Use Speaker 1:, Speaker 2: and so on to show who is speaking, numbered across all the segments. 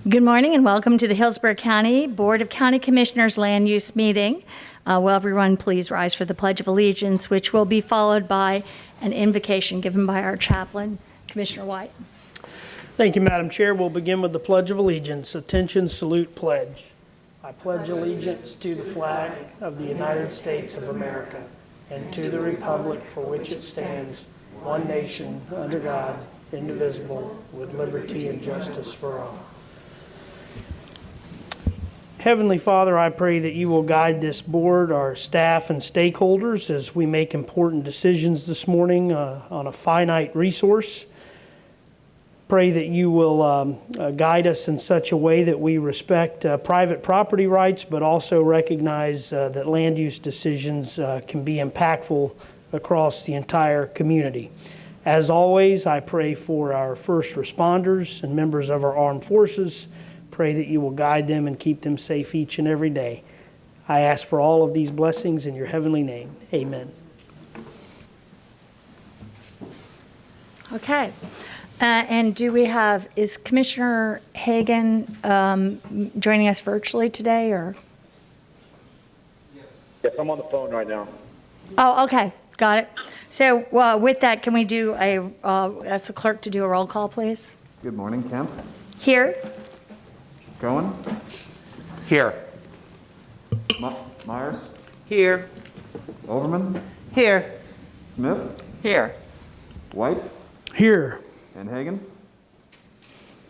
Speaker 1: Good morning and welcome to the Hillsborough County Board of County Commissioners Land Use Meeting. Will everyone please rise for the Pledge of Allegiance, which will be followed by an invocation given by our chaplain, Commissioner White.
Speaker 2: Thank you, Madam Chair. We'll begin with the Pledge of Allegiance. Attention, salute, pledge. I pledge allegiance to the flag of the United States of America and to the republic for which it stands, one nation, under God, indivisible, with liberty and justice for all. Heavenly Father, I pray that you will guide this board, our staff and stakeholders as we make important decisions this morning on a finite resource. Pray that you will guide us in such a way that we respect private property rights, but also recognize that land use decisions can be impactful across the entire community. As always, I pray for our first responders and members of our armed forces. Pray that you will guide them and keep them safe each and every day. I ask for all of these blessings in your heavenly name. Amen.
Speaker 1: Okay. And is Commissioner Hagan joining us virtually today, or?
Speaker 3: Yes, I'm on the phone right now.
Speaker 1: Oh, okay. Got it. So with that, can we do ask the clerk to do a roll call, please?
Speaker 4: Good morning, Kemp.
Speaker 1: Here.
Speaker 4: Cohen?
Speaker 3: Here.
Speaker 4: Myers?
Speaker 5: Here.
Speaker 4: Overman?
Speaker 5: Here.
Speaker 4: Smith?
Speaker 5: Here.
Speaker 4: White?
Speaker 2: Here.
Speaker 4: And Hagan?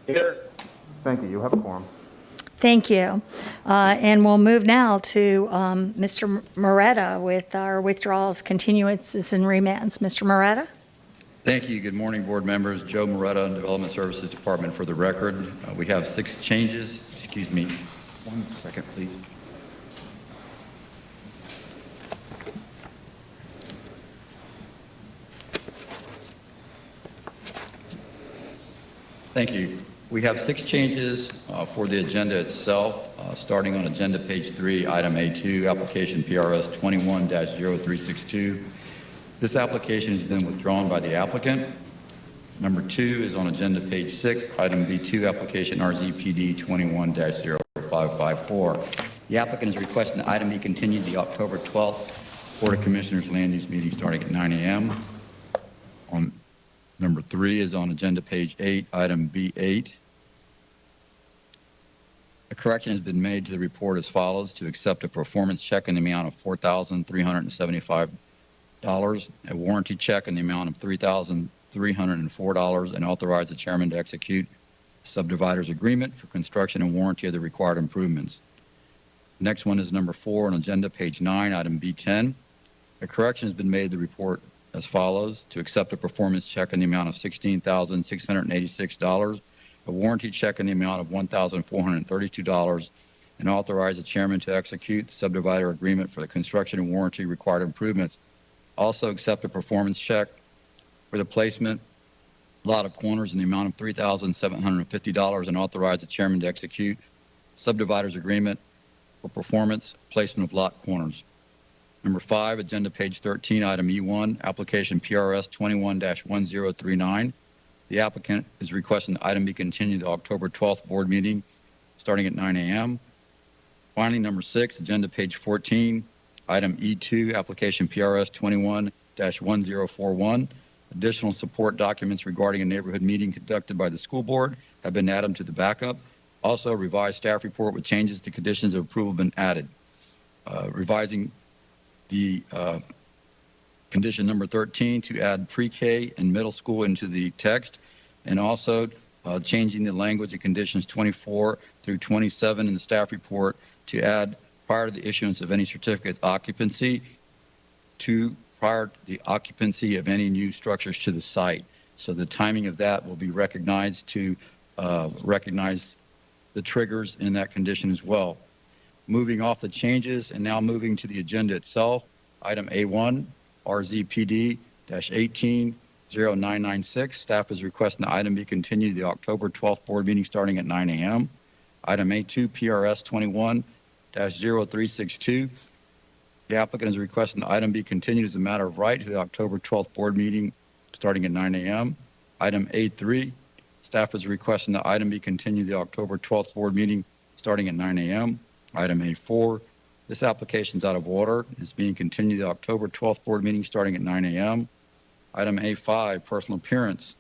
Speaker 3: Here.
Speaker 4: Thank you. You have a quorum.
Speaker 1: Thank you. And we'll move now to Mr. Moretta with our withdrawals, continuances, and remands. Mr. Moretta?
Speaker 6: Thank you. Good morning, board members. Joe Moretta, Development Services Department. For the record, we have 6 changes. Excuse me. 1 second, please. Thank you. We have 6 changes for the agenda itself, starting on agenda page 3, item A2, application PRS 21-0362. This application has been withdrawn by the applicant. Number 2 is on agenda page 6, item B2, application RZPD 21-0554. The applicant is requesting the item be continued the October 12th Board of Commissioners Land Use meeting starting at 9 a.m. On number 3 is on agenda page 8, item B8. A correction has been made to the report as follows: to accept a performance check in the amount of $4,375, a warranty check in the amount of $3,304, and authorize the chairman to execute a subdivider's agreement for construction and warranty of the required improvements. Next one is number 4 on agenda page 9, item B10. A correction has been made to the report as follows: to accept a performance check in the amount of $16,686, a warranty check in the amount of $1,432, and authorize the chairman to execute the subdivider agreement for the construction and warranty required improvements. Also accept a performance check for the placement lot of corners in the amount of $3,750 and authorize the chairman to execute subdivider's agreement for performance placement of lot corners. Number 5, agenda page 13, item E1, application PRS 21-1039. The applicant is requesting the item be continued to the October 12th board meeting starting at 9 a.m. Finally, number 6, agenda page 14, item E2, application PRS 21-1041. Additional support documents regarding a neighborhood meeting conducted by the school board have been added to the backup. Also, a revised staff report with changes to conditions of approval have been added. Revising the condition number 13 to add pre-K and middle school into the text, and also changing the language of conditions 24 through 27 in the staff report to add prior to the issuance of any certificate of occupancy to prior to the occupancy of any new structures to the site. So the timing of that will be recognized to recognize the triggers in that condition as well. Moving off the changes and now moving to the agenda itself, item A1, RZPD-18-0996. Staff is requesting the item be continued to the October 12th board meeting starting at 9 a.m. Item A2, PRS 21-0362. The applicant is requesting the item be continued as a matter of right to the October 12th board meeting starting at 9 a.m. Item A3, Staff is requesting the item be continued to the October 12th board meeting starting at 9 a.m. Item A4, this application is out of order. It's being continued to the October 12th board meeting starting at 9 a.m. Item A5, personal appearance,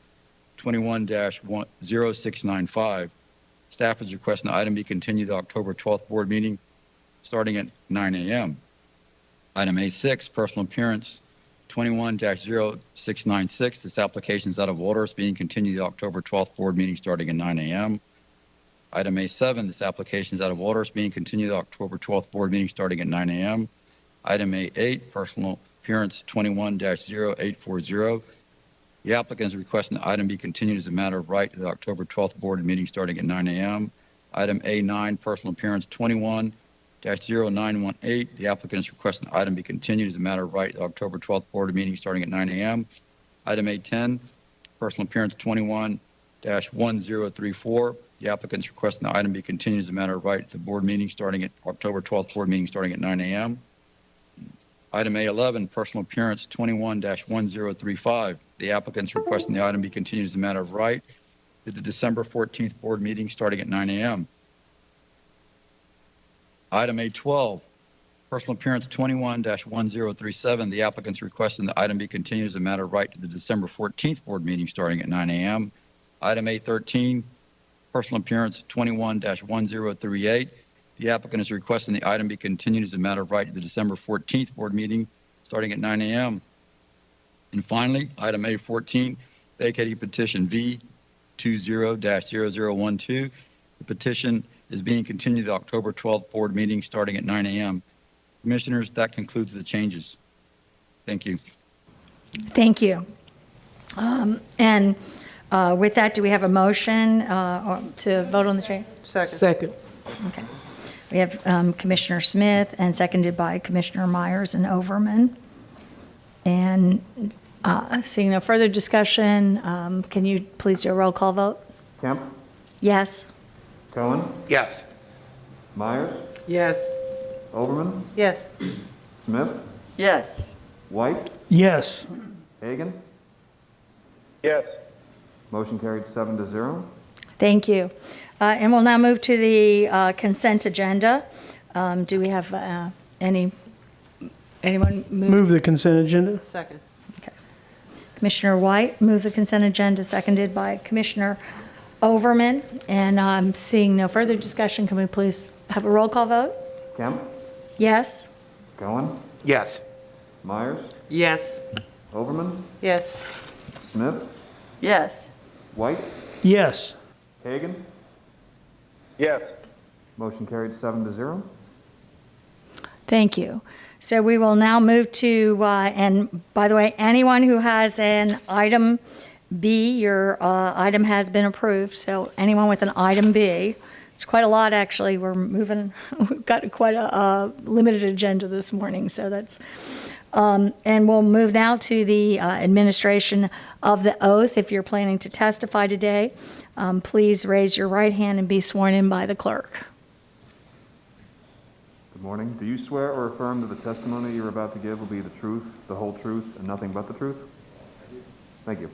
Speaker 6: 21-0695. Staff is requesting the item be continued to the October 12th board meeting starting at 9 a.m. Item A6, personal appearance, 21-0696. This application is out of order. It's being continued to the October 12th board meeting starting at 9 a.m. Item A7, this application is out of order. It's being continued to the October 12th board meeting starting at 9 a.m. Item A8, personal appearance, 21-0840. The applicant is requesting the item be continued as a matter of right to the October 12th board meeting starting at 9 a.m. Item A9, personal appearance, 21-0918. The applicant is requesting the item be continued as a matter of right to the October 12th board meeting starting at 9 a.m. Item A10, personal appearance, 21-1034. The applicant is requesting the item be continued as a matter of right to the board meeting starting at October 12th board meeting starting at 9 a.m. Item A11, personal appearance, 21-1035. The applicant is requesting the item be continued as a matter of right to the December 14th board meeting starting at 9 a.m. Item A12, personal appearance, 21-1037. The applicant is requesting the item be continued as a matter of right to the December 14th board meeting starting at 9 a.m. Item A13, personal appearance, 21-1038. The applicant is requesting the item be continued as a matter of right to the December 14th board meeting starting at 9 a.m. And finally, item A14, vacating petition V20-0012. The petition is being continued to the October 12th board meeting starting at 9 a.m. Commissioners, that concludes the changes. Thank you.
Speaker 1: Thank you. And with that, do we have a motion to vote on the change?
Speaker 5: Second.
Speaker 1: Okay. We have Commissioner Smith and seconded by Commissioner Myers and Overman. And seeing no further discussion, can you please do a roll call vote?
Speaker 4: Kemp,
Speaker 1: Yes.
Speaker 4: Cohen,
Speaker 3: Yes.
Speaker 4: Myers,
Speaker 5: Yes.
Speaker 4: Overman,
Speaker 5: Yes.
Speaker 4: Smith,
Speaker 5: Yes.
Speaker 4: White,
Speaker 2: Yes.
Speaker 4: Hagan.
Speaker 3: Yes.
Speaker 4: Motion carried 7-0.
Speaker 1: Thank you. And we'll now move to the consent agenda. Do we have anyone move?
Speaker 2: Move the consent agenda.
Speaker 5: Second.
Speaker 1: Commissioner White, move the consent agenda, seconded by Commissioner Overman. And seeing no further discussion, can we please have a roll call vote?
Speaker 4: Kemp,
Speaker 1: Yes?
Speaker 4: Cohen,
Speaker 3: Yes.
Speaker 4: Myers,
Speaker 5: Yes.
Speaker 4: Overman,
Speaker 5: Yes.
Speaker 4: Smith,
Speaker 5: Yes.
Speaker 4: White,
Speaker 2: Yes.
Speaker 4: Hagan.
Speaker 3: Yes.
Speaker 4: Motion carried 7-0.
Speaker 1: Thank you. So we will now move to, and by the way, anyone who has an item B, your item has been approved. So anyone with an item B, it's quite a lot, actually. We've got quite a limited agenda this morning. So that's, and we'll move now to the administration of the oath. If you're planning to testify today, please raise your right hand and be sworn in by the clerk.
Speaker 4: Good morning. Do you swear or affirm that the testimony you're about to give will be the truth, the whole truth, and nothing but the truth? Thank you.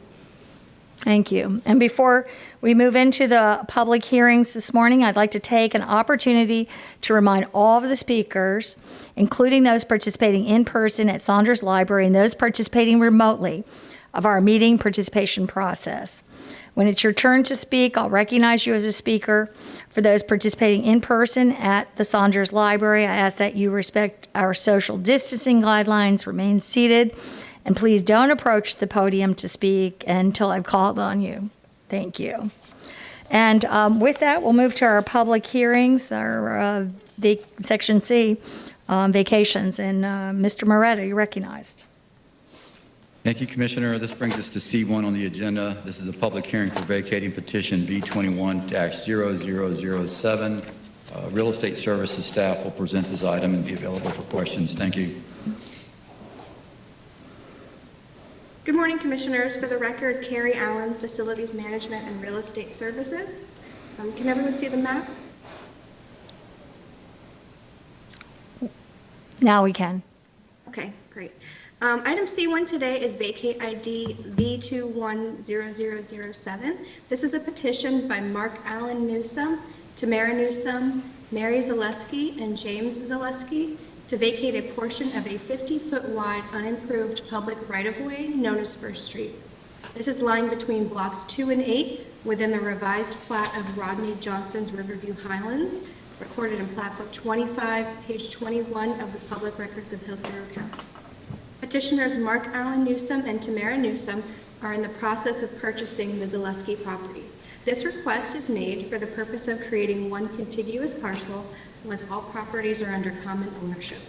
Speaker 1: Thank you. And before we move into the public hearings this morning, I'd like to take an opportunity to remind all of the speakers, including those participating in person at Saunders Library and those participating remotely, of our meeting participation process. When it's your turn to speak, I'll recognize you as a speaker. For those participating in person at the Saunders Library, I ask that you respect our social distancing guidelines, remain seated, and please don't approach the podium to speak until I've called on you. Thank you. And with that, we'll move to our public hearings, our Section C, vacations. And Mr. Moretta, you're recognized.
Speaker 6: Thank you, Commissioner. This brings us to C1 on the agenda. This is a public hearing for vacating petition V21-0007. Real Estate Services staff will present this item and be available for questions. Thank you.
Speaker 7: Good morning, Commissioners. For the record, Carrie Allen, Facilities Management and Real Estate Services. Can everyone see the map?
Speaker 1: Now we can.
Speaker 7: Okay, great. Item C1 today is Vacate ID V210007. This is a petition by Mark Allen Newsome, Tamara Newsome, Mary Zaleski, and James Zaleski to vacate a portion of a 50-foot wide unimproved public right-of-way known as First Street. This is lying between blocks 2 and 8 within the revised plat of Rodney Johnson's Riverview Highlands, recorded in Plat Book 25, page 21 of the Public Records of Hillsborough County. Petitioners Mark Allen Newsome and Tamara Newsome are in the process of purchasing the Zaleski property. This request is made for the purpose of creating one contiguous parcel once all properties are under common ownership.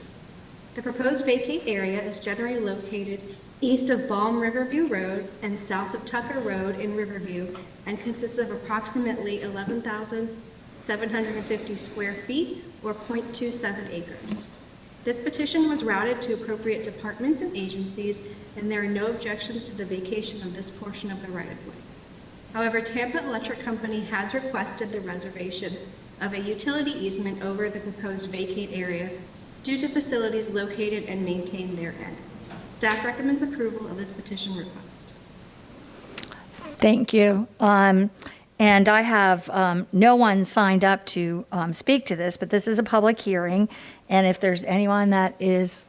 Speaker 7: The proposed vacate area is generally located east of Balm Riverview Road and south of Tucker Road in Riverview and consists of approximately 11,750 square feet or 0.27 acres. This petition was routed to appropriate departments and agencies, and there are no objections to the vacation of this portion of the right-of-way. However, Tampa Electric Company has requested the reservation of a utility easement over the proposed vacate area due to facilities located and maintained therein. Staff recommends approval of this petition request.
Speaker 1: Thank you. And I have no one signed up to speak to this, but this is a public hearing. And if there's anyone that is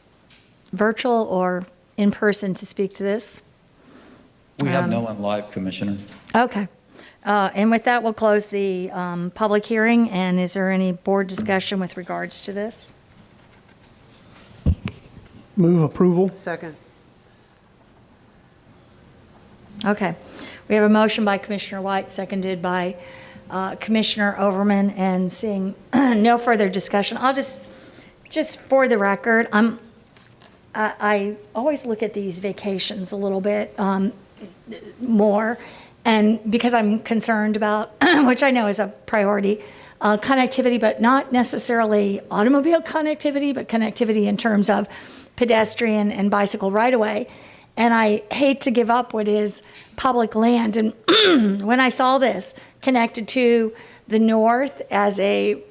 Speaker 1: virtual or in person to speak to this?
Speaker 6: We have no one live, Commissioner.
Speaker 1: Okay. And with that, we'll close the public hearing. And is there any board discussion with regards to this?
Speaker 2: Move approval.
Speaker 5: Second.
Speaker 1: Okay. We have a motion by Commissioner White, seconded by Commissioner Overman, and seeing no further discussion, I'll just for the record, I always look at these vacations a little bit more, and because I'm concerned about, which I know is a priority, connectivity, but not necessarily automobile connectivity, but connectivity in terms of pedestrian and bicycle right-of-way. And I hate to give up what is public land. And when I saw this connected to the north as an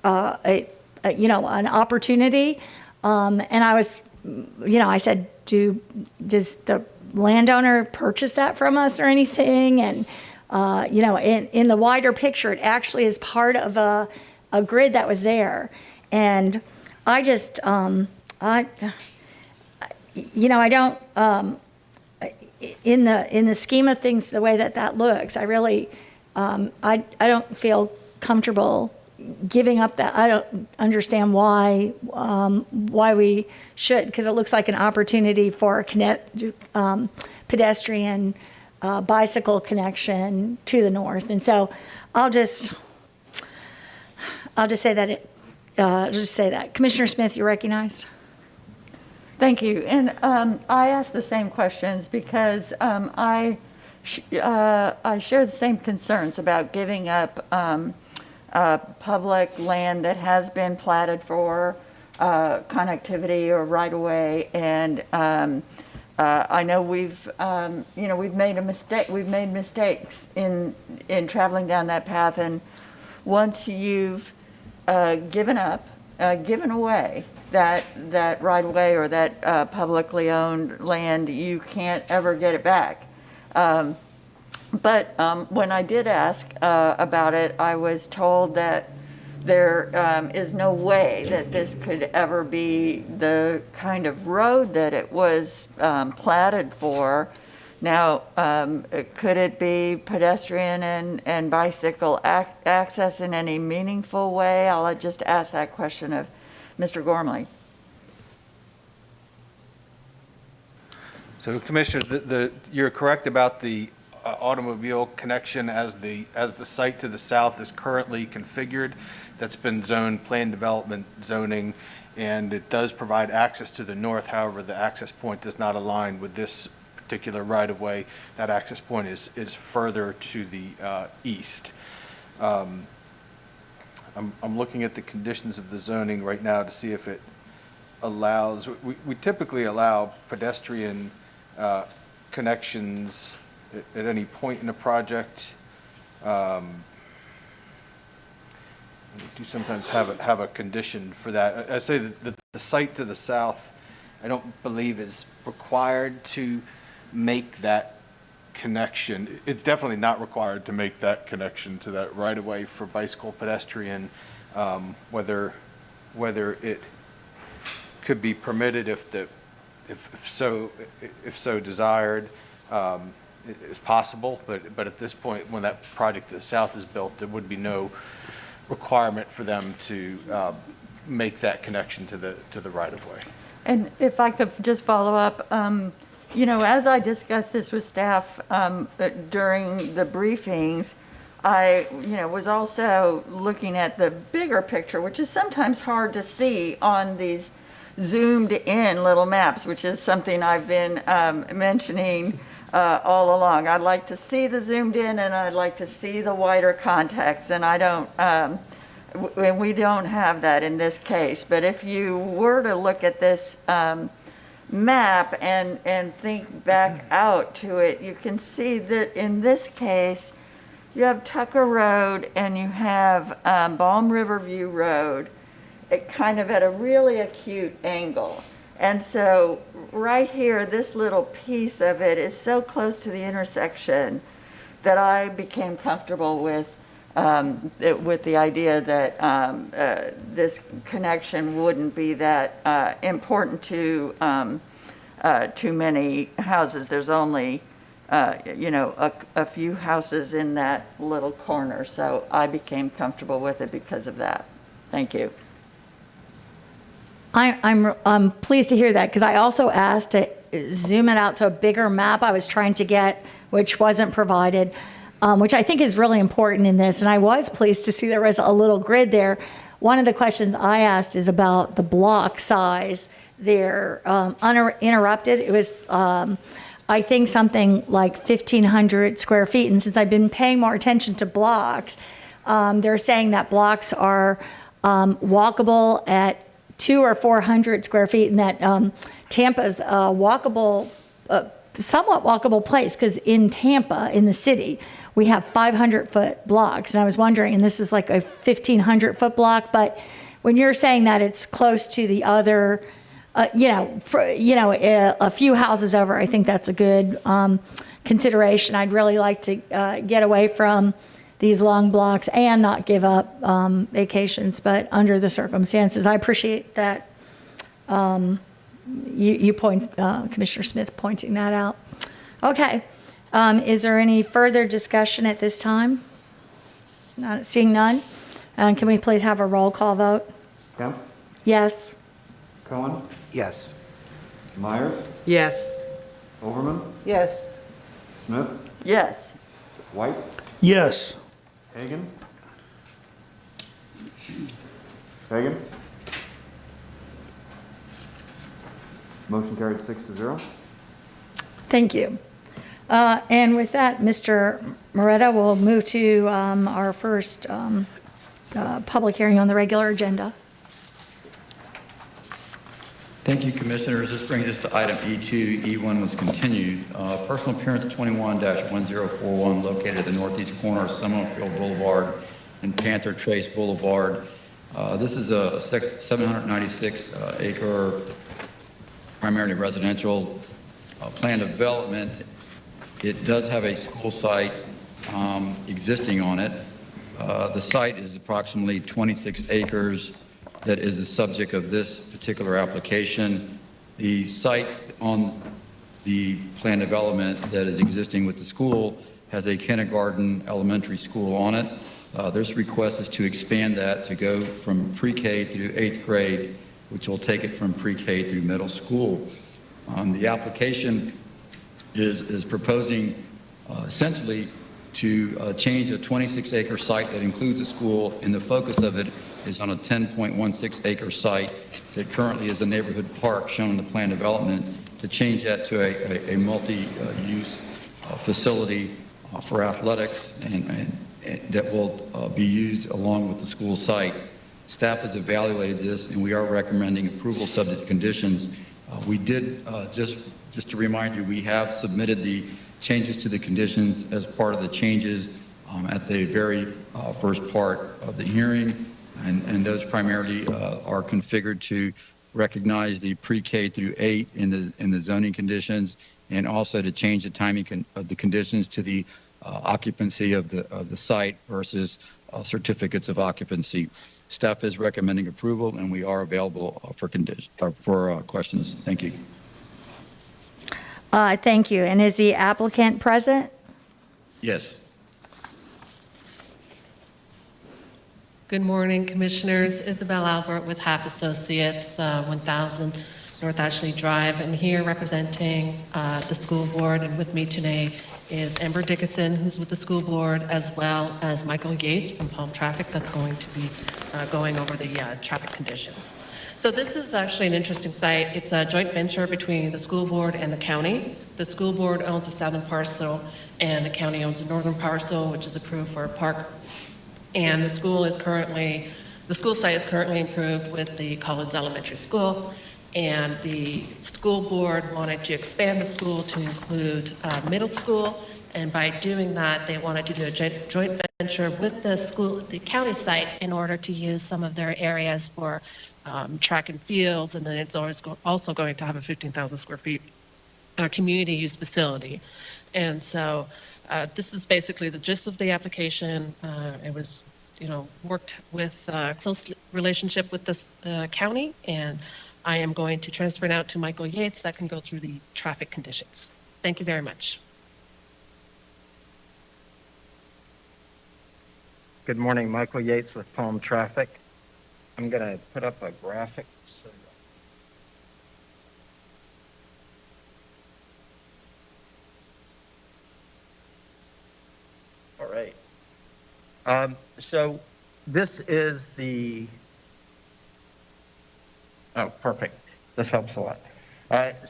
Speaker 1: opportunity, and I was, I said, does the landowner purchase that from us or anything? And in the wider picture, it actually is part of a grid that was there. And I just, I don't, in the scheme of things, the way that looks, I really, I don't feel comfortable giving up that. I don't understand why we should, because it looks like an opportunity for a pedestrian bicycle connection to the north. And so I'll just say that. Commissioner Smith, you're recognized.
Speaker 8: Thank you. And I asked the same questions because I share the same concerns about giving up public land that has been platted for connectivity or right-of-way. And I know we've made a mistake. We've made mistakes in traveling down that path. And once you've given away that right-of-way or that publicly owned land, you can't ever get it back. But when I did ask about it, I was told that there is no way that this could ever be the kind of road that it was platted for. Now, could it be pedestrian and bicycle access in any meaningful way? I'll just ask that question of Mr. Gormley.
Speaker 9: So, Commissioner, you're correct about the automobile connection as the site to the south is currently configured. That's been zoned plan development zoning, and it does provide access to the north. However, the access point does not align with this particular right-of-way. That access point is further to the east. I'm looking at the conditions of the zoning right now to see if it allows, we typically allow pedestrian connections at any point in a project. We do sometimes have a condition for that. I say that the site to the south, I don't believe is required to make that connection. It's definitely not required to make that connection to that right-of-way for bicycle pedestrian, whether it could be permitted if so desired, is possible, but at this point, when that project to the south is built, there would be no requirement for them to make that connection to the right-of-way.
Speaker 8: And if I could just follow up, as I discussed this with staff during the briefings, I, was also looking at the bigger picture, which is sometimes hard to see on these zoomed in little maps, which is something I've been mentioning all along. I'd like to see the zoomed in, and I'd like to see the wider context, and we don't have that in this case. But if you were to look at this map and think back out to it, you can see that in this case, you have Tucker Road and you have Balm River View Road, kind of at a really acute angle. And so right here, this little piece of it is so close to the intersection that I became comfortable with the idea that this connection wouldn't be that important to too many houses. There's only, a few houses in that little corner. So I became comfortable with it because of that. Thank you.
Speaker 1: I'm pleased to hear that, because I also asked to zoom it out to a bigger map I was trying to get, which wasn't provided, which I think is really important in this. And I was pleased to see there was a little grid there. One of the questions I asked is about the block size there, uninterrupted. It was, I think, something like 1,500 square feet. And since I've been paying more attention to blocks, they're saying that blocks are walkable at 200 or 400 square feet, and that Tampa's a walkable, somewhat walkable place, because in Tampa, in the city, we have 500-foot blocks. And I was wondering, and this is like a 1,500-foot block, but when you're saying that it's close to the other, a few houses over, I think that's a good consideration. I'd really like to get away from these long blocks and not give up vacations, but under the circumstances, I appreciate that you point, Commissioner Smith, pointing that out. Okay, is there any further discussion at this time? Seeing none, can we please have a roll call vote?
Speaker 4: Kemp?
Speaker 1: Yes.
Speaker 4: Cohen?
Speaker 5: Yes.
Speaker 4: Myers?
Speaker 5: Yes.
Speaker 4: Overman?
Speaker 5: Yes.
Speaker 4: Smith?
Speaker 8: Yes.
Speaker 4: White?
Speaker 2: Yes.
Speaker 4: Hagan? Hagan? Motion carried 6-0.
Speaker 1: Thank you. And with that, Mr. Moretta, we'll move to our first public hearing on the regular agenda.
Speaker 6: Thank you, Commissioners. This brings us to item E2. E1 was continued. Personal appearance 21-1041, located at the northeast corner of Seminole Field Boulevard and Panther Trace Boulevard. This is a 796-acre, primarily residential planned development. It does have a school site existing on it. The site is approximately 26 acres. That is the subject of this particular application. The site on the planned development that is existing with the school has a kindergarten elementary school on it. This request is to expand that to go from pre-K through 8th grade, which will take it from pre-K through middle school. The application is proposing essentially to change a 26-acre site that includes a school, and the focus of it is on a 10.16-acre site that currently is a neighborhood park shown in the plan development, to change that to a multi-use facility for athletics and that will be used along with the school site. Staff has evaluated this, and we are recommending approval subject to conditions. We did, just to remind you, we have submitted the changes to the conditions as part of the changes at the very first part of the hearing. And those primarily are configured to recognize the pre-K through 8 in the zoning conditions, and also to change the timing of the conditions to the occupancy of the site versus certificates of occupancy. Staff is recommending approval, and we are available for questions. Thank you.
Speaker 1: Thank you. And is the applicant present?
Speaker 6: Yes.
Speaker 10: Good morning, Commissioners. Isabel Albert with Half Associates, 1000 North Ashley Drive. I'm here representing the school board, and with me today is Amber Dickinson, who's with the school board, as well as Michael Yates from Palm Traffic, that's going to be going over the traffic conditions. So this is actually an interesting site. It's a joint venture between the school board and the county. The school board owns a southern parcel, and the county owns a northern parcel, which is approved for a park. And the school site is currently improved with the Collins Elementary School. And the school board wanted to expand the school to include middle school. And by doing that, they wanted to do a joint venture with the county site in order to use some of their areas for track and fields. And then it's also going to have a 15,000 square feet community use facility. And so this is basically the gist of the application. It was, worked with close relationship with this county, and I am going to transfer now to Michael Yates that can go through the traffic conditions. Thank you very much.
Speaker 11: Good morning, Michael Yates with Palm Traffic. I'm going to put up a graphic. All right. So this is the, oh, perfect. This helps a lot.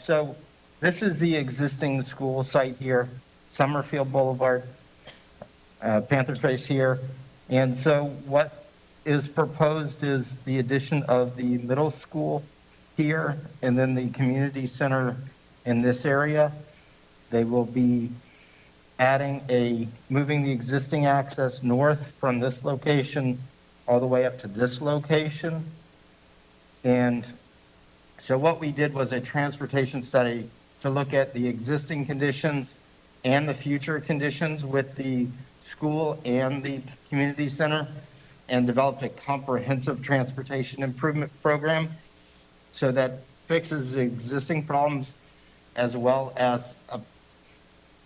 Speaker 11: So this is the existing school site here, Summerfield Boulevard, Panther Trace here. And so what is proposed is the addition of the middle school here and then the community center in this area. They will be moving the existing access north from this location all the way up to this location. And so what we did was a transportation study to look at the existing conditions and the future conditions with the school and the community center, and developed a comprehensive transportation improvement program so that fixes the existing problems as well as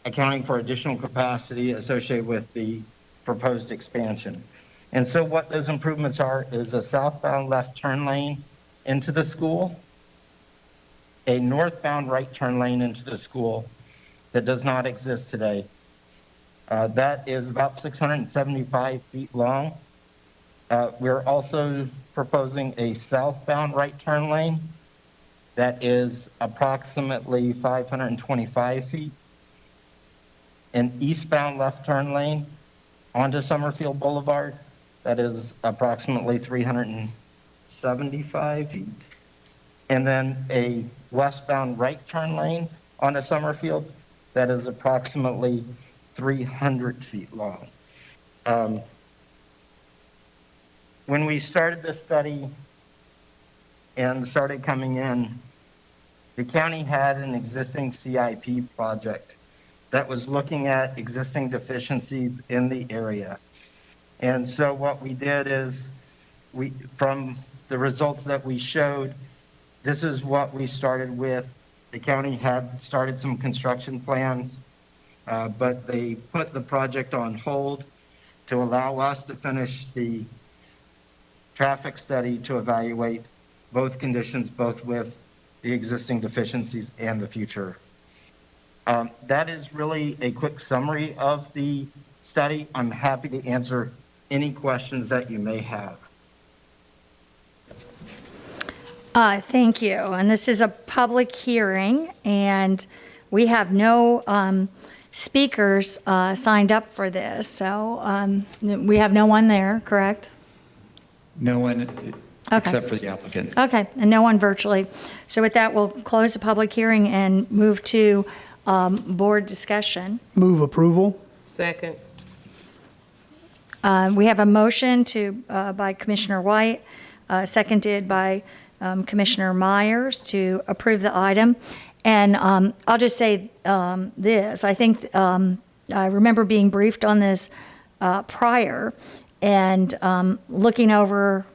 Speaker 11: accounting for additional capacity associated with the proposed expansion. And so what those improvements are is a southbound left turn lane into the school, a northbound right turn lane into the school that does not exist today. That is about 675 feet long. We're also proposing a southbound right turn lane that is approximately 525 feet. An eastbound left turn lane onto Summerfield Boulevard that is approximately 375 feet. And then a westbound right turn lane onto Summerfield that is approximately 300 feet long. When we started this study and started coming in, the county had an existing CIP project that was looking at existing deficiencies in the area. And so what we did is, from the results that we showed, this is what we started with. The county had started some construction plans, but they put the project on hold to allow us to finish the traffic study to evaluate both conditions, both with the existing deficiencies and the future. That is really a quick summary of the study. I'm happy to answer any questions that you may have.
Speaker 1: Thank you. And this is a public hearing, and we have no speakers signed up for this. So we have no one there, correct?
Speaker 6: No one except for the applicant.
Speaker 1: Okay, and no one virtually. So with that, we'll close the public hearing and move to board discussion.
Speaker 2: Move approval.
Speaker 5: Second.
Speaker 1: We have a motion by Commissioner White, seconded by Commissioner Myers to approve the item. And I'll just say this. I think I remember being briefed on this prior and looking over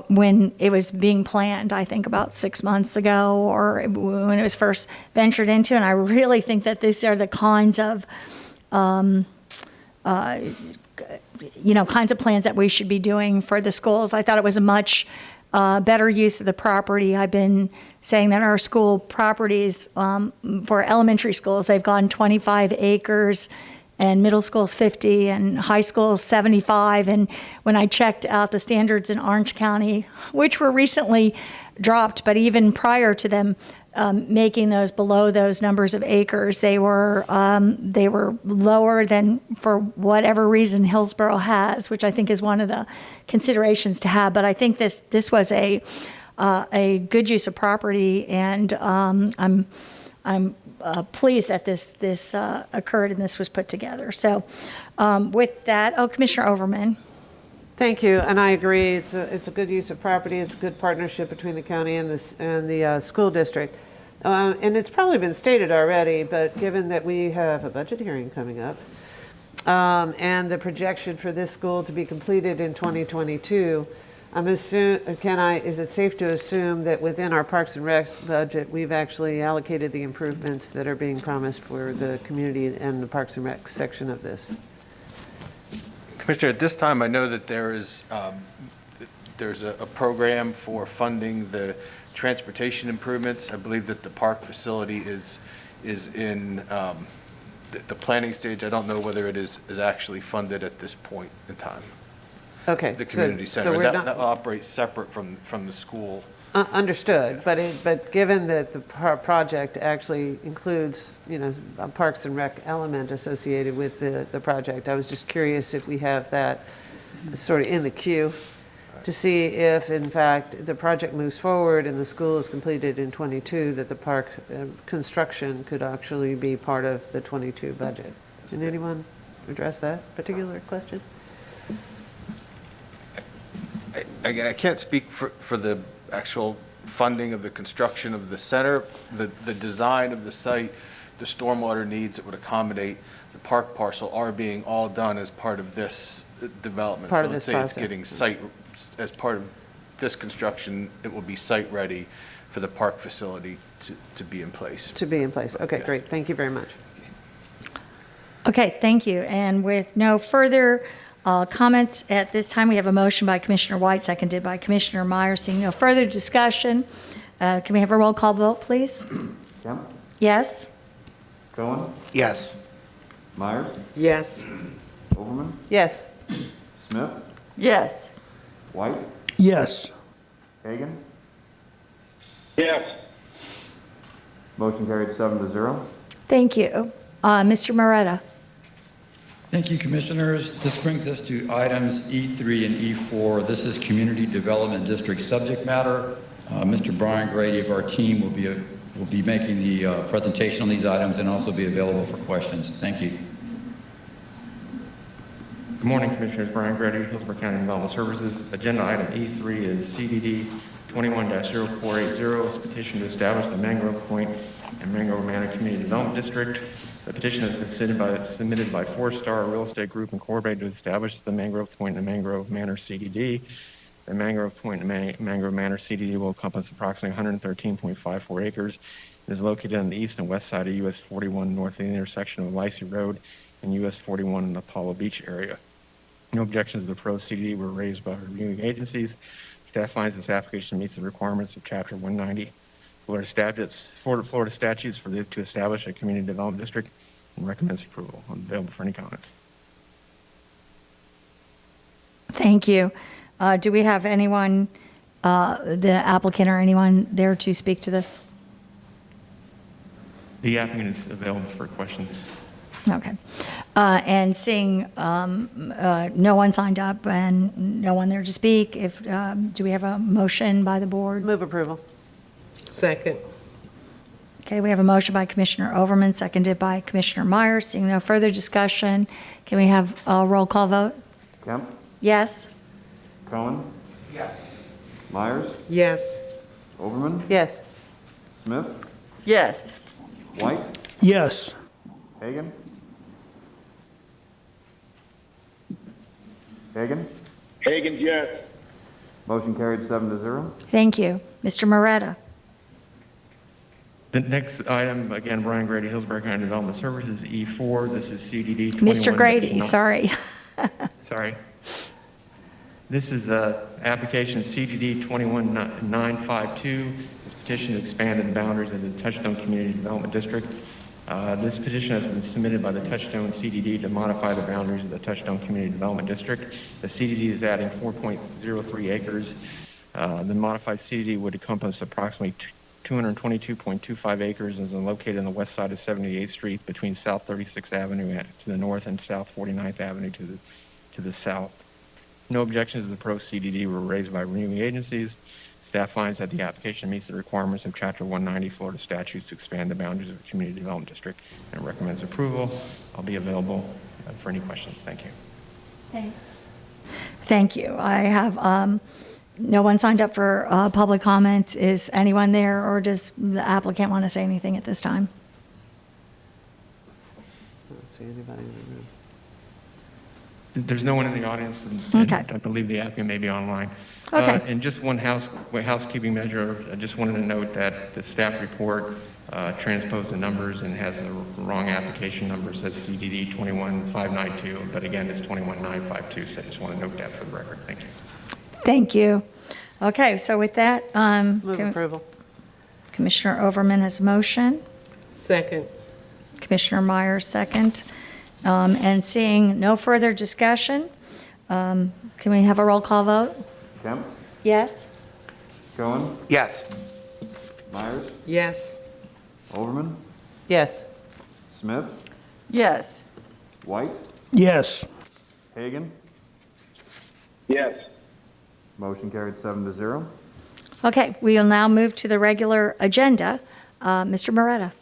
Speaker 1: when it was being planned, I think about 6 months ago, or when it was first ventured into. And I really think that these are the kinds of kinds of plans that we should be doing for the schools. I thought it was a much better use of the property. I've been saying that our school properties for elementary schools, they've gone 25 acres, and middle school's 50, and high school's 75. And when I checked out the standards in Orange County, which were recently dropped, but even prior to them making those below those numbers of acres, they were lower than, for whatever reason, Hillsborough has, which I think is one of the considerations to have. But I think this was a good use of property, and I'm pleased that this occurred and this was put together. So with that, Commissioner Overman.
Speaker 12: Thank you, and I agree. It's a good use of property. It's a good partnership between the county and the school district. And it's probably been stated already, but given that we have a budget hearing coming up, and the projection for this school to be completed in 2022, is it safe to assume that within our Parks and Rec budget, we've actually allocated the improvements that are being promised for the community and the Parks and Rec section of this?
Speaker 9: Commissioner, at this time, I know that there's a program for funding the transportation improvements. I believe that the park facility is in the planning stage. I don't know whether it is actually funded at this point in time.
Speaker 12: Okay.
Speaker 9: The community center, that operates separate from the school.
Speaker 12: Understood, but given that the project actually includes, a Parks and Rec element associated with the project, I was just curious if we have that sort of in the queue to see if, in fact, the project moves forward and the school is completed in '22, that the park construction could actually be part of the '22 budget. Can anyone address that particular question?
Speaker 9: Again, I can't speak for the actual funding of the construction of the center, the design of the site, the stormwater needs that would accommodate the park parcel are being all done as part of this development.
Speaker 12: Part
Speaker 9: so
Speaker 12: of
Speaker 9: let's
Speaker 12: this
Speaker 9: say
Speaker 12: process.
Speaker 9: it's getting site, as part of this construction, it will be site ready for the park facility to be in place.
Speaker 12: To be in place. Okay,
Speaker 9: Yes.
Speaker 12: great. Thank you very much.
Speaker 1: Okay, thank you. And with no further comments at this time, we have a motion by Commissioner White, seconded by Commissioner Myers. Seeing no further discussion, can we have a roll call vote, please?
Speaker 4: Kemp?
Speaker 1: Yes?
Speaker 4: Cohen?
Speaker 5: Yes.
Speaker 4: Myers?
Speaker 5: Yes.
Speaker 4: Overman?
Speaker 12: Yes.
Speaker 4: Smith?
Speaker 8: Yes.
Speaker 4: White?
Speaker 2: Yes.
Speaker 4: Hagan?
Speaker 3: Yes.
Speaker 4: Motion carried 7-0.
Speaker 1: Thank you. Mr. Moretta.
Speaker 6: Thank you, Commissioners. This brings us to items E3 and E4. This is Community Development District subject matter. Mr. Brian Grady of our team will be making the presentation on these items and also be available for questions. Thank you.
Speaker 13: Good morning, Commissioners. Brian Grady, Hillsborough County Development Services. Agenda item E3 is CDD 21-0480. It's a petition to establish the Mangrove Point and Mangrove Manor Community Development District. The petition has been submitted by Four Star Real Estate Group Incorporated to establish the Mangrove Point and Mangrove Manor CDD. The Mangrove Point and Mangrove Manor CDD will encompass approximately 113.54 acres. It is located on the east and west side of US 41 north of the intersection of Lacey Road and US 41 in the Apollo Beach area. No objections to the proposed CDD were raised by reviewing agencies. Staff finds this application meets the requirements of Chapter 190 Florida statutes to establish a community development district and recommends approval. I'm available for any comments.
Speaker 1: Thank you. Do we have anyone, the applicant or anyone there to speak to this?
Speaker 13: The applicant is available for questions.
Speaker 1: Okay. And seeing no one signed up and no one there to speak, do we have a motion by the board?
Speaker 12: Move approval.
Speaker 5: Second.
Speaker 1: Okay, we have a motion by Commissioner Overman, seconded by Commissioner Myers. Seeing no further discussion, can we have a roll call vote?
Speaker 4: Kemp?
Speaker 1: Yes?
Speaker 4: Cohen?
Speaker 5: Yes.
Speaker 4: Myers?
Speaker 5: Yes.
Speaker 4: Overman,
Speaker 12: Yes.
Speaker 4: Smith,
Speaker 8: Yes.
Speaker 4: White,
Speaker 2: Yes.
Speaker 4: Hagan? Hagan?
Speaker 3: Hagan, yes.
Speaker 4: Motion carried 7-0.
Speaker 1: Thank you. Mr. Moretta.
Speaker 13: The next item, again, Brian Grady, Hillsborough County Development Services, E4. This is CDD 21.
Speaker 1: Mr. Grady, sorry.
Speaker 13: Sorry. This is application CDD 21952. This petition to expand the boundaries of the Touchstone Community Development District. This petition has been submitted by the Touchstone CDD to modify the boundaries of the Touchstone Community Development District. The CDD is adding 4.03 acres. The modified CDD would encompass approximately 222.25 acres and is located on the west side of 78th Street between South 36th Avenue to the north and South 49th Avenue to the south. No objections to the pro CDD were raised by reviewing agencies. Staff finds that the application meets the requirements of Chapter 190 Florida statutes to expand the boundaries of the Community Development District and recommends approval. I'll be available for any questions. Thank you.
Speaker 1: Thank you. I have no one signed up for public comment. Is anyone there, or does the applicant want to say anything at this time?
Speaker 12: I don't see anybody in the room.
Speaker 13: There's no one in the audience, and
Speaker 1: Okay.
Speaker 13: I believe the applicant may be online.
Speaker 1: Okay.
Speaker 13: And just one housekeeping measure, I just wanted to note that the staff report transposed the numbers and has the wrong application number. It says CDD 21592, but again, it's 21952, so I just want to note that for the record. Thank you.
Speaker 1: Thank you. Okay, so with that,
Speaker 12: Move approval.
Speaker 1: Commissioner Overman has a motion.
Speaker 5: Second.
Speaker 1: Commissioner Myers, second. And seeing no further discussion, can we have a roll call vote?
Speaker 4: Kemp?
Speaker 1: Yes?
Speaker 4: Cohen?
Speaker 11: Yes.
Speaker 4: Myers?
Speaker 5: Yes.
Speaker 4: Overman?
Speaker 12: Yes.
Speaker 4: Smith?
Speaker 8: Yes.
Speaker 4: White?
Speaker 2: Yes.
Speaker 4: Hagan?
Speaker 3: Yes.
Speaker 4: Motion carried 7-0.
Speaker 1: Okay, we will now move to the regular agenda. Mr. Moretta.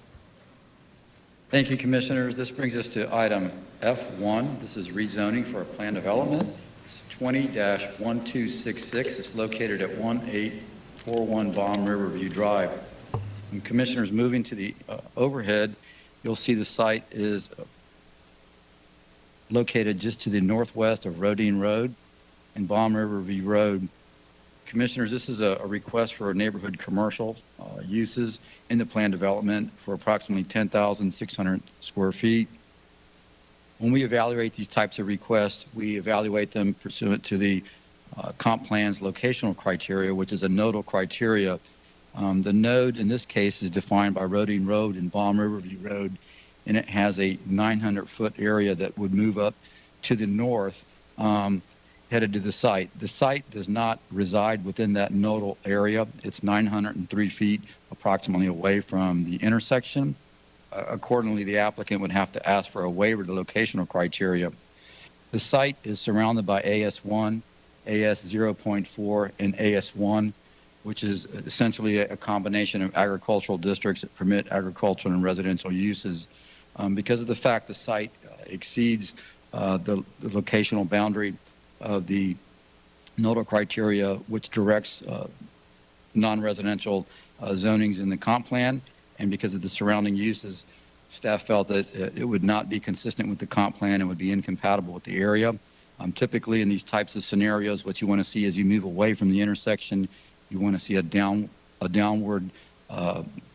Speaker 6: Thank you, Commissioners. This brings us to item F1. This is rezoning for a planned development. It's 20-1266. It's located at 1841 Balm Riverview Drive. And Commissioners, moving to the overhead, you'll see the site is located just to the northwest of Rodine Road and Balm Riverview Road. Commissioners, this is a request for neighborhood commercial uses in the planned development for approximately 10,600 square feet. When we evaluate these types of requests, we evaluate them pursuant to the comp plan's locational criteria, which is a nodal criteria. The node in this case is defined by Rodine Road and Balm Riverview Road, and it has a 900-foot area that would move up to the north headed to the site. The site does not reside within that nodal area. It's 903 feet approximately away from the intersection. Accordingly, the applicant would have to ask for a waiver to locational criteria. The site is surrounded by AS1, AS 0.4, and AS1, which is essentially a combination of agricultural districts that permit agricultural and residential uses. Because of the fact the site exceeds the locational boundary of the nodal criteria, which directs non-residential zonings in the comp plan, and because of the surrounding uses, staff felt that it would not be consistent with the comp plan and would be incompatible with the area. Typically in these types of scenarios, what you want to see as you move away from the intersection, you want to see a downward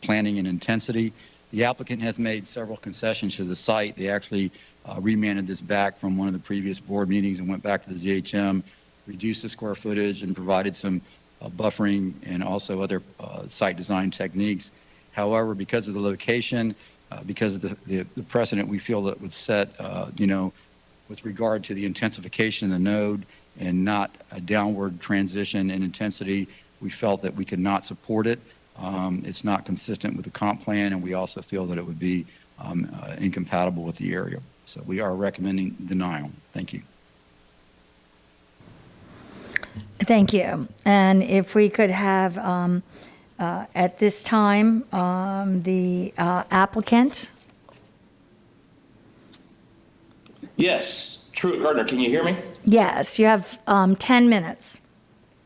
Speaker 6: planning and intensity. The applicant has made several concessions to the site. They actually remanded this back from one of the previous board meetings and went back to the ZHM, reduced the square footage, and provided some buffering and also other site design techniques. However, because of the location, because of the precedent we feel that would set, with regard to the intensification of the node and not a downward transition in intensity, we felt that we could not support it. It's not consistent with the comp plan, and we also feel that it would be incompatible with the area. So we are recommending denial. Thank you.
Speaker 1: Thank you. And if we could have, at this time, the applicant.
Speaker 14: Yes, Truett Gardner, can you hear me?
Speaker 1: Yes, you have 10 minutes.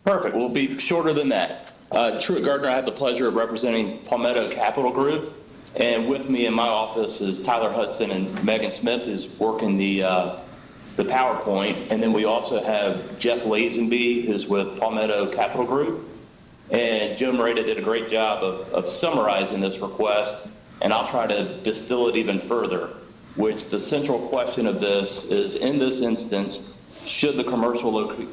Speaker 14: Perfect, we'll be shorter than that. Truett Gardner, I have the pleasure of representing Palmetto Capital Group. And with me in my office is Tyler Hudson and Megan Smith, who's working the PowerPoint. And then we also have Jeff Lazenby, who's with Palmetto Capital Group. And Joe Moreta did a great job of summarizing this request. And I'll try to distill it even further, which the central question of this is, in this instance, should the commercial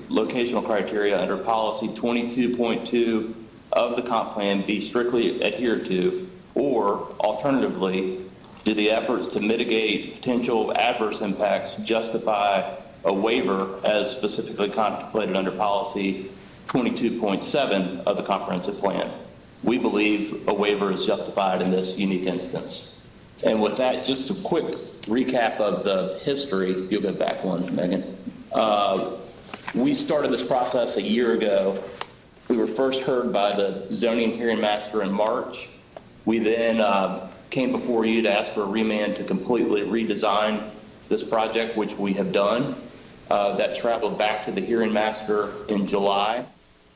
Speaker 14: locational criteria under policy 22.2 of the comp plan be strictly adhered to, or alternatively, do the efforts to mitigate potential adverse impacts justify a waiver as specifically contemplated under policy 22.7 of the comprehensive plan? We believe a waiver is justified in this unique instance. And with that, just a quick recap of the history, if you'll go back one, Megan. We started this process a year ago. We were first heard by the zoning hearing master in March. We then came before you to ask for a remand to completely redesign this project, which we have done. That traveled back to the hearing master in July,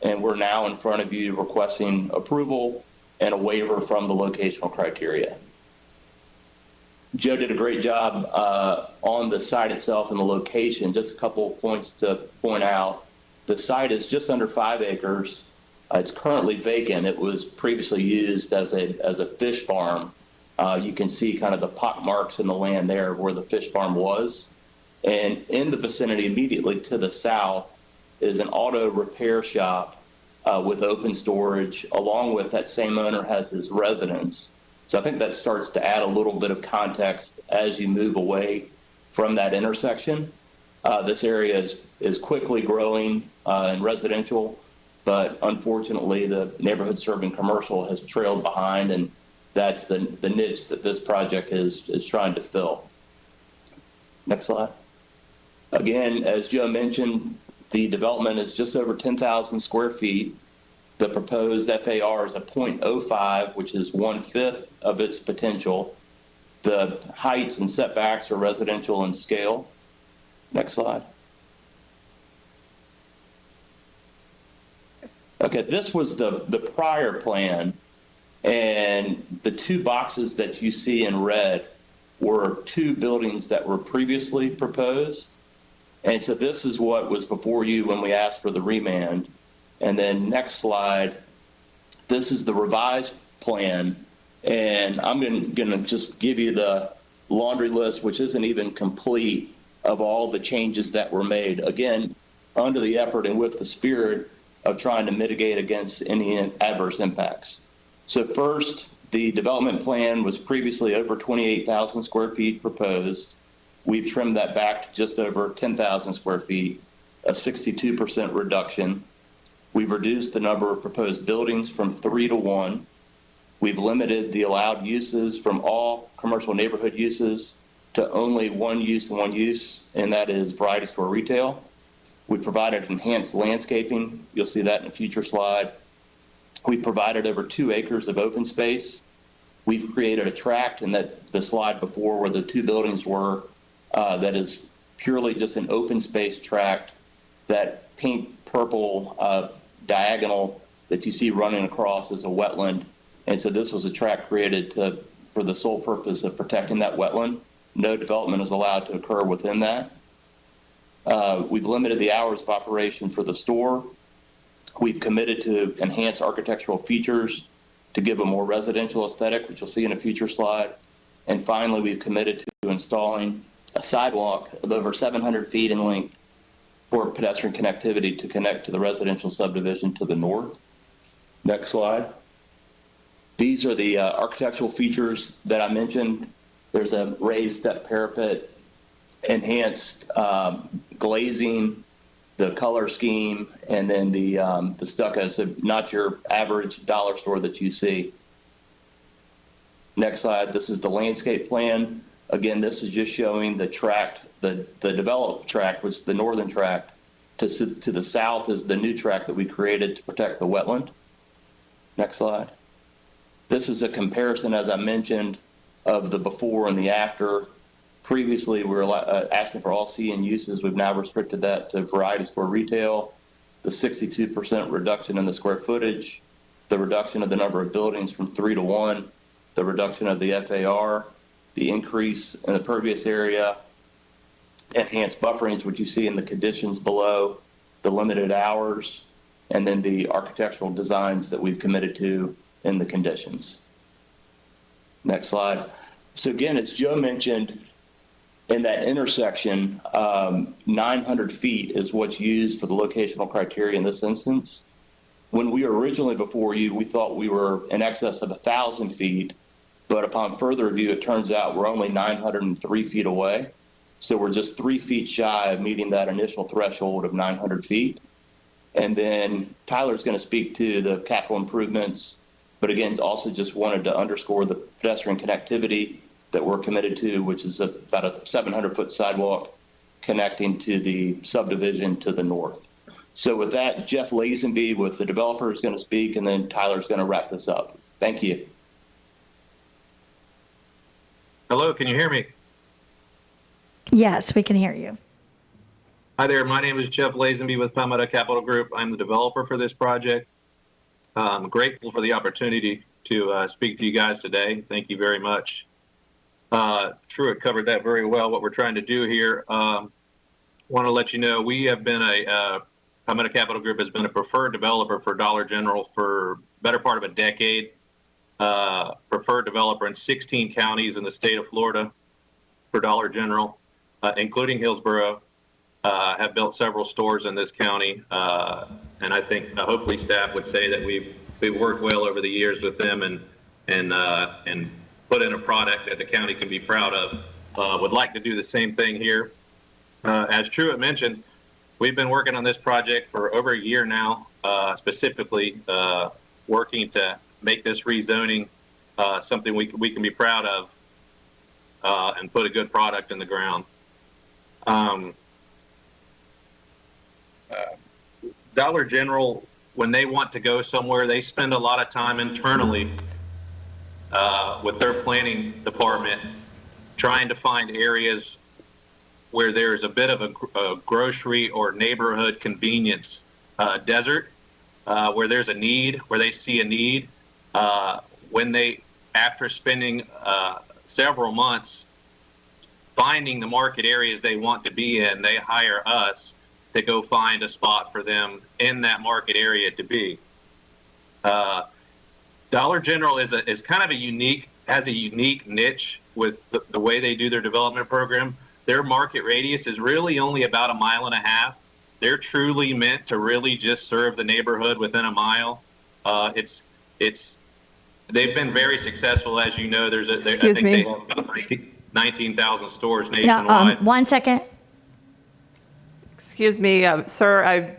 Speaker 14: and we're now in front of you requesting approval and a waiver from the locational criteria. Joe did a great job on the site itself and the location. Just a couple of points to point out. The site is just under 5 acres. It's currently vacant. It was previously used as a fish farm. You can see kind of the pock marks in the land there where the fish farm was. And in the vicinity immediately to the south is an auto repair shop with open storage. Along with that same owner has his residence. So I think that starts to add a little bit of context as you move away from that intersection. This area is quickly growing in residential, but unfortunately the neighborhood serving commercial has trailed behind, and that's the niche that this project is trying to fill. Next slide. Again, as Joe mentioned, the development is just over 10,000 square feet. The proposed FAR is a 0.05, which is 1/5 of its potential. The heights and setbacks are residential in scale. Next slide. Okay, this was the prior plan, and the 2 boxes that you see in red were 2 buildings that were previously proposed. And so this is what was before you when we asked for the remand. And then next slide, this is the revised plan. And I'm going to just give you the laundry list, which isn't even complete, of all the changes that were made. Again, under the effort and with the spirit of trying to mitigate against any adverse impacts. So first, the development plan was previously over 28,000 square feet proposed. We've trimmed that back to just over 10,000 square feet, a 62% reduction. We've reduced the number of proposed buildings from 3 to 1. We've limited the allowed uses from all commercial neighborhood uses to only one use, and that is variety store retail. We provided enhanced landscaping. You'll see that in a future slide. We provided over 2 acres of open space. We've created a tract, and that the slide before where the 2 buildings were, that is purely just an open space tract. That pink purple diagonal that you see running across is a wetland. And so this was a tract created for the sole purpose of protecting that wetland. No development is allowed to occur within that. We've limited the hours of operation for the store. We've committed to enhance architectural features to give a more residential aesthetic, which you'll see in a future slide. And finally, we've committed to installing a sidewalk of over 700 feet in length for pedestrian connectivity to connect to the residential subdivision to the north. Next slide. These are the architectural features that I mentioned. There's a raised step parapet, enhanced glazing, the color scheme, and then the stucco, so not your average dollar store that you see. Next slide. This is the landscape plan. Again, this is just showing the tract, the developed tract, which is the northern tract. To the south is the new tract that we created to protect the wetland. Next slide. This is a comparison, as I mentioned, of the before and the after. Previously, we were asking for all C&N uses. We've now restricted that to variety store retail. The 62% reduction in the square footage, the reduction of the number of buildings from 3 to 1, the reduction of the FAR, the increase in the pervious area, enhanced bufferings, which you see in the conditions below, the limited hours, and then the architectural designs that we've committed to in the conditions. Next slide. So again, as Joe mentioned, in that intersection, 900 feet is what's used for the locational criteria in this instance. When we were originally before you, we thought we were in excess of 1,000 feet, but upon further review, it turns out we're only 903 feet away. So we're just 3 feet shy of meeting that initial threshold of 900 feet. And then Tyler's going to speak to the capital improvements, but again, also just wanted to underscore the pedestrian connectivity that we're committed to, which is about a 700-foot sidewalk connecting to the subdivision to the north. So with that, Jeff Lazenby with the developer is going to speak, and then Tyler's going to wrap this up. Thank you.
Speaker 15: Hello, can you hear me?
Speaker 1: Yes, we can hear you.
Speaker 15: Hi there, my name is Jeff Lazenby with Palmetto Capital Group. I'm the developer for this project. I'm grateful for the opportunity to speak to you guys today. Thank you very much. Truett covered that very well, what we're trying to do here. Want to let you know, we have been Palmetto Capital Group has been a preferred developer for Dollar General for better part of a decade. Preferred developer in 16 counties in the state of Florida for Dollar General, including Hillsborough. Have built several stores in this county, and I think hopefully staff would say that we've worked well over the years with them and put in a product that the county can be proud of. Would like to do the same thing here. As Truett mentioned, we've been working on this project for over a year now, specifically working to make this rezoning something we can be proud of and put a good product in the ground. Dollar General, when they want to go somewhere, they spend a lot of time internally with their planning department trying to find areas where there's a bit of a grocery or neighborhood convenience desert, where there's a need, where they see a need. When they, after spending several months finding the market areas they want to be in, they hire us to go find a spot for them in that market area to be. Dollar General is kind of has a unique niche with the way they do their development program. Their market radius is really only about 1.5 miles. They're truly meant to really just serve the neighborhood within a mile. They've been very successful, as you know. I think they have about 19,000 stores nationwide.
Speaker 1: Yeah, 1 second.
Speaker 16: Excuse me, sir,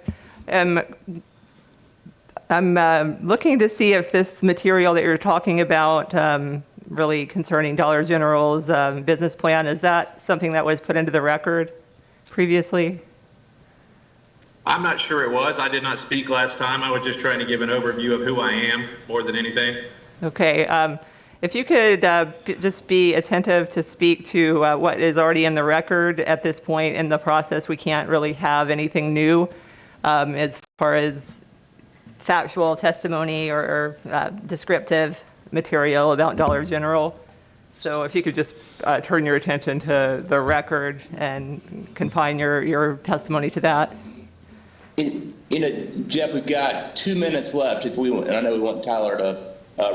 Speaker 16: I'm looking to see if this material that you're talking about, really concerning Dollar General's business plan, is that something that was put into the record previously?
Speaker 15: I'm not sure it was. I did not speak last time. I was just trying to give an overview of who I am more than anything.
Speaker 16: Okay. If you could just be attentive to speak to what is already in the record at this point in the process. We can't really have anything new as far as factual testimony or descriptive material about Dollar General. So if you could just turn your attention to the record and confine your testimony to that.
Speaker 14: Jeff, we've got 2 minutes left and I know we want Tyler to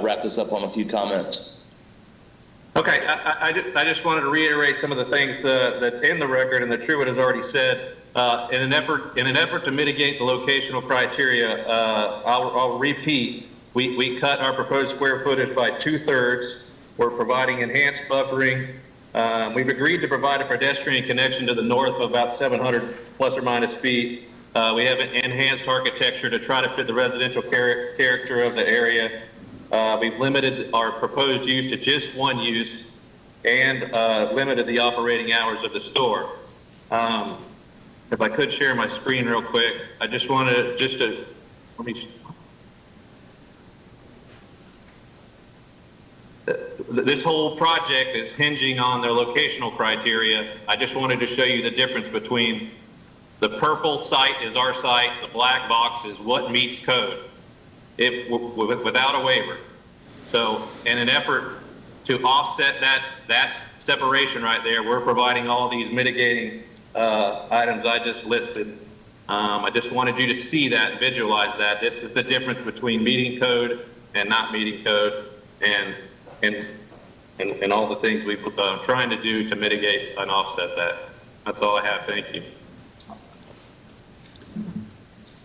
Speaker 14: wrap this up on a few comments.
Speaker 15: Okay, I just wanted to reiterate some of the things that's in the record and that Truett has already said. In an effort to mitigate the locational criteria, I'll repeat. We cut our proposed square footage by 2/3. We're providing enhanced buffering. We've agreed to provide a pedestrian connection to the north of about 700 plus or minus feet. We have an enhanced architecture to try to fit the residential character of the area. We've limited our proposed use to just one use and limited the operating hours of the store. If I could share my screen real quick, I just wanted let me. This whole project is hinging on their locational criteria. I just wanted to show you the difference between the purple site is our site, the black box is what meets code. without a waiver. So in an effort to offset that separation right there, we're providing all these mitigating items I just listed. I just wanted you to see that and visualize that. This is the difference between meeting code and not meeting code, and all the things we've trying to do to mitigate and offset that. That's all I have. Thank you.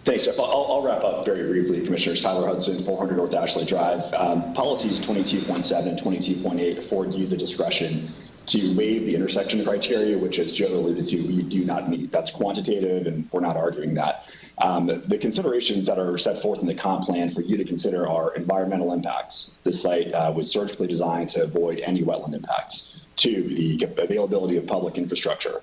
Speaker 17: Thanks, Jeff. I'll wrap up very briefly, Commissioners. Tyler Hudson, 400 North Ashley Drive. Policies 22.7 and 22.8 afford you the discretion to waive the intersection criteria, which, as Joe alluded to, we do not meet. That's quantitative, and we're not arguing that. The considerations that are set forth in the comp plan for you to consider are environmental impacts. This site was surgically designed to avoid any wetland impacts. 2, the availability of public infrastructure.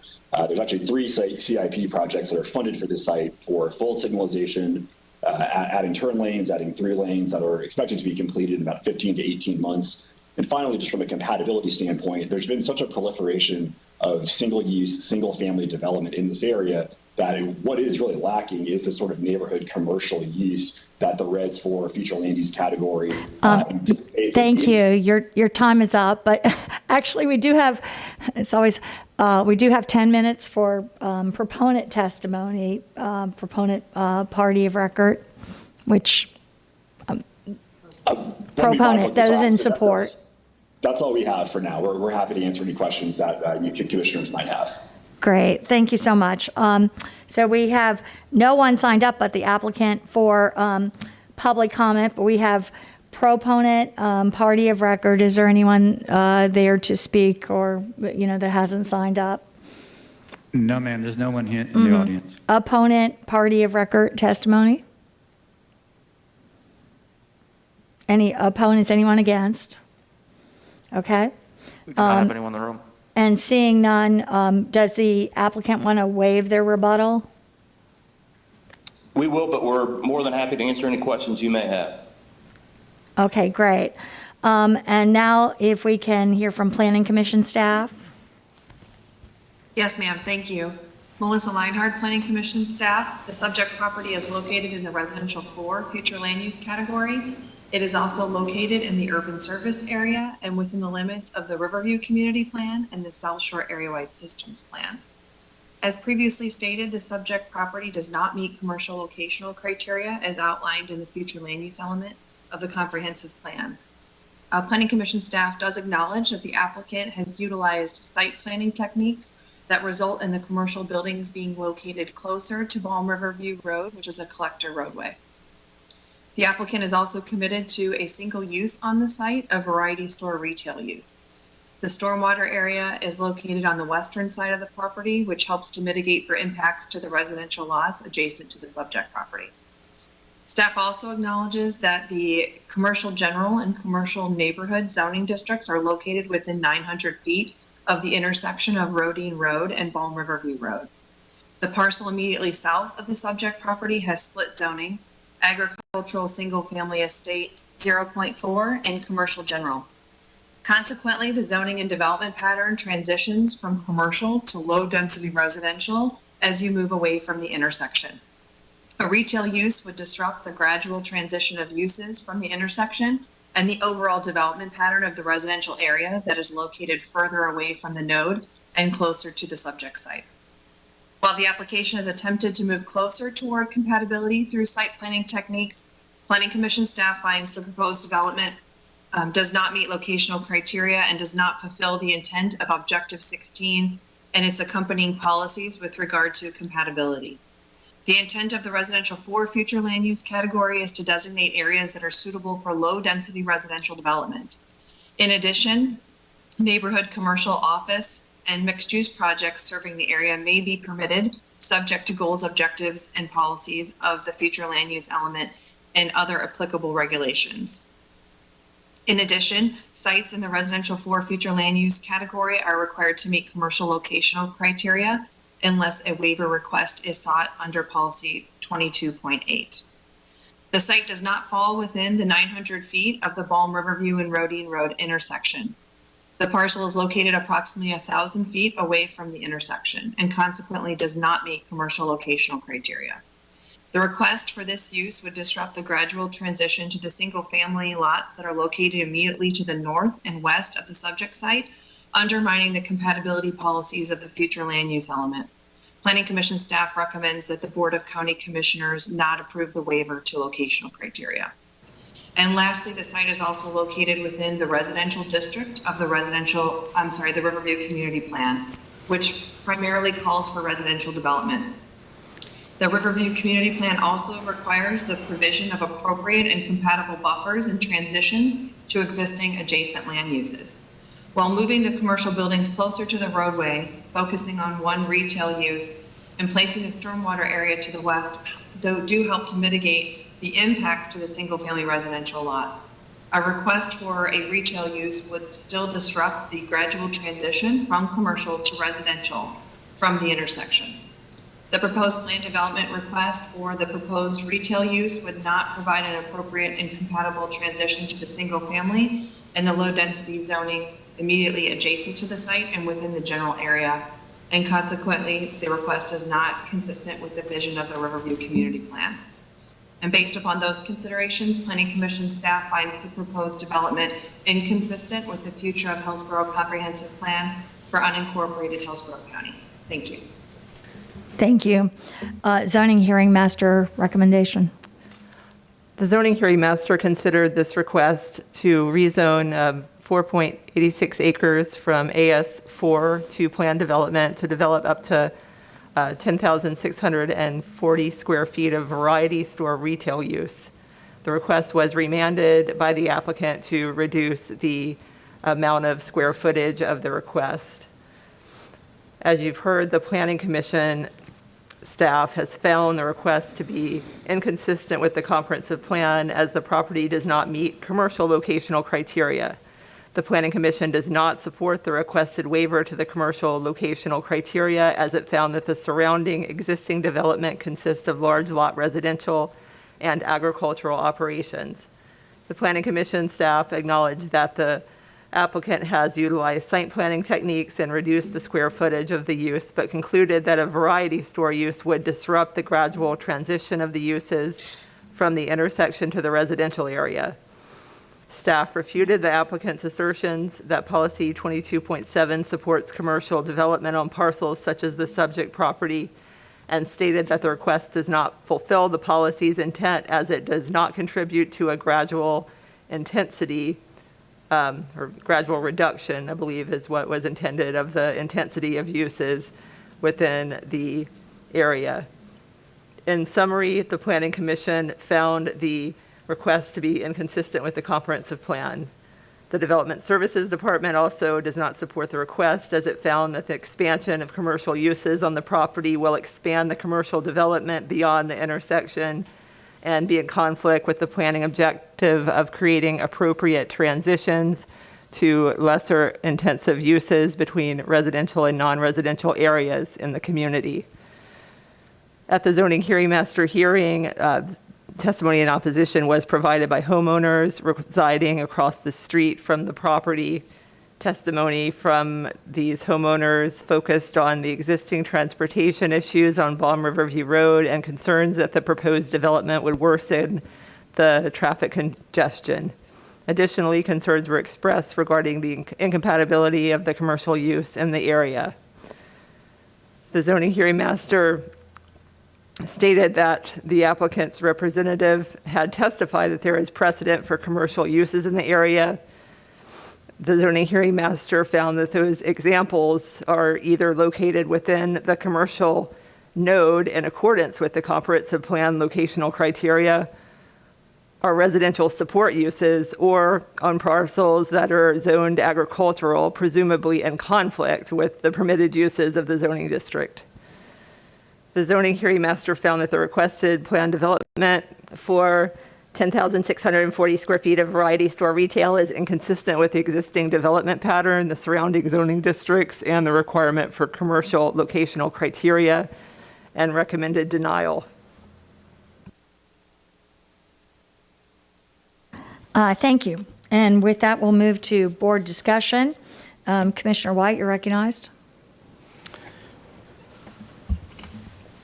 Speaker 17: There's actually 3 CIP projects that are funded for this site for full signalization, adding turn lanes, adding 3 lanes that are expected to be completed in about 15 to 18 months. And finally, just from a compatibility standpoint, there's been such a proliferation of single-use, single-family development in this area that what is really lacking is the sort of neighborhood commercial use that the Res 4 future land use category
Speaker 1: Thank you. Your time is up, but actually we do have, we do have 10 minutes for proponent testimony, proponent party of record, which proponent, those in support.
Speaker 17: That's all we have for now. We're happy to answer any questions that you commissioners might have.
Speaker 1: Great. Thank you so much. So we have no one signed up but the applicant for public comment, but we have proponent, party of record. Is there anyone there to speak or, that hasn't signed up?
Speaker 6: No, ma'am. There's no one here in the audience.
Speaker 1: Opponent, party of record testimony? Any opponents? Anyone against? Okay.
Speaker 18: We do not have anyone in the room.
Speaker 1: And seeing none, does the applicant want to waive their rebuttal?
Speaker 14: We will, but we're more than happy to answer any questions you may have.
Speaker 1: Okay, great. And now if we can hear from Planning Commission staff.
Speaker 19: Yes, ma'am. Thank you. Melissa Leinhardt, Planning Commission staff. The subject property is located in the residential 4 future land use category. It is also located in the urban service area and within the limits of the Riverview Community Plan and the South Shore Area-wide Systems Plan. As previously stated, the subject property does not meet commercial locational criteria as outlined in the future land use element of the comprehensive plan. Planning Commission staff does acknowledge that the applicant has utilized site planning techniques that result in the commercial buildings being located closer to Balm Riverview Road, which is a collector roadway. The applicant is also committed to a single use on the site, a variety store retail use. The stormwater area is located on the western side of the property, which helps to mitigate for impacts to the residential lots adjacent to the subject property. Staff also acknowledges that the commercial general and commercial neighborhood zoning districts are located within 900 feet of the intersection of Rodine Road and Balm Riverview Road. The parcel immediately south of the subject property has split zoning, agricultural single-family estate 0.4 and commercial general. Consequently, the zoning and development pattern transitions from commercial to low-density residential as you move away from the intersection. A retail use would disrupt the gradual transition of uses from the intersection and the overall development pattern of the residential area that is located further away from the node and closer to the subject site. While the application has attempted to move closer toward compatibility through site planning techniques, Planning Commission staff finds the proposed development does not meet locational criteria and does not fulfill the intent of Objective 16 and its accompanying policies with regard to compatibility. The intent of the residential 4 future land use category is to designate areas that are suitable for low density residential development. In addition, neighborhood commercial office and mixed-use projects serving the area may be permitted, subject to goals, objectives, and policies of the future land use element and other applicable regulations. In addition, sites in the residential 4 future land use category are required to meet commercial locational criteria unless a waiver request is sought under policy 22.8. The site does not fall within the 900 feet of the Balm Riverview and Rodine Road intersection. The parcel is located approximately 1,000 feet away from the intersection and consequently does not meet commercial locational criteria. The request for this use would disrupt the gradual transition to the single-family lots that are located immediately to the north and west of the subject site, undermining the compatibility policies of the future land use element. Planning Commission staff recommends that the Board of County Commissioners not approve the waiver to locational criteria. And lastly, the site is also located within the residential district of the Riverview Community Plan, which primarily calls for residential development. The Riverview Community Plan also requires the provision of appropriate and compatible buffers and transitions to existing adjacent land uses. While moving the commercial buildings closer to the roadway, focusing on one retail use, and placing the stormwater area to the west do help to mitigate the impacts to the single-family residential lots. A request for a retail use would still disrupt the gradual transition from commercial to residential from the intersection. The proposed plan development request for the proposed retail use would not provide an appropriate and compatible transition to the single-family and the low-density zoning immediately adjacent to the site and within the general area. And consequently, the request is not consistent with the vision of the Riverview Community Plan. And based upon those considerations, Planning Commission staff finds the proposed development inconsistent with the future of Hillsborough Comprehensive Plan for unincorporated Hillsborough County. Thank you.
Speaker 1: Thank you. Zoning Hearing Master recommendation.
Speaker 16: The zoning hearing master considered this request to rezone 4.86 acres from AS4 to planned development to develop up to 10,640 square feet of variety store retail use. The request was remanded by the applicant to reduce the amount of square footage of the request. As you've heard, the Planning Commission staff has found the request to be inconsistent with the comprehensive plan as the property does not meet commercial locational criteria. The Planning Commission does not support the requested waiver to the commercial locational criteria as it found that the surrounding existing development consists of large lot residential and agricultural operations. The Planning Commission staff acknowledged that the applicant has utilized site planning techniques and reduced the square footage of the use, but concluded that a variety store use would disrupt the gradual transition of the uses from the intersection to the residential area. Staff refuted the applicant's assertions that policy 22.7 supports commercial development on parcels such as the subject property and stated that the request does not fulfill the policy's intent as it does not contribute to a gradual intensity or gradual reduction, I believe is what was intended, of the intensity of uses within the area. In summary, the Planning Commission found the request to be inconsistent with the comprehensive plan. The Development Services Department also does not support the request as it found that the expansion of commercial uses on the property will expand the commercial development beyond the intersection and be in conflict with the planning objective of creating appropriate transitions to lesser intensive uses between residential and non-residential areas in the community. At the zoning hearing master hearing, testimony in opposition was provided by homeowners residing across the street from the property. Testimony from these homeowners focused on the existing transportation issues on Balm Riverview Road and concerns that the proposed development would worsen the traffic congestion. Additionally, concerns were expressed regarding the incompatibility of the commercial use in the area. The zoning hearing master stated that the applicant's representative had testified that there is precedent for commercial uses in the area. The zoning hearing master found that those examples are either located within the commercial node in accordance with the comprehensive plan locational criteria, are residential support uses, or on parcels that are zoned agricultural, presumably in conflict with the permitted uses of the zoning district. The zoning hearing master found that the requested plan development for 10,640 square feet of variety store retail is inconsistent with the existing development pattern, the surrounding zoning districts, and the requirement for commercial locational criteria, and recommended denial.
Speaker 1: Thank you. And with that, we'll move to board discussion. Commissioner White, you're recognized.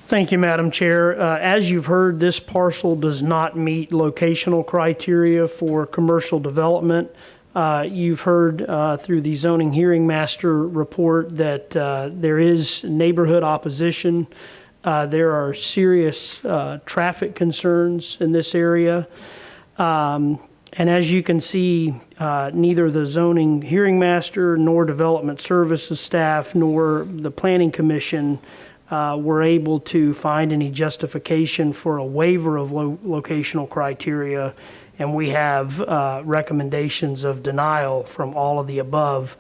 Speaker 2: Thank you, Madam Chair. As you've heard, this parcel does not meet locational criteria for commercial development. You've heard through the zoning hearing master report that there is neighborhood opposition. There are serious traffic concerns in this area. And as you can see, neither the zoning hearing master nor development services staff nor the planning commission were able to find any justification for a waiver of locational criteria, and we have recommendations of denial from all of the above.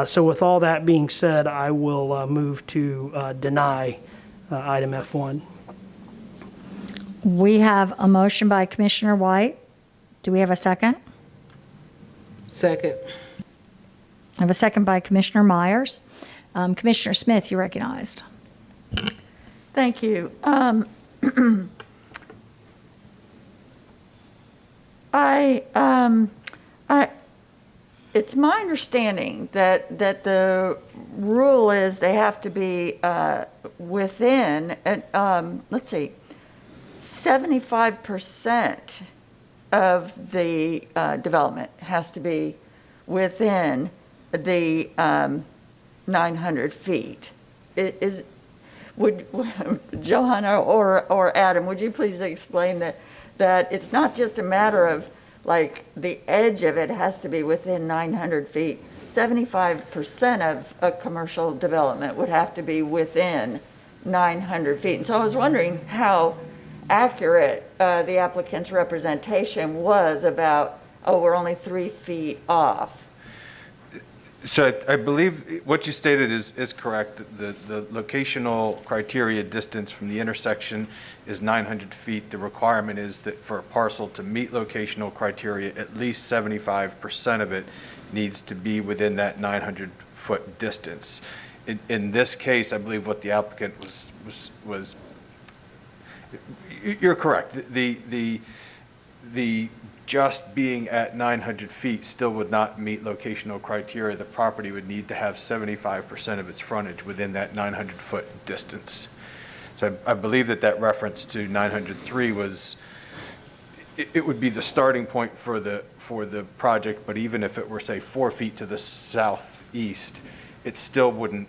Speaker 2: So with all that being said, I will move to deny item F1.
Speaker 1: We have a motion by Commissioner White. Do we have a second?
Speaker 5: Second.
Speaker 1: I have a second by Commissioner Myers. Commissioner Smith, you're recognized.
Speaker 8: Thank you. It's my understanding that the rule is they have to be within, let's see, 75% of the development has to be within the 900 feet. Would Johanna or Adam, would you please explain that it's not just a matter of like the edge of it has to be within 900 feet. 75% of a commercial development would have to be within 900 feet. And so I was wondering how accurate the applicant's representation was about, oh, we're only 3 feet off.
Speaker 9: So I believe what you stated is correct. The locational criteria distance from the intersection is 900 feet. The requirement is that for a parcel to meet locational criteria, at least 75% of it needs to be within that 900-foot distance. In this case, I believe what the applicant was you're correct. The just being at 900 feet still would not meet locational criteria. The property would need to have 75% of its frontage within that 900-foot distance. So I believe that reference to 903 was, it would be the starting point for the project, but even if it were, say, 4 feet to the southeast, it still wouldn't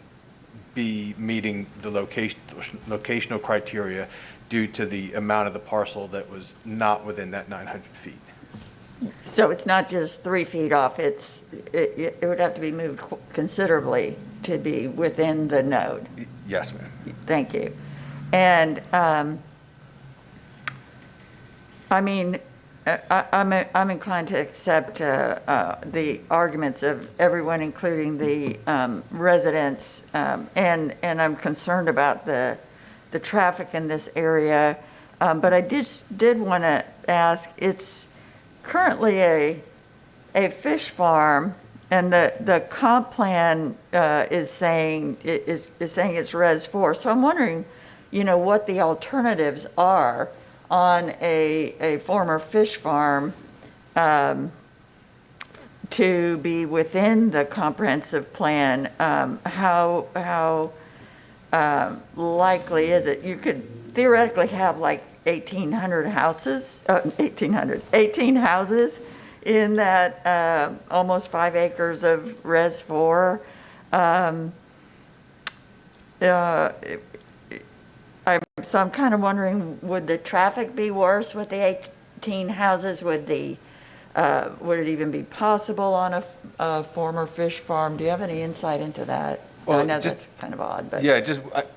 Speaker 9: be meeting the locational criteria due to the amount of the parcel that was not within that 900 feet.
Speaker 8: So it's not just 3 feet off, it would have to be moved considerably to be within the node.
Speaker 9: Yes, ma'am.
Speaker 8: Thank you. And I mean, I'm inclined to accept the arguments of everyone, including the residents, and I'm concerned about the traffic in this area. But I did want to ask, it's currently a fish farm, and the comp plan is saying it's Res 4. So I'm wondering, you know, what the alternatives are on a former fish farm to be within the comprehensive plan. How likely is it? You could theoretically have like 18 houses in that almost 5 acres of Res 4. So I'm kind of wondering, would the traffic be worse with the 18 houses? Would it even be possible on a former fish farm? Do you have any insight into that? Well, I know that's kind of odd, but
Speaker 9: yeah,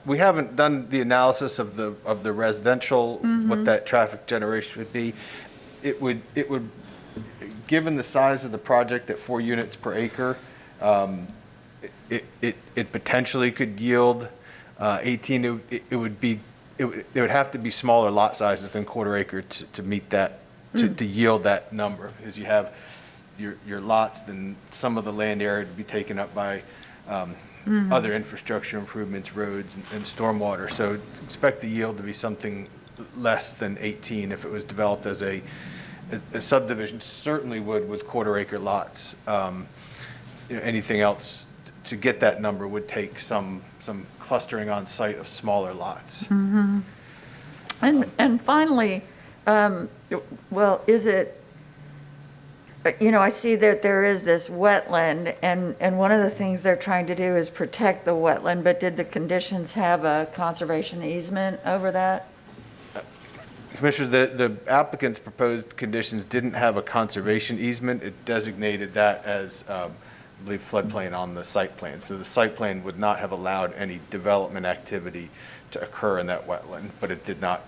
Speaker 9: we haven't done the analysis of the residential, what that traffic generation would be. It would, given the size of the project at 4 units per acre, it potentially could yield 18. It would have to be smaller lot sizes than quarter acre to meet that, to yield that number, because you have your lots, then some of the land area would be taken up by other infrastructure improvements, roads and stormwater. So expect the yield to be something less than 18 if it was developed as a subdivision. Certainly would with quarter acre lots. Anything else to get that number would take some clustering on site of smaller lots.
Speaker 8: Mm-hmm. And finally, well, is it, I see that there is this wetland, and one of the things they're trying to do is protect the wetland, but did the conditions have a conservation easement over that?
Speaker 9: Commissioner, the applicant's proposed conditions didn't have a conservation easement. It designated that as, I believe, floodplain on the site plan. So the site plan would not have allowed any development activity to occur in that wetland, but it did not.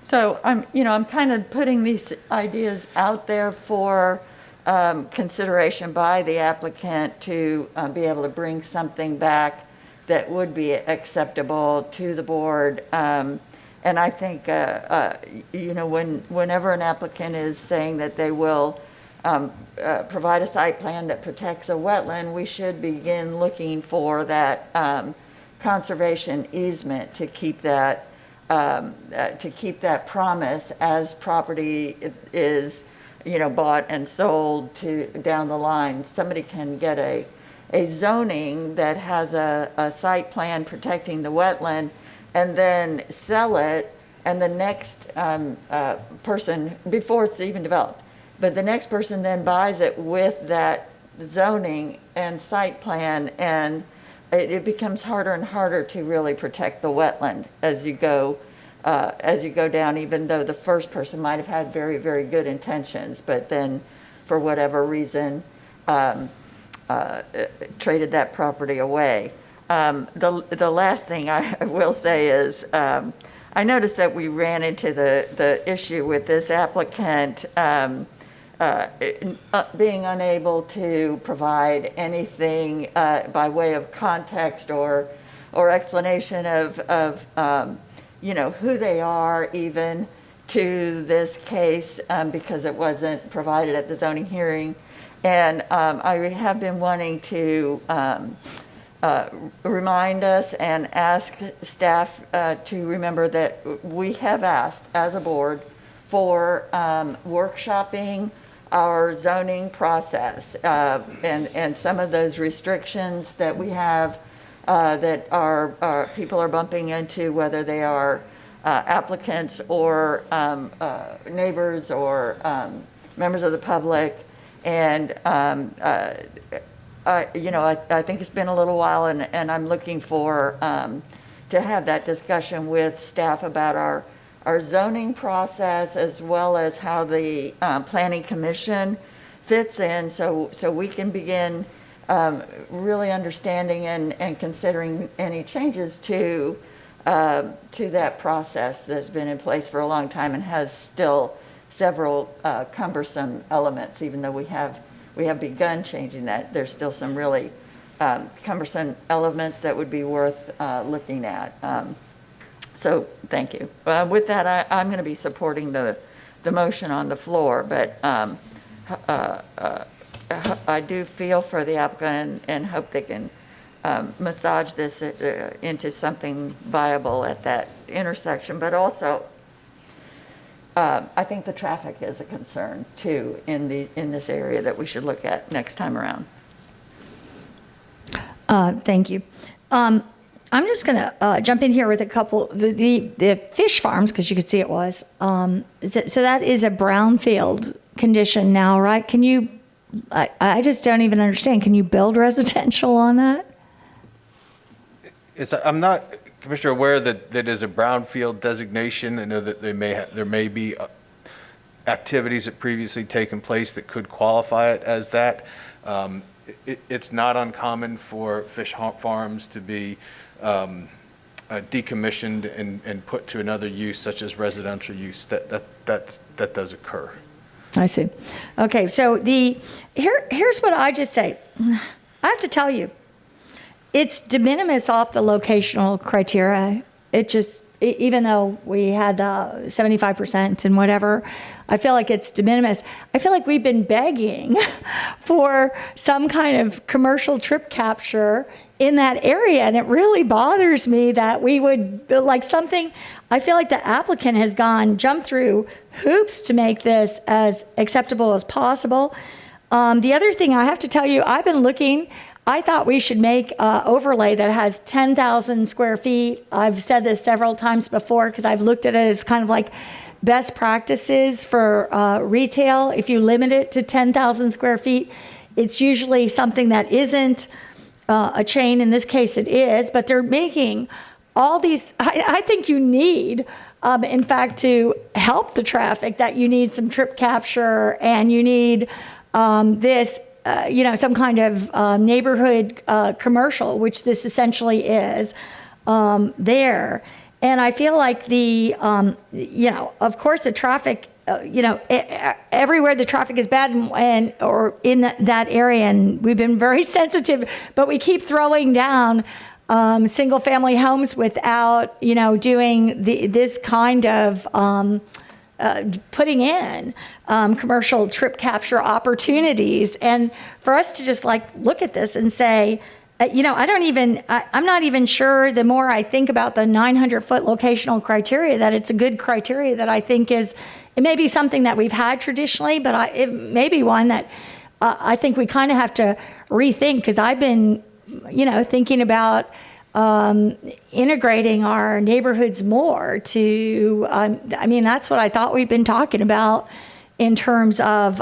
Speaker 8: So I'm kind of putting these ideas out there for consideration by the applicant to be able to bring something back that would be acceptable to the board. And I think, whenever an applicant is saying that they will provide a site plan that protects a wetland, we should begin looking for that conservation easement to keep that promise as property is, bought and sold to down the line. Somebody can get a zoning that has a site plan protecting the wetland and then sell it, and the next person, before it's even developed, but the next person then buys it with that zoning and site plan, and it becomes harder and harder to really protect the wetland as you go down, even though the first person might have had very, very good intentions, but then for whatever reason traded that property away. The last thing I will say is I noticed that we ran into the issue with this applicant being unable to provide anything by way of context or explanation of who they are even to this case because it wasn't provided at the zoning hearing. And I have been wanting to remind us and ask staff to remember that we have asked as a board for workshopping our zoning process and some of those restrictions that we have that our people are bumping into, whether they are applicants or neighbors or members of the public. And I think it's been a little while, and I'm looking for to have that discussion with staff about our zoning process as well as how the planning commission fits in, so we can begin really understanding and considering any changes to that process that's been in place for a long time and has still several cumbersome elements. Even though we have begun changing that, there's still some really cumbersome elements that would be worth looking at. So thank you. With that, I'm going to be supporting the motion on the floor, but I do feel for the applicant and hope they can massage this into something viable at that intersection. But also, I think the traffic is a concern too in this area that we should look at next time around.
Speaker 1: Thank you. I'm just going to jump in here with a couple. The fish farms, because you could see it was. So that is a brownfield condition now, right? Can you? I just don't even understand. Can you build residential on that?
Speaker 9: I'm not, Commissioner, aware that is a brownfield designation. I know that there may be activities that previously taken place that could qualify it as that. It's not uncommon for fish farms to be decommissioned and put to another use, such as residential use. That does occur.
Speaker 1: I see. Okay, so here's what I just say. I have to tell you, it's de minimis off the locational criteria. It just, even though we had the 75% and whatever, I feel like it's de minimis. I feel like we've been begging for some kind of commercial trip capture in that area, and it really bothers me that we would like something. I feel like the applicant has jumped through hoops to make this as acceptable as possible. The other thing I have to tell you, I've been looking, I thought we should make an overlay that has 10,000 square feet. I've said this several times before because I've looked at it as kind of like best practices for retail. If you limit it to 10,000 square feet, it's usually something that isn't a chain. In this case, it is, but they're making all these, I think you need, in fact, to help the traffic, that you need some trip capture and you need this, some kind of neighborhood commercial, which this essentially is there. And I feel like the, of course, the traffic, everywhere the traffic is bad or in that area, and we've been very sensitive, but we keep throwing down single family homes without, doing this kind of putting in commercial trip capture opportunities. And for us to just look at this and say, I'm not even sure, the more I think about the 900-foot locational criteria, that it's a good criteria that I think it may be something that we've had traditionally, but it may be one that I think we kind of have to rethink, because I've been, thinking about integrating our neighborhoods more to, that's what I thought we've been talking about in terms of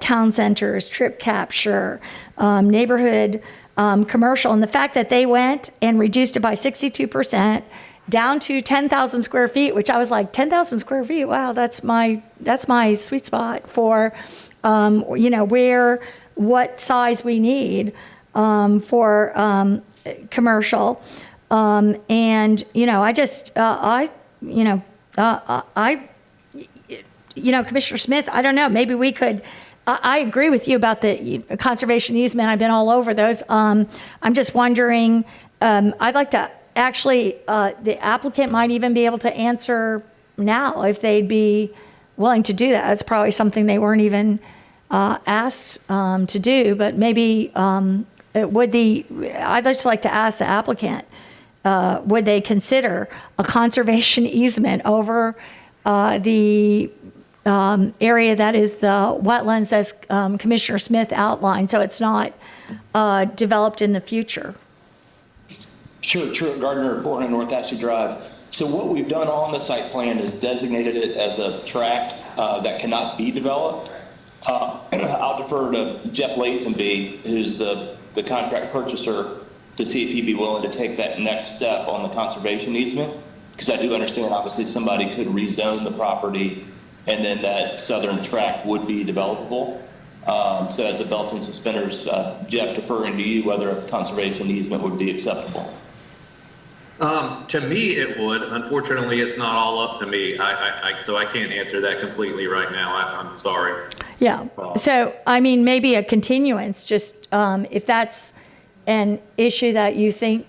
Speaker 1: town centers, trip capture, neighborhood commercial. And the fact that they went and reduced it by 62% down to 10,000 square feet, which I was like, 10,000 square feet, wow, that's my sweet spot for, what size we need for commercial. Commissioner Smith, I don't know, maybe we could, I agree with you about the conservation easement. I've been all over those. I'm just wondering, I'd like to actually, the applicant might even be able to answer now if they'd be willing to do that. That's probably something they weren't even asked to do, but maybe I'd just like to ask the applicant, would they consider a conservation easement over the area that is the wetlands as Commissioner Smith outlined, so it's not developed in the future?
Speaker 14: Sure, Gardner, 400 North Ashley Drive. So what we've done on the site plan is designated it as a tract that cannot be developed. I'll defer to Jeff Lazenby, who's the contract purchaser, to see if he'd be willing to take that next step on the conservation easement, because I do understand obviously somebody could rezone the property and then that southern tract would be developable. So as a belt and suspenders, Jeff, deferring to you whether a conservation easement would be acceptable.
Speaker 15: To me, it would. Unfortunately, it's not all up to me. So I can't answer that completely right now. I'm sorry.
Speaker 1: Yeah. So, maybe a continuance, just if that's an issue that you think,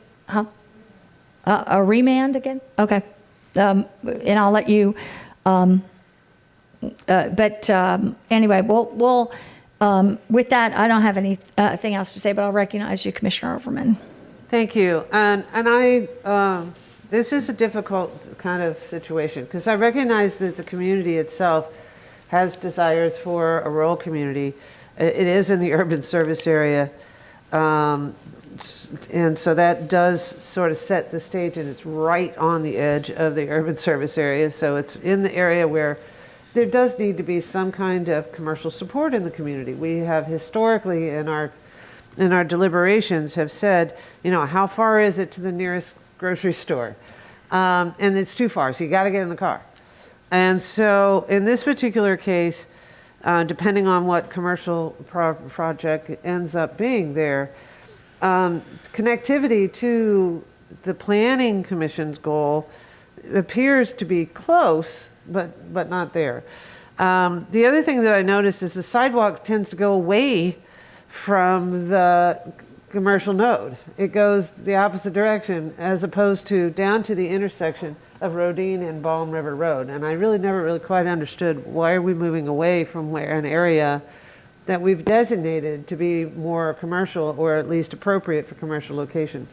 Speaker 1: a remand again? Okay. And I'll let you, anyway, we'll with that, I don't have anything else to say, but I'll recognize you, Commissioner Overman.
Speaker 12: Thank you. And this is a difficult kind of situation, because I recognize that the community itself has desires for a rural community. It is in the urban service area. And so that does sort of set the stage, and it's right on the edge of the urban service area. So it's in the area where there does need to be some kind of commercial support in the community. We have historically in our deliberations have said, how far is it to the nearest grocery store? And it's too far, so you got to get in the car. And so in this particular case, depending on what commercial project ends up being there, connectivity to the Planning Commission's goal appears to be close, but not there. The other thing that I noticed is the sidewalk tends to go away from the commercial node. It goes the opposite direction, as opposed to down to the intersection of Rodine and Balm River Road. And I never really quite understood, why are we moving away from an area that we've designated to be more commercial, or at least appropriate for commercial locations.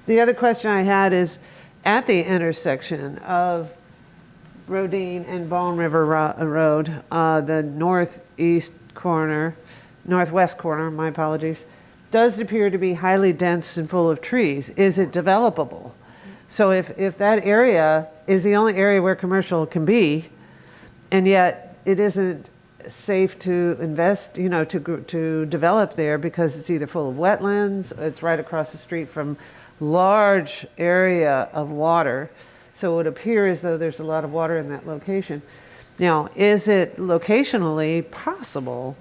Speaker 12: The other question I had is, at the intersection of Rodine and Balm River Road, the northwest corner, my apologies, does appear to be highly dense and full of trees. Is it developable? So if that area is the only area where commercial can be, and yet it isn't safe to invest, to develop there because it's either full of wetlands, it's right across the street from large area of water, so it would appear as though there's a lot of water in that location. Now, is it locationally possible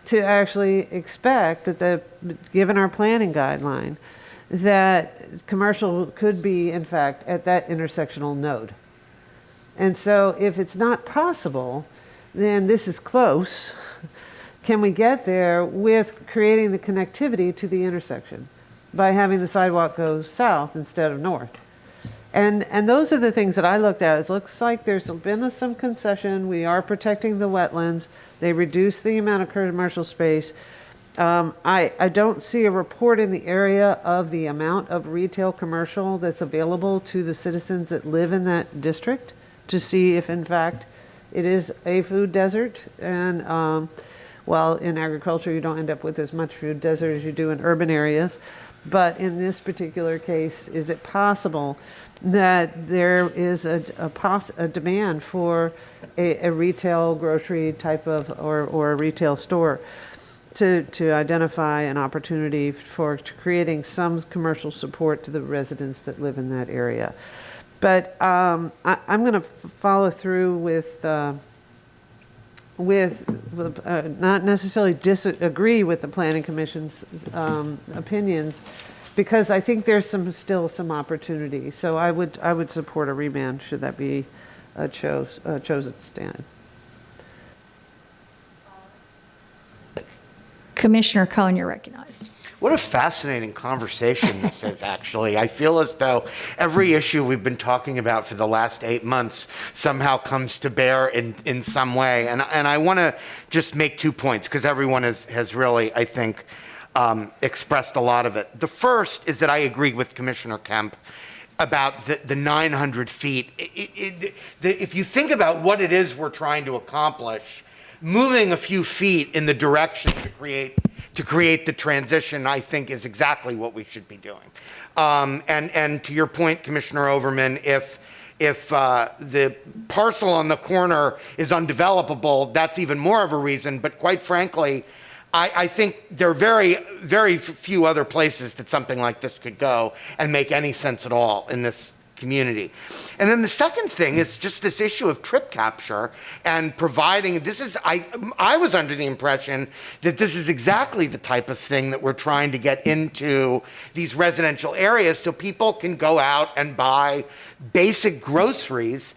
Speaker 12: to actually expect that given our planning guideline, that commercial could be, in fact, at that intersectional node? And so if it's not possible, then this is close. Can we get there with creating the connectivity to the intersection by having the sidewalk go south instead of north? And those are the things that I looked at. It looks like there's been some concession. We are protecting the wetlands. They reduce the amount of commercial space. I don't see a report in the area of the amount of retail commercial that's available to the citizens that live in that district to see if, in fact, it is a food desert. And while in agriculture you don't end up with as much food desert as you do in urban areas, but in this particular case, is it possible that there is a demand for a retail grocery type of or a retail store to identify an opportunity for creating some commercial support to the residents that live in that area? But I'm going to follow through with not necessarily disagree with the Planning Commission's opinions, because I think there's still some opportunity. So I would support a remand should that be chosen stand.
Speaker 1: Commissioner Cohen, you're recognized.
Speaker 20: What a fascinating conversation this is, actually. I feel as though every issue we've been talking about for the last 8 months somehow comes to bear in some way. And I want to just make 2 points, because everyone has really, I think, expressed a lot of it. The first is that I agree with Commissioner Kemp about the 900 feet. If you think about what it is we're trying to accomplish, moving a few feet in the direction to create the transition, I think, is exactly what we should be doing. And to your point, Commissioner Overman, if the parcel on the corner is undevelopable, that's even more of a reason. But quite frankly, I think there are very, very few other places that something like this could go and make any sense at all in this community. And then the second thing is just this issue of trip capture and providing, I was under the impression that this is exactly the type of thing that we're trying to get into these residential areas so people can go out and buy basic groceries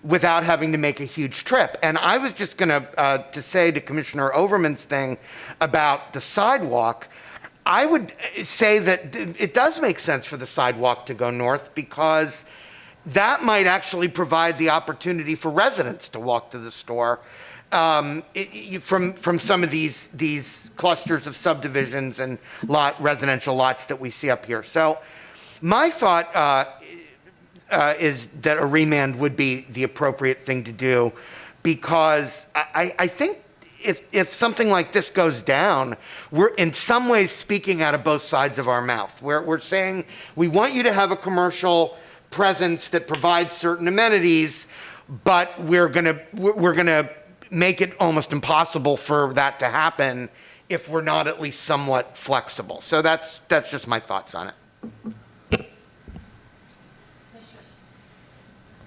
Speaker 20: without having to make a huge trip. And I was just going to say to Commissioner Overman's thing about the sidewalk, I would say that it does make sense for the sidewalk to go north, because that might actually provide the opportunity for residents to walk to the store from some of these clusters of subdivisions and residential lots that we see up here. So my thought is that a remand would be the appropriate thing to do, because I think if something like this goes down, we're in some ways speaking out of both sides of our mouth. We're saying we want you to have a commercial presence that provides certain amenities, but we're gonna make it almost impossible for that to happen if we're not at least somewhat flexible. So that's just my thoughts on it.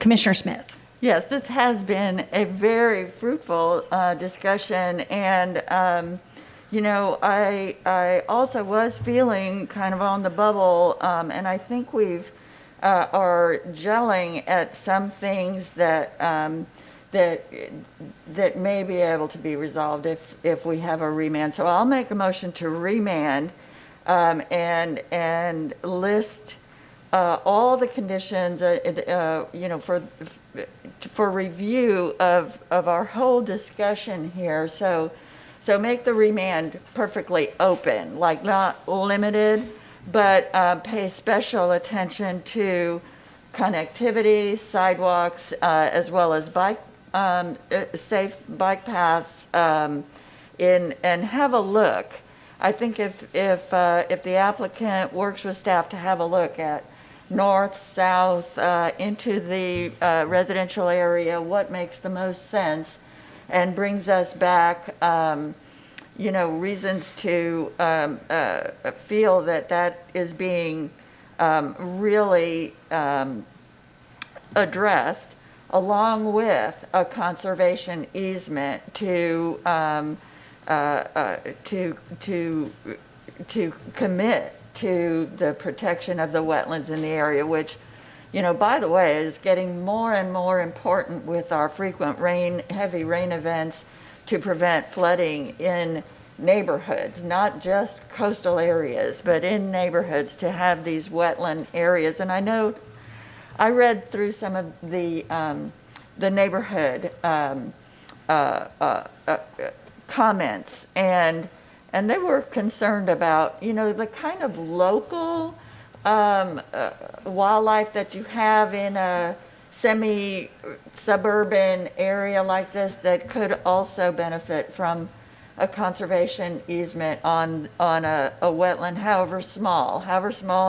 Speaker 1: Commissioner Smith.
Speaker 8: Yes, this has been a very fruitful discussion, and I also was feeling kind of on the bubble, and I think we've are gelling at some things that that may be able to be resolved if we have a remand. So I'll make a motion to remand and list all the conditions, for review of our whole discussion here. So make the remand perfectly open, like not limited, but pay special attention to connectivity, sidewalks, as well as safe bike paths, and have a look. I think if the applicant works with staff to have a look at north, south, into the residential area, what makes the most sense, and brings us back, reasons to feel that is being really addressed, along with a conservation easement to commit to the protection of the wetlands in the area, which, by the way, is getting more and more important with our frequent heavy rain events to prevent flooding in neighborhoods, not just coastal areas, but in neighborhoods, to have these wetland areas. And I know I read through some of the neighborhood comments, and they were concerned about, the kind of local wildlife that you have in a semi-suburban area like this that could also benefit from a conservation easement on a wetland, however small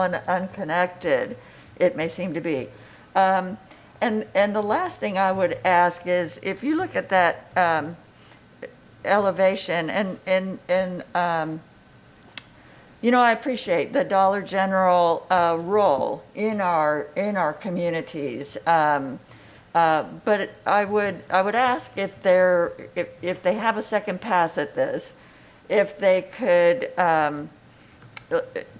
Speaker 8: and unconnected it may seem to be. And the last thing I would ask is, if you look at that elevation, and I appreciate the Dollar General role in our communities, but I would ask if they have a second pass at this, if they could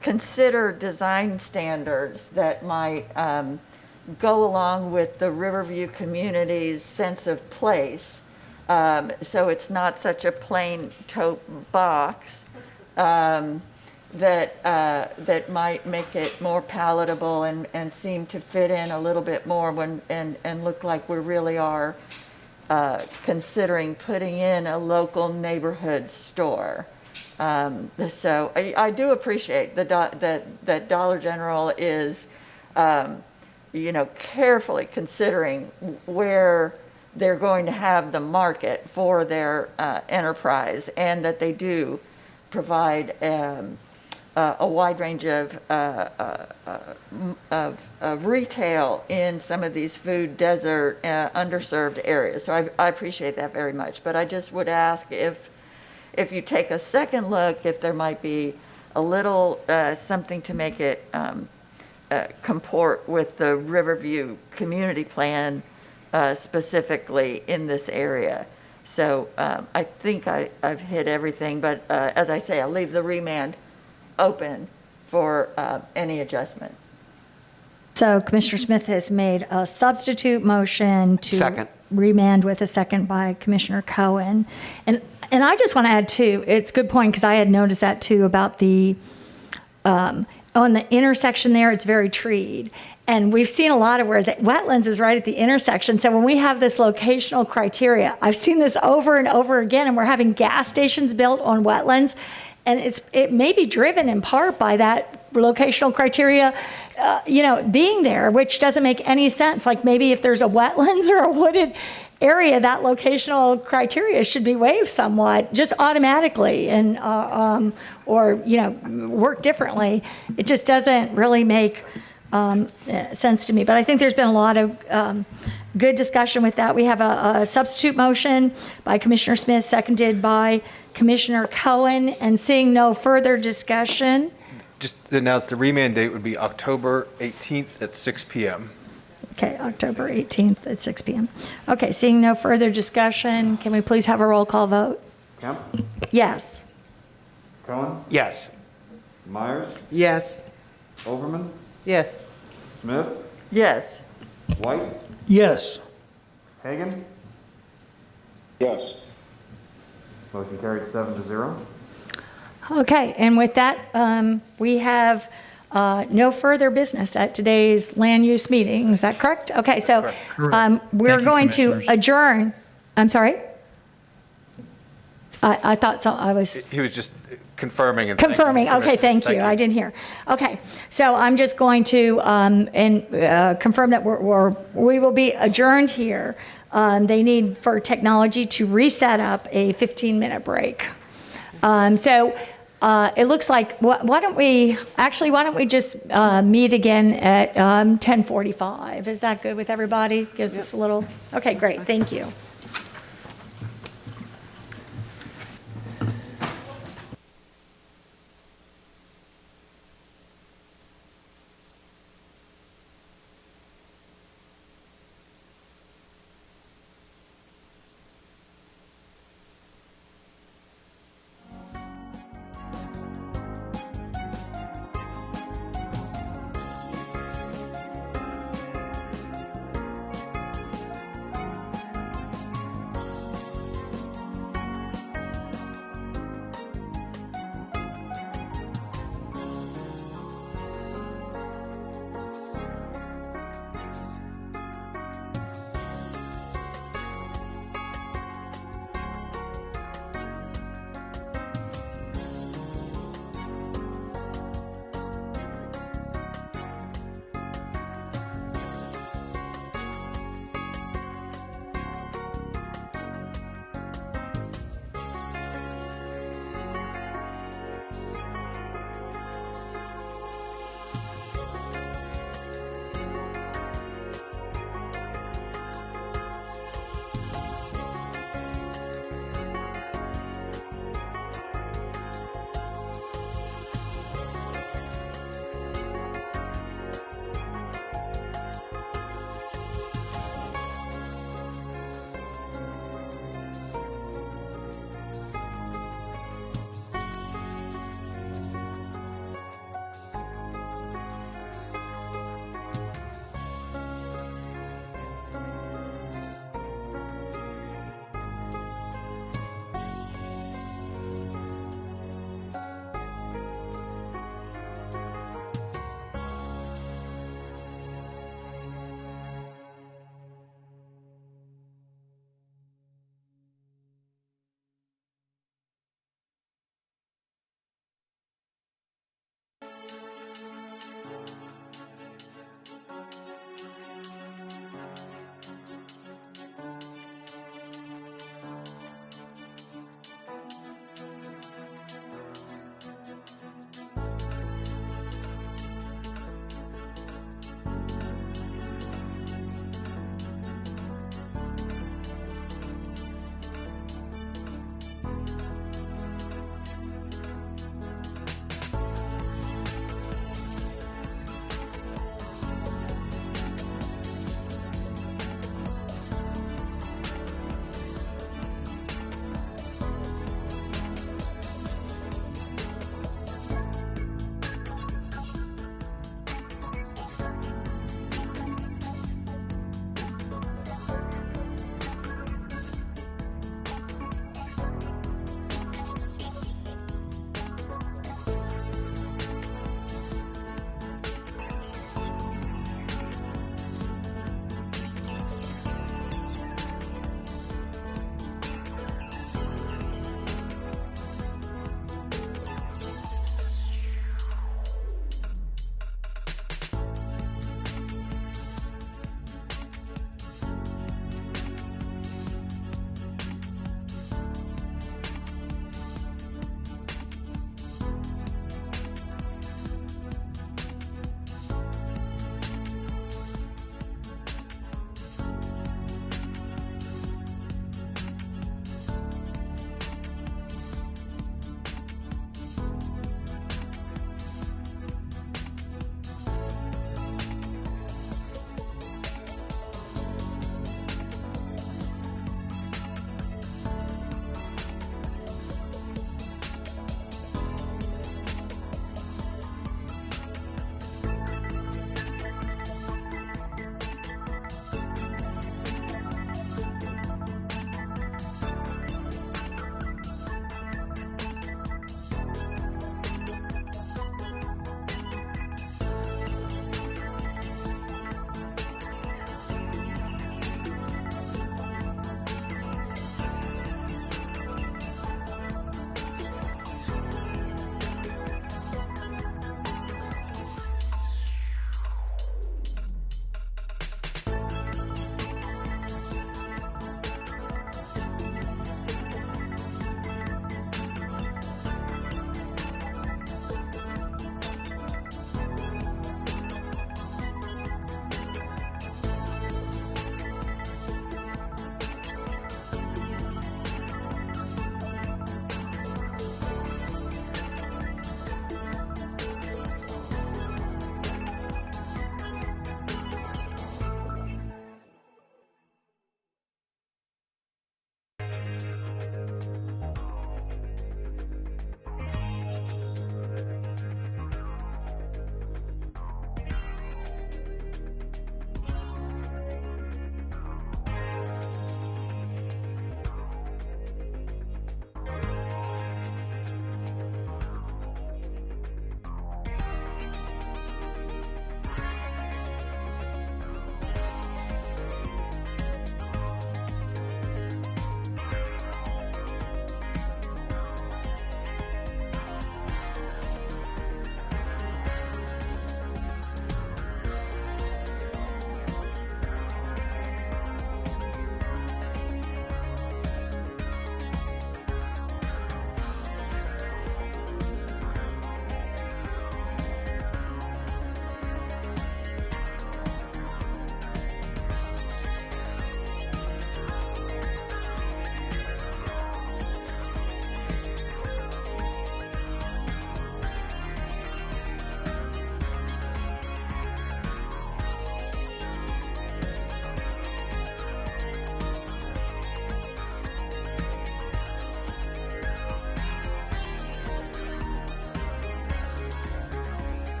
Speaker 8: consider design standards that might go along with the Riverview community's sense of place. So it's not such a plain tote box, that might make it more palatable and seem to fit in a little bit more and look like we really are considering putting in a local neighborhood store. So I do appreciate that Dollar General is, carefully considering where they're going to have the market for their enterprise, and that they do provide a wide range of retail in some of these food desert, underserved areas. So I appreciate that very much. But I just would ask if you take a second look, if there might be a little something to make it comport with the Riverview community plan, specifically in this area. So I think I've hit everything, but as I say, I'll leave the remand open for any adjustment.
Speaker 1: So Commissioner Smith has made a substitute motion to
Speaker 20: Second.
Speaker 1: remand, with a second by Commissioner Cohen. And I just want to add too, it's a good point, because I had noticed that too about the, on the intersection there, it's very treed. And we've seen a lot of where the wetlands is right at the intersection. So when we have this locational criteria, I've seen this over and over again, and we're having gas stations built on wetlands. And it may be driven in part by that locational criteria, being there, which doesn't make any sense. Like maybe if there's a wetlands or a wooded area, that locational criteria should be waived somewhat, just automatically, and or work differently. It just doesn't really make sense to me. But I think there's been a lot of good discussion with that. We have a substitute motion by Commissioner Smith, seconded by Commissioner Cohen, and seeing no further discussion.
Speaker 9: Just to announce, the remand date would be October 18th at 6 p.m.
Speaker 1: Okay, October 18th at 6 p.m. Okay, seeing no further discussion, can we please have a roll call vote?
Speaker 4: Kemp?
Speaker 1: Yes.
Speaker 4: Cohen?
Speaker 20: Yes.
Speaker 4: Myers?
Speaker 5: Yes.
Speaker 4: Overman?
Speaker 12: Yes.
Speaker 4: Smith?
Speaker 8: Yes.
Speaker 4: White?
Speaker 2: Yes.
Speaker 4: Hagan?
Speaker 3: Yes.
Speaker 4: Motion carried 7-0.
Speaker 1: Okay, and with that, we have no further business at today's land use meeting. Is that correct? Okay, so we're going to adjourn. I'm sorry? I thought so. I was.
Speaker 9: He was just confirming. And
Speaker 1: Confirming. Okay, thank you. I didn't hear. Okay, so I'm just going to confirm that we will be adjourned here. They need for technology to reset up a 15-minute break. So It looks like, why don't we just meet again at 10:45? Is that good with everybody? Gives us a little, okay, great, thank you.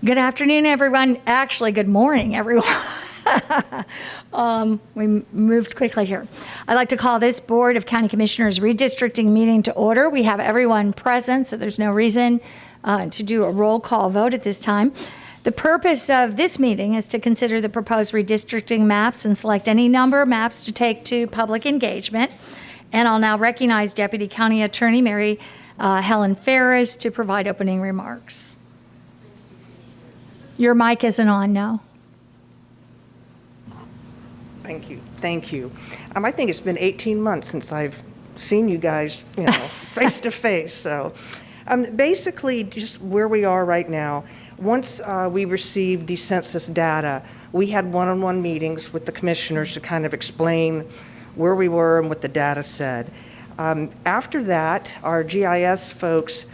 Speaker 1: Good afternoon, everyone. Actually, good morning, everyone. We moved quickly here. I'd like to call this Board of County Commissioners redistricting meeting to order. We have everyone present, so there's no reason to do a roll call vote at this time. The purpose of this meeting is to consider the proposed redistricting maps and select any number of maps to take to public engagement. And I'll now recognize Deputy County Attorney Mary Helen Ferris to provide opening remarks. Your mic isn't on, no?
Speaker 21: Thank you. Thank you. I think it's been 18 months since I've seen you guys, face to face. So basically just where we are right now, once we received the census data, we had one-on-one meetings with the commissioners to kind of explain where we were and what the data said. After that, our GIS folks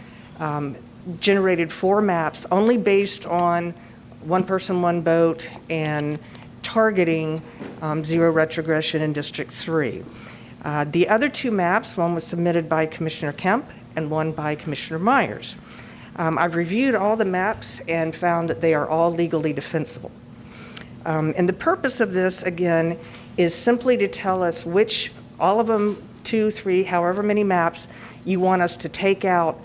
Speaker 21: generated 4 maps only based on one person, one vote, and targeting zero retrogression in District 3. The other 2 maps, one was submitted by Commissioner Kemp and one by Commissioner Myers. I've reviewed all the maps and found that they are all legally defensible. And the purpose of this, again, is simply to tell us which, all of them, 2, 3, however many maps you want us to take out.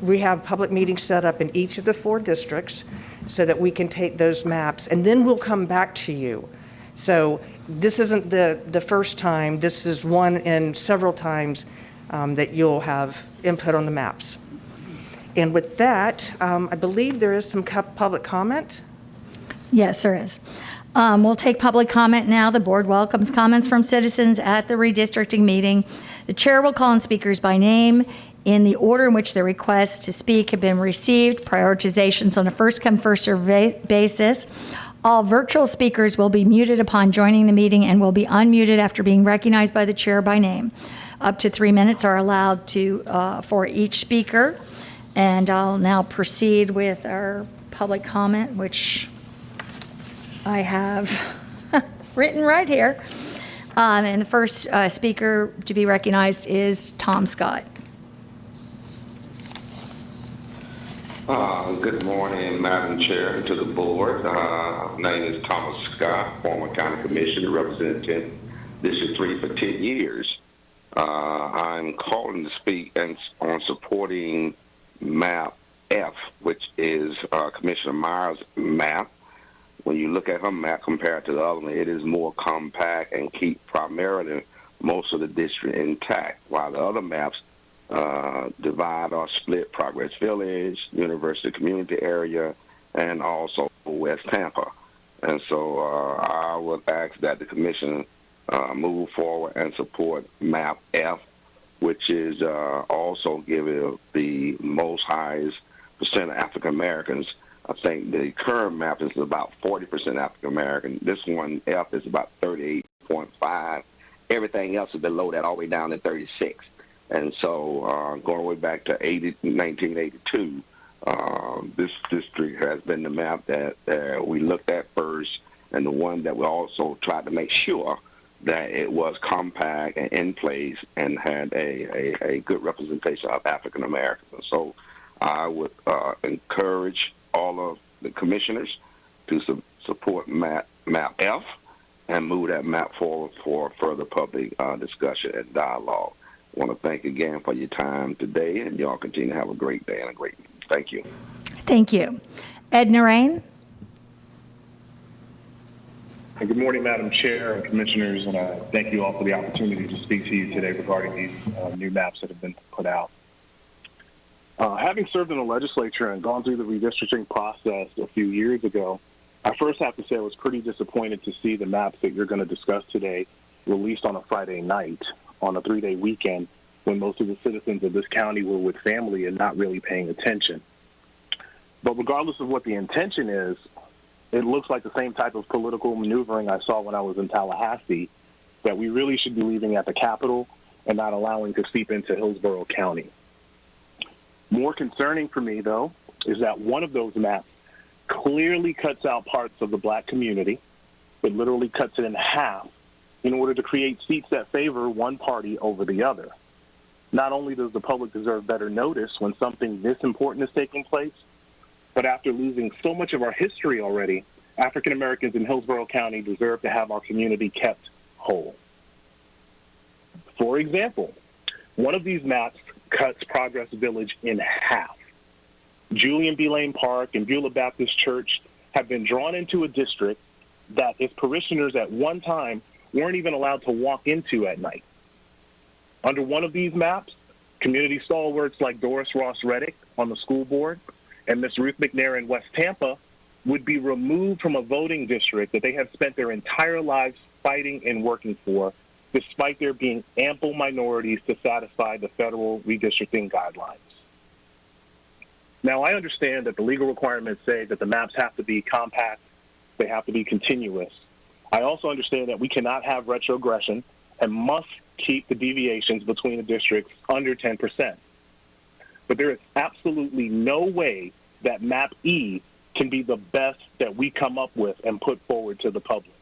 Speaker 21: We have public meetings set up in each of the 4 districts so that we can take those maps, and then we'll come back to you. So this isn't the first time. This is one in several times that you'll have input on the maps. And with that, I believe there is some public comment.
Speaker 1: Yes, there is. We'll take public comment now. The board welcomes comments from citizens at the redistricting meeting. The chair will call on speakers by name in the order in which their requests to speak have been received. Prioritizations on a first-come, first-served basis. All virtual speakers will be muted upon joining the meeting and will be unmuted after being recognized by the chair by name. Up to 3 minutes are allowed for each speaker. And I'll now proceed with our public comment, which I have written right here. And the first speaker to be recognized is Tom Scott.
Speaker 3: Good morning, Madam Chair, to the board. My name is Thomas Scott, former county commissioner representing District 3 for 10 years. I'm calling to speak on supporting map F, which is Commissioner Myers' map. When you look at her map compared to the other one, it is more compact and keep primarily most of the district intact, while the other maps divide or split Progress Village, University Community Area, and also West Tampa. And so I would ask that the commission move forward and support map F, which is also giving the most highest percent of African Americans. I think the current map is about 40% African American. This one, F, is about 38.5. Everything else is below that, all the way down to 36. And so going way back to 1982, this district has been the map that we looked at first, and the one that we also tried to make sure that it was compact and in place and had a good representation of African Americans. So I would encourage all of the commissioners to support map F and move that map forward for further public discussion and dialogue. I want to thank again for your time today, and y'all continue to have a great day and a great meeting. Thank you.
Speaker 1: Thank you. Ed Narain.
Speaker 22: Good morning, Madam Chair and Commissioners, and thank you all for the opportunity to speak to you today regarding these new maps that have been put out. Having served in the legislature and gone through the redistricting process a few years ago, I first have to say I was pretty disappointed to see the maps that you're going to discuss today released on a Friday night on a 3-day weekend when most of the citizens of this county were with family and not really paying attention. But regardless of what the intention is, it looks like the same type of political maneuvering I saw when I was in Tallahassee, that we really should be leaving at the Capitol and not allowing to seep into Hillsborough County. More concerning for me, though, is that one of those maps clearly cuts out parts of the black community. It literally cuts it in half in order to create seats that favor one party over the other. Not only does the public deserve better notice when something this important is taking place, But after losing so much of our history already, African Americans in Hillsborough County deserve to have our community kept whole. For example, one of these maps cuts Progress Village in half. Julian B. Lane Park and Beulah Baptist Church have been drawn into a district that its parishioners at one time weren't even allowed to walk into at night. Under one of these maps, community stalwarts like Doris Ross Reddick on the school board and Miss Ruth McNair in West Tampa would be removed from a voting district that they have spent their entire lives fighting and working for, despite there being ample minorities to satisfy the federal redistricting guidelines. Now, I understand that the legal requirements say that the maps have to be compact, they have to be continuous. I also understand that we cannot have retrogression and must keep the deviations between the districts under 10%. But there is absolutely no way that Map E can be the best that we come up with and put forward to the public.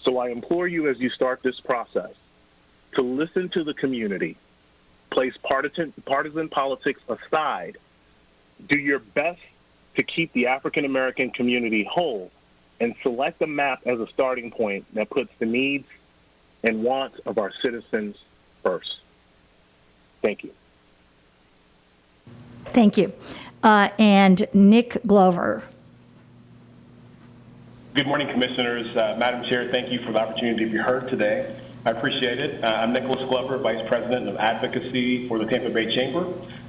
Speaker 22: So I implore you as you start this process to listen to the community, place partisan politics aside, do your best to keep the African American community whole, and select a map as a starting point that puts the needs and wants of our citizens first. Thank you.
Speaker 1: Thank you. And Nick Glover.
Speaker 7: Good morning, Commissioners. Madam Chair, thank you for the opportunity to be heard today. I appreciate it. I'm Nicholas Glover, Vice President of Advocacy for the Tampa Bay Chamber.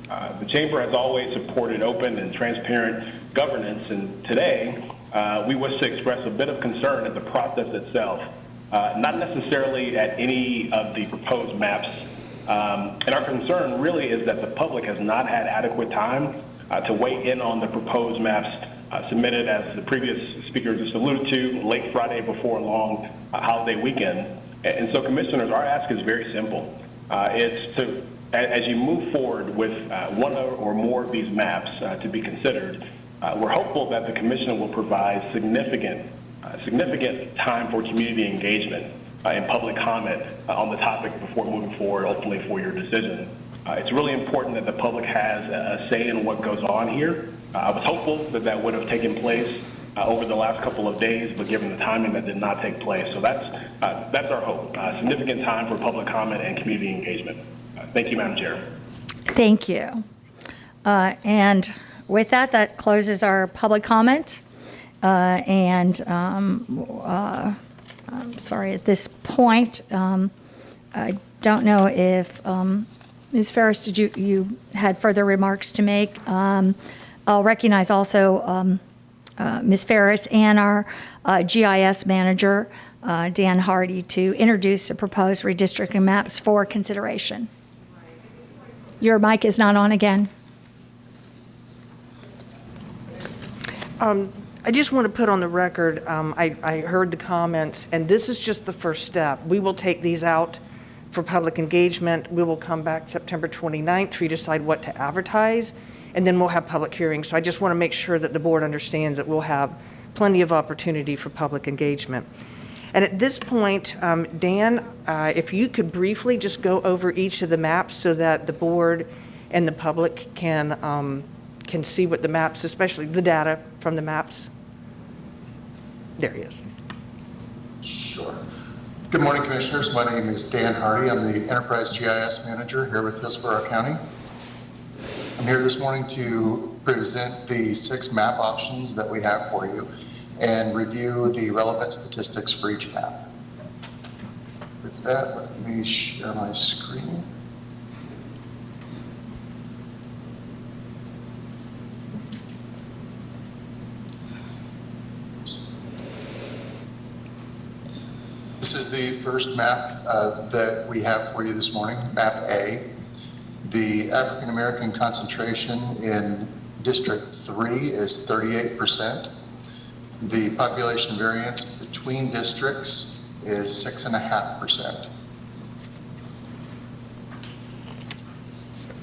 Speaker 7: The Chamber has always supported open and transparent governance, and today we wish to express a bit of concern at the process itself, not necessarily at any of the proposed maps. And our concern really is that the public has not had adequate time to weigh in on the proposed maps submitted, as the previous speaker just alluded to, late Friday before a long holiday weekend. And so, Commissioners, our ask is very simple. It's to, as you move forward with one or more of these maps to be considered, we're hopeful that the Commission will provide significant time for community engagement and public comment on the topic before moving forward, ultimately for your decision. It's really important that the public has a say in what goes on here. I was hopeful that that would have taken place over the last couple of days, but given the timing, that did not take place. So that's our hope, significant time for public comment and community engagement. Thank you, Madam Chair.
Speaker 1: Thank you. And with that, that closes our public comment. I'm sorry, at this point, I don't know if Ms. Ferris, did you had further remarks to make? I'll recognize also Ms. Ferris and our GIS manager, Dan Hardy, to introduce the proposed redistricting maps for consideration. Your mic is not on again.
Speaker 21: I just want to put on the record, I heard the comments, and this is just the first step. We will take these out for public engagement. We will come back September 29th to decide what to advertise, and then we'll have public hearings. So I just want to make sure that the board understands that we'll have plenty of opportunity for public engagement. And at this point, Dan, if you could briefly just go over each of the maps so that the board and the public can see what the maps, especially the data from the maps. There he is.
Speaker 10: Sure. Good morning, Commissioners. My name is Dan Hardy. I'm the Enterprise GIS Manager here with Hillsborough County. I'm here this morning to present the 6 map options that we have for you and review the relevant statistics for each map. With that, let me share my screen. This is the first map that we have for you this morning, Map A. The African American concentration in District 3 is 38%. The population variance between districts is 6.5%.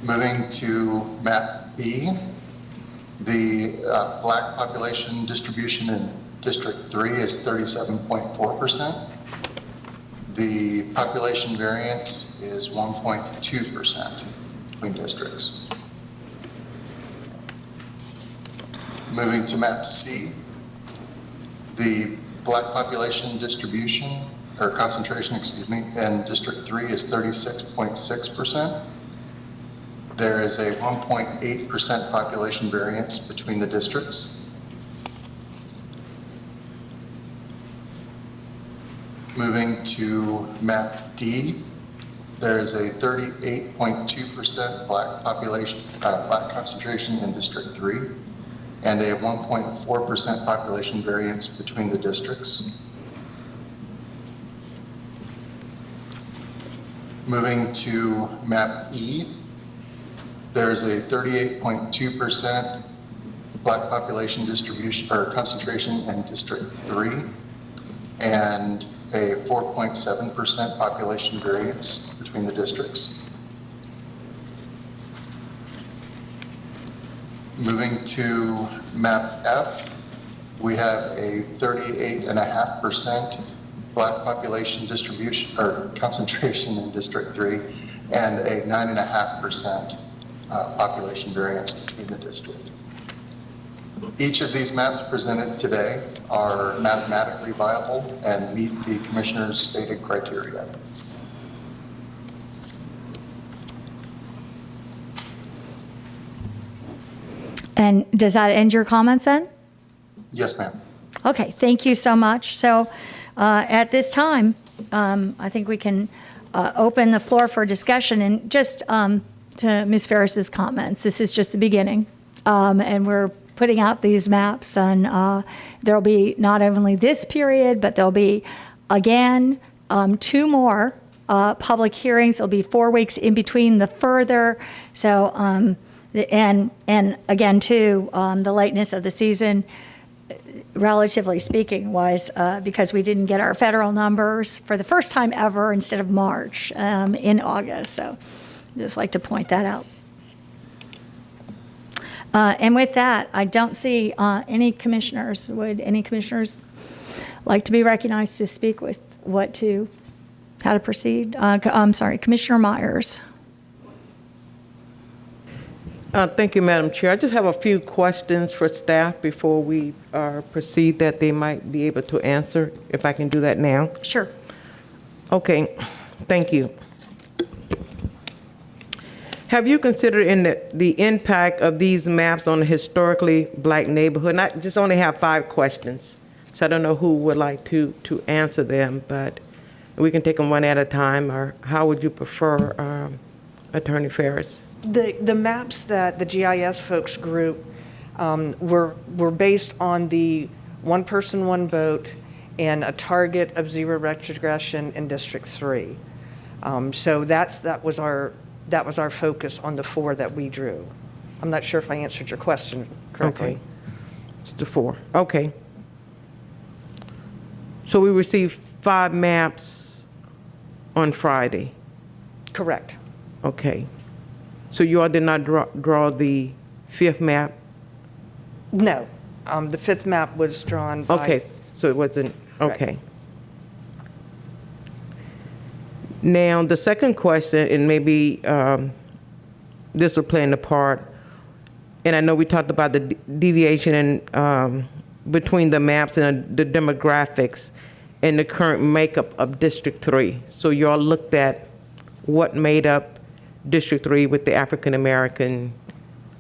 Speaker 10: Moving to Map B, the Black population distribution in District 3 is 37.4%. The population variance is 1.2% between districts. Moving to map C, the black population distribution, or concentration, excuse me, in District 3 is 36.6%. There is a 1.8% population variance between the districts. Moving to map D, there is a 38.2% black population, black concentration in District 3, and a 1.4% population variance between the districts. Moving to map E, there's a 38.2% black population distribution or concentration in District 3, and a 4.7% population variance between the districts. Moving to map F, we have a 38.5% black population distribution or concentration in District 3 and a 9.5% population variance between the district. Each of these maps presented today are mathematically viable and meet the commissioner's stated criteria.
Speaker 1: And does that end your comments then?
Speaker 10: Yes, ma'am.
Speaker 1: Okay, thank you so much. So at this time, I think we can open the floor for discussion. And just to Ms. Ferris's comments, this is just the beginning. And we're putting out these maps, and there'll be not only this period, but there'll be, again, 2 more public hearings. There'll be 4 weeks in between the further. So, and again, too, the lateness of the season, relatively speaking, was because we didn't get our federal numbers for the first time ever instead of March in August. So just like to point that out. And with that, I don't see any commissioners. Would any commissioners like to be recognized to speak with how to proceed? I'm sorry, Commissioner Myers.
Speaker 5: Thank you, Madam Chair. I just have a few questions for staff before we proceed that they might be able to answer, if I can do that now.
Speaker 1: Sure.
Speaker 5: Okay, thank you. Have you considered the impact of these maps on the historically black neighborhood? And I just only have 5 questions, so I don't know who would like to answer them, but we can take them one at a time, or how would you prefer, Attorney Ferris?
Speaker 21: The maps that the GIS folks group were based on the one person, one vote, and a target of 0 retrogression in District 3. So that was our focus on the 4 that we drew. I'm not sure if I answered your question correctly.
Speaker 5: Okay, it's the 4. Okay. So we received 5 maps on Friday.
Speaker 21: Correct.
Speaker 5: Okay. So you all did not draw the 5th map?
Speaker 21: No. The 5th map was drawn by...
Speaker 5: Okay, so it wasn't, okay. Now, the second question, and maybe this will play in the part, and I know we talked about the deviation in, between the maps and the demographics and the current makeup of District 3. So you all looked at what made up District 3 with the African American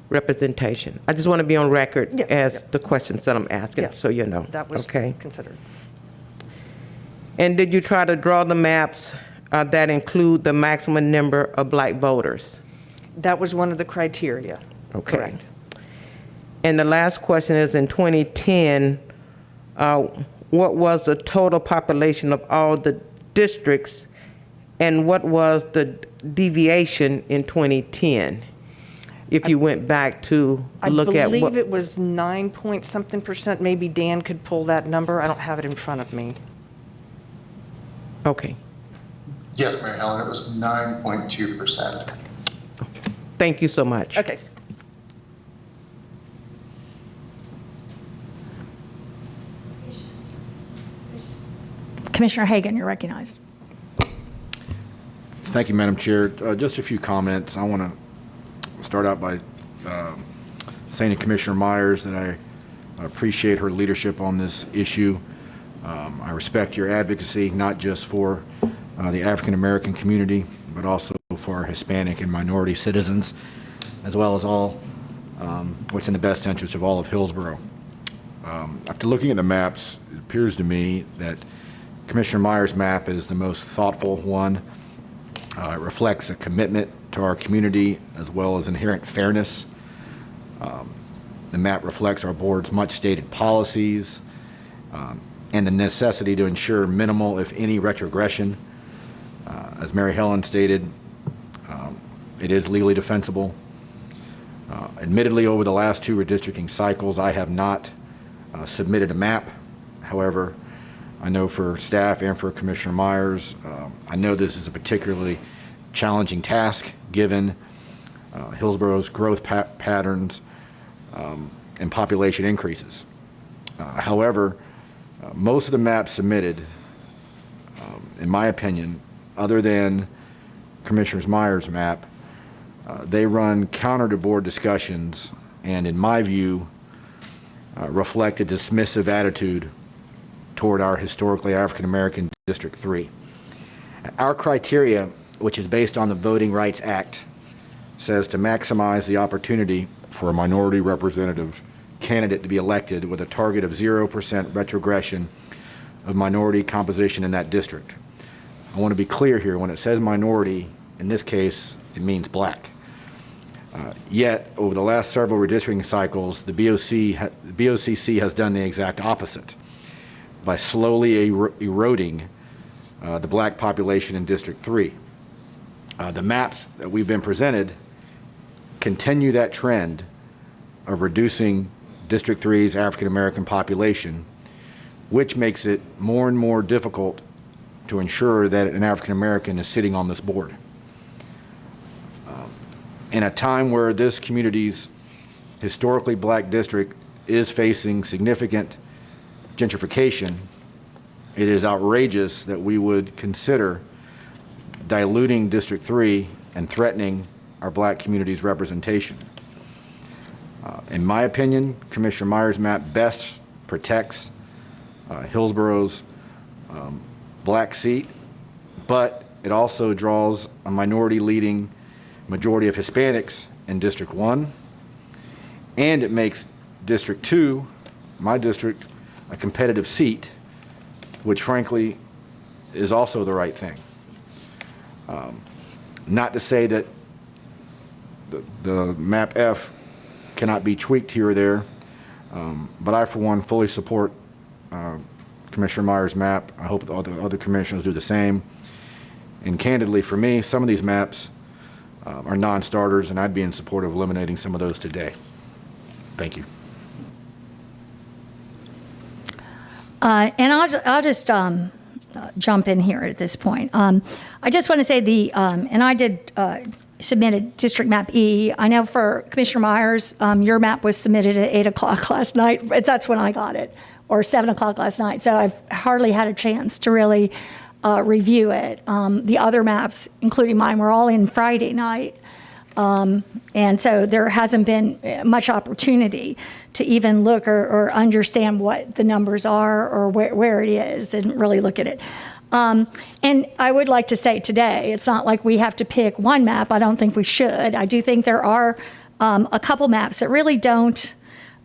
Speaker 5: representation. I just want to be on record as the questions that I'm asking, so you know.
Speaker 21: That was considered.
Speaker 5: And did you try to draw the maps that include the maximum number of black voters?
Speaker 21: That was one of the criteria.
Speaker 5: Okay.
Speaker 21: Correct.
Speaker 5: And the last question is, in 2010, what was the total population of all the districts, and what was the deviation in 2010? If you went back to look at what...
Speaker 21: I believe it was 9 point something %. Maybe Dan could pull that number. I don't have it in front of me.
Speaker 5: Okay.
Speaker 10: Yes, Mary Helen, it was 9.2%.
Speaker 5: Thank you so much.
Speaker 21: Okay.
Speaker 1: Commissioner Hagan, you're recognized.
Speaker 11: Thank you, Madam Chair. Just a few comments. I want to start out by saying to Commissioner Myers that I I appreciate her leadership on this issue. I respect your advocacy, not just for the African American community, but also for our Hispanic and minority citizens, as well as all what's in the best interest of all of Hillsborough. After looking at the maps, it appears to me that Commissioner Meyer's map is the most thoughtful one. It reflects a commitment to our community as well as inherent fairness. The map reflects our board's much-stated policies and the necessity to ensure minimal, if any, retrogression. As Mary Helen stated, it is legally defensible. Admittedly, over the last 2 redistricting cycles, I have not submitted a map. However, I know for staff and for Commissioner Myers, I know this is a particularly challenging task given Hillsborough's growth patterns and population increases. However, most of the maps submitted, in my opinion, other than Commissioner Myers' map, they run counter to board discussions and, in my view, reflect a dismissive attitude toward our historically African American District 3. Our criteria, which is based on the Voting Rights Act, says to maximize the opportunity for a minority representative candidate to be elected with a target of 0% retrogression of minority composition in that district. I want to be clear here, when it says minority, in this case, it means black. Yet, over the last several redistricting cycles, the BOCC has done the exact opposite by slowly eroding the black population in District 3. The maps that we've been presented continue that trend of reducing District 3's African American population, which makes it more and more difficult to ensure that an African American is sitting on this board. In a time where this community's historically black district is facing significant gentrification, it is outrageous that we would consider diluting District 3 and threatening our black community's representation. In my opinion, Commissioner Myers' map best protects Hillsborough's black seat, but it also draws a minority-leading majority of Hispanics in District 1, and it makes District 2, my district, a competitive seat, which frankly is also the right thing. Not to say that the map F cannot be tweaked here or there, but I, for one, fully support Commissioner Myers' map. I hope the other commissioners do the same. And candidly, for me, some of these maps are non-starters, and I'd be in support of eliminating some of those today. Thank you.
Speaker 1: And I'll just jump in here at this point. I just want to say and I did submitted District Map E. I know for Commissioner Myers, your map was submitted at 8 o'clock last night. That's when I got it, or 7 o'clock last night. So I've hardly had a chance to really review it. The other maps, including mine, were all in Friday night. And so there hasn't been much opportunity to even look or understand what the numbers are or where it is and really look at it. And I would like to say today, it's not like we have to pick one map. I don't think we should. I do think there are a couple maps that really don't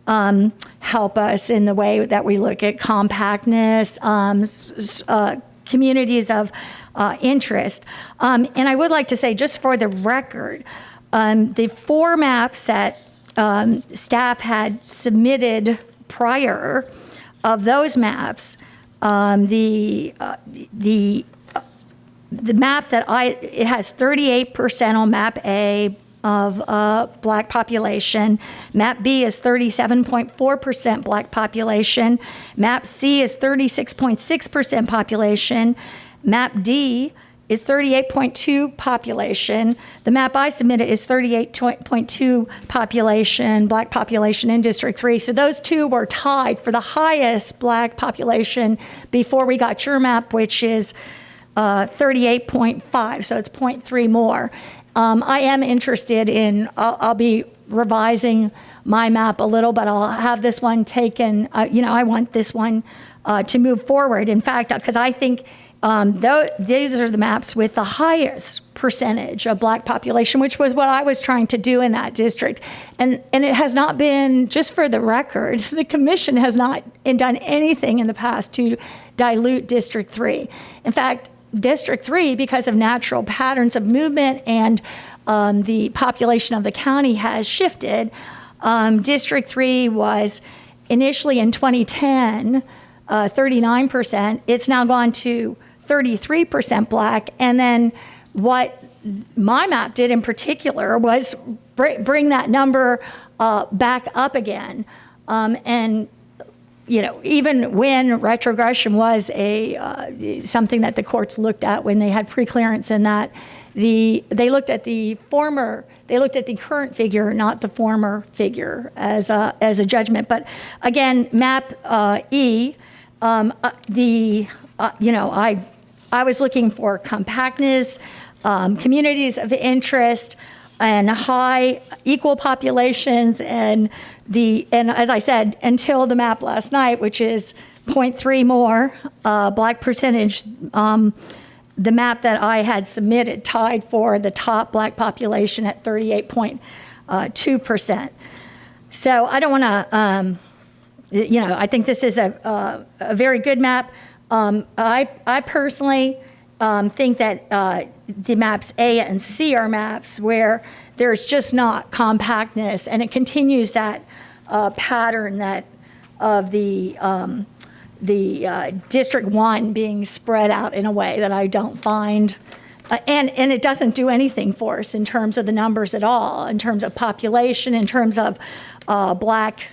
Speaker 1: help us in the way that we look at compactness, communities of interest. And I would like to say, just for the record, the 4 maps that staff had submitted prior, of those maps, the map that it has 38% on map A of black population. Map B is 37.4% black population. Map C is 36.6% population. Map D is 38.2 population. The map I submitted is 38.2 population, black population in District 3. So those two were tied for the highest black population before we got your map, which is 38.5, so it's 0.3 more. I am interested in, I'll be revising my map a little, but I'll have this one taken, I want this one to move forward. In fact, because I think these are the maps with the highest percentage of Black population, which was what I was trying to do in that district. And it has not been, just for the record, the commission has not done anything in the past to dilute District 3. In fact, District 3, because of natural patterns of movement and the population of the county has shifted. District 3 was initially in 2010, 39%. It's now gone to 33% Black. And then what my map did in particular was bring that number back up again. And even when retrogression was something that the courts looked at when they had preclearance in that, they looked at the current figure, not the former figure, as a judgment. But again, map E, I was looking for compactness, communities of interest, and high equal populations, and as I said, until the map last night, which is 0.3 more Black percentage, the map that I had submitted tied for the top Black population at 38.2%. So I don't want to, I think this is a very good map. I personally think that the maps A and C are maps where there's just not compactness, and it continues that pattern of the District 1 being spread out in a way that I don't find, and it doesn't do anything for us in terms of the numbers at all, in terms of population, in terms of Black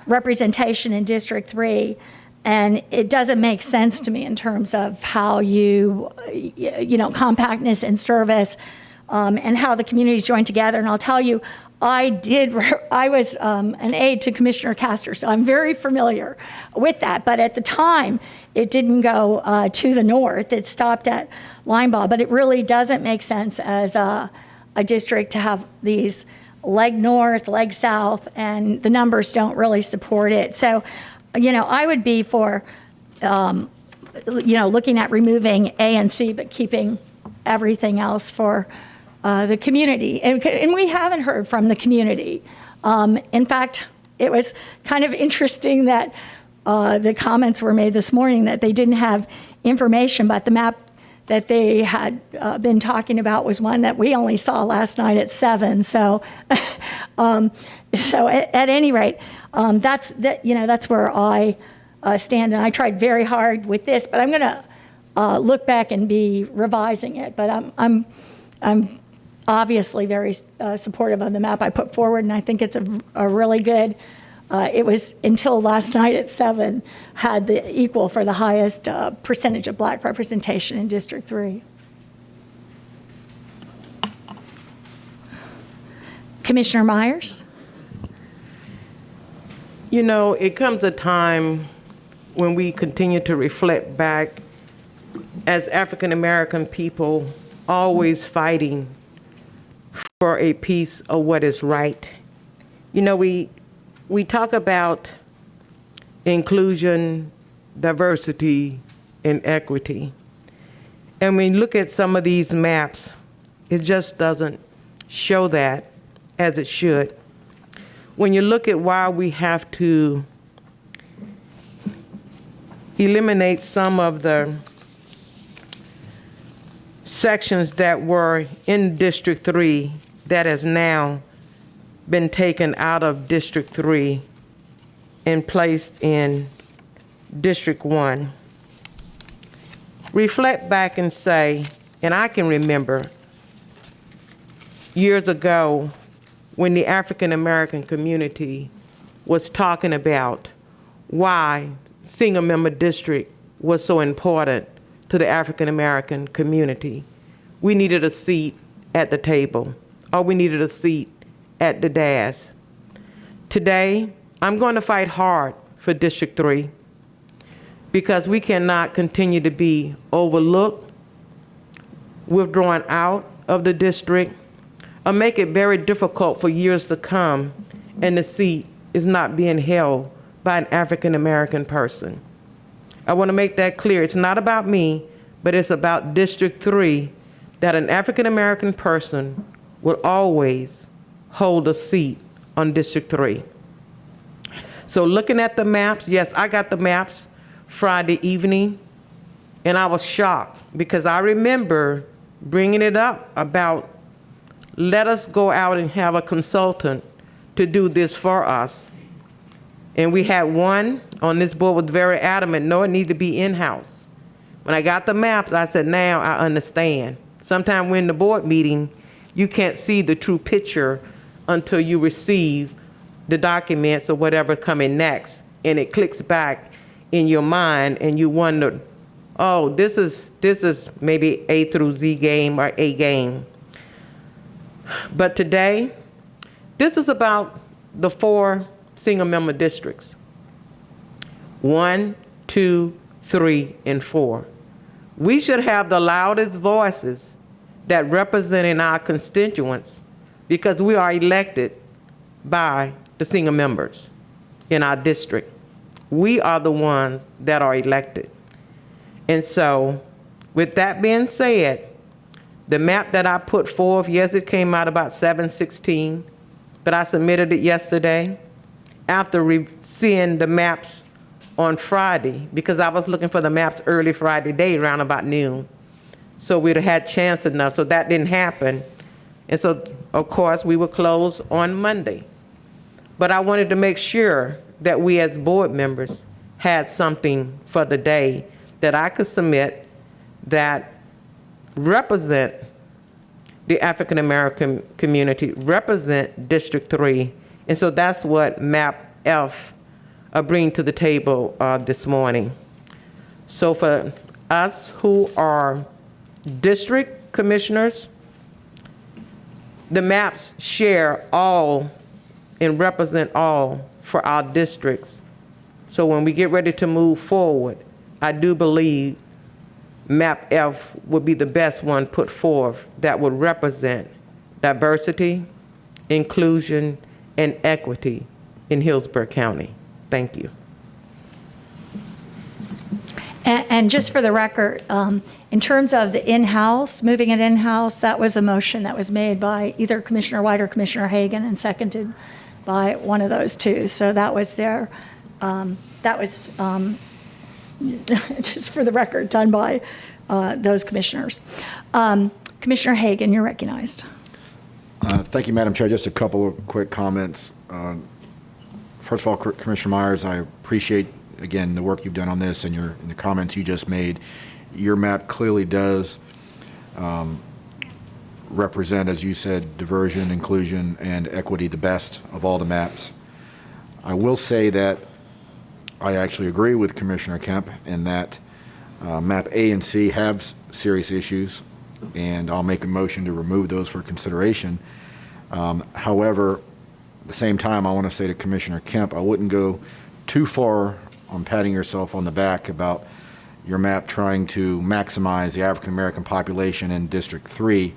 Speaker 1: representation in District 3. And it doesn't make sense to me in terms of how compactness and service, and how the communities join together. And I'll tell you, I was an aide to Commissioner Castor, so I'm very familiar with that. But at the time, it didn't go to the north. It stopped at Linebaugh. But it really doesn't make sense as a district to have these leg north, leg south, and the numbers don't really support it. So, I would be for, looking at removing A and C, but keeping everything else for the community. And we haven't heard from the community. In fact, it was kind of interesting that the comments were made this morning that they didn't have information, but the map that they had been talking about was one that we only saw last night at 7. So, at any rate, that's where I stand, and I tried very hard with this, but I'm going to look back and be revising it. But I'm obviously very supportive of the map I put forward, and I think it's a really good. It was until last night at 7 had the equal for the highest percentage of Black representation in District 3. Commissioner Myers?
Speaker 5: It comes a time when we continue to reflect back as African American people, always fighting for a piece of what is right. We talk about inclusion, diversity, and equity. And when you look at some of these maps, it just doesn't show that as it should. When you look at why we have to eliminate some of the sections that were in District 3 that has now been taken out of District 3 and placed in District 1. Reflect back and say, and I can remember years ago when the African American community was talking about why single member district was so important to the African American community. We needed a seat at the table, or we needed a seat at the dais. Today, I'm going to fight hard for District 3 because we cannot continue to be overlooked, withdrawn out of the district. or make it very difficult for years to come, and the seat is not being held by an African American person. I want to make that clear. It's not about me, but it's about District 3, that an African American person will always hold a seat on District 3. So looking at the maps, yes, I got the maps Friday evening, and I was shocked because I remember bringing it up about, let us go out and have a consultant to do this for us. And we had one on this board was very adamant, no, it needed to be in-house. When I got the maps, I said, now I understand. Sometimes when in the board meeting, you can't see the true picture until you receive the documents or whatever coming next, and it clicks back in your mind, and you wonder, oh, this is maybe A through Z game or A game. But today, this is about the 4 single member districts. 1, 2, 3, and 4. We should have the loudest voices that representing our constituents because we are elected by the single members in our district. We are the ones that are elected. And so, with that being said, the map that I put forth, yes, it came out about 7/16, but I submitted it yesterday after seeing the maps on Friday, because I was looking for the maps early Friday day around about noon. So we'd have had chance enough, so that didn't happen. And so, of course, we were closed on Monday. But I wanted to make sure that we as board members had something for the day that I could submit that represent the African American community, represent District 3. And so that's what Map F bring to the table this morning. So for us who are district commissioners, the maps share all and represent all for our districts. So when we get ready to move forward, I do believe Map F would be the best one put forth that would represent diversity, inclusion, and equity in Hillsborough County. Thank you.
Speaker 1: And just for the record, in terms of the in-house, moving it in-house, that was a motion that was made by either Commissioner White or Commissioner Hagan and seconded by one of those two. So that was their, that was, just for the record, done by those commissioners. Commissioner Hagan, you're recognized.
Speaker 11: Thank you, Madam Chair. Just a couple of quick comments. First of all, Commissioner Myers, I appreciate, again, the work you've done on this and the comments you just made. Your map clearly does represent, as you said, diversion, inclusion, and equity, the best of all the maps. I will say that I actually agree with Commissioner Kemp in that Map A and C have serious issues, and I'll make a motion to remove those for consideration. However, at the same time, I want to say to Commissioner Kemp, I wouldn't go too far on patting yourself on the back about your map trying to maximize the African American population in District 3.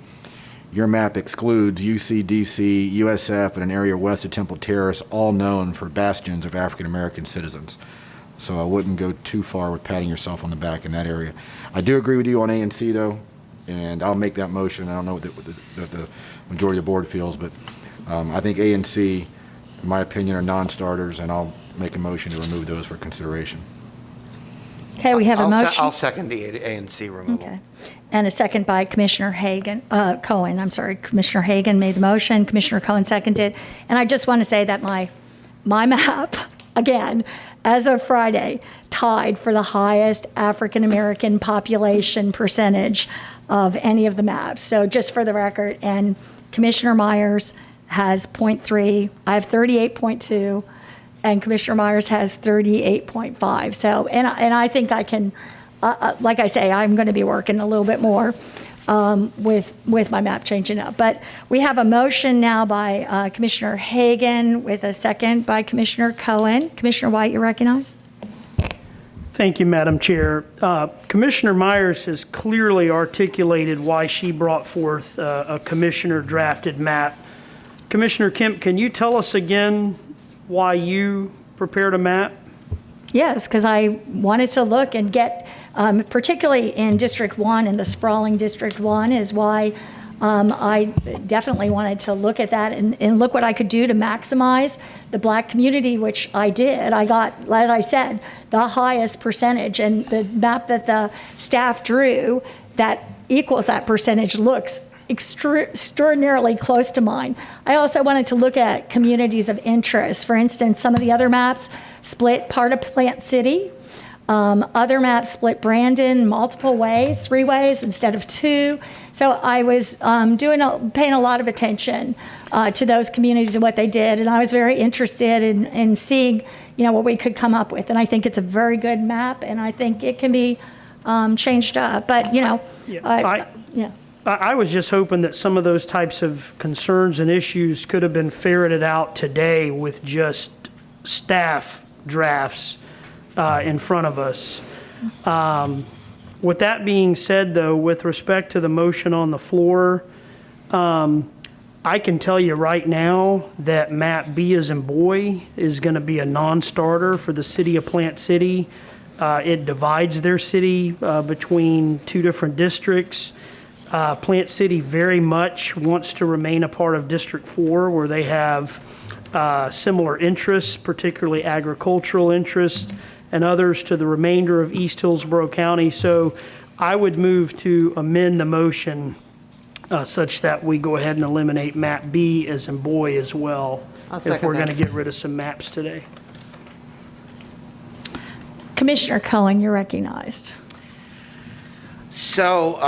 Speaker 11: Your map excludes UC, DC, USF, and an area west of Temple Terrace, all known for bastions of African American citizens. So I wouldn't go too far with patting yourself on the back in that area. I do agree with you on A and C, though, and I'll make that motion. I don't know what the majority of the board feels, but I think A and C, in my opinion, are non-starters, and I'll make a motion to remove those for consideration.
Speaker 1: Okay, we have a motion.
Speaker 20: I'll second the A and C removal.
Speaker 1: Okay. And a second by Commissioner Hagan, Cohen, I'm sorry. Commissioner Hagan made the motion, Commissioner Cohen seconded. And I just want to say that my map, again, as of Friday, tied for the highest African-American population percentage of any of the maps. So just for the record, and Commissioner Myers has 0.3, I have 38.2, and Commissioner Myers has 38.5. So, and I think I can, like I say, I'm going to be working a little bit more with my map changing up. But we have a motion now by Commissioner Hagan with a second by Commissioner Cohen. Commissioner White, you recognize?
Speaker 2: Thank Thank you, Madam Chair. Commissioner Myers has clearly articulated why she brought forth a commissioner-drafted map. Commissioner Kemp, can you tell us again why you prepared a map?
Speaker 1: Yes, because I wanted to look and get, particularly in District 1 and the sprawling District 1 is why I definitely wanted to look at that and look what I could do to maximize the Black community, which I did. I got, as I said, the highest percentage, and the map that the staff drew that equals that percentage looks extraordinarily close to mine. I also wanted to look at communities of interest. For instance, some of the other maps split part of Plant City. Other maps split Brandon multiple ways, 3 ways instead of 2. So I was paying a lot of attention to those communities and what they did, and I was very interested in seeing, what we could come up with. And I think it's a very good map, and I think it can be changed up. But
Speaker 2: I was just hoping that some of those types of concerns and issues could have been ferreted out today with just staff drafts in front of us. With that being said, though, with respect to the motion on the floor, I can tell you right now that map B as in boy is going to be a non-starter for the city of Plant City. It divides their city between 2 different districts. Plant City very much wants to remain a part of District 4, where they have similar interests, particularly agricultural interests, and others to the remainder of East Hillsborough County. So I would move to amend the motion such that we go ahead and eliminate map B as in boy as well, if we're going to get rid of some maps today.
Speaker 1: Commissioner Cohen, you're recognized.
Speaker 20: So,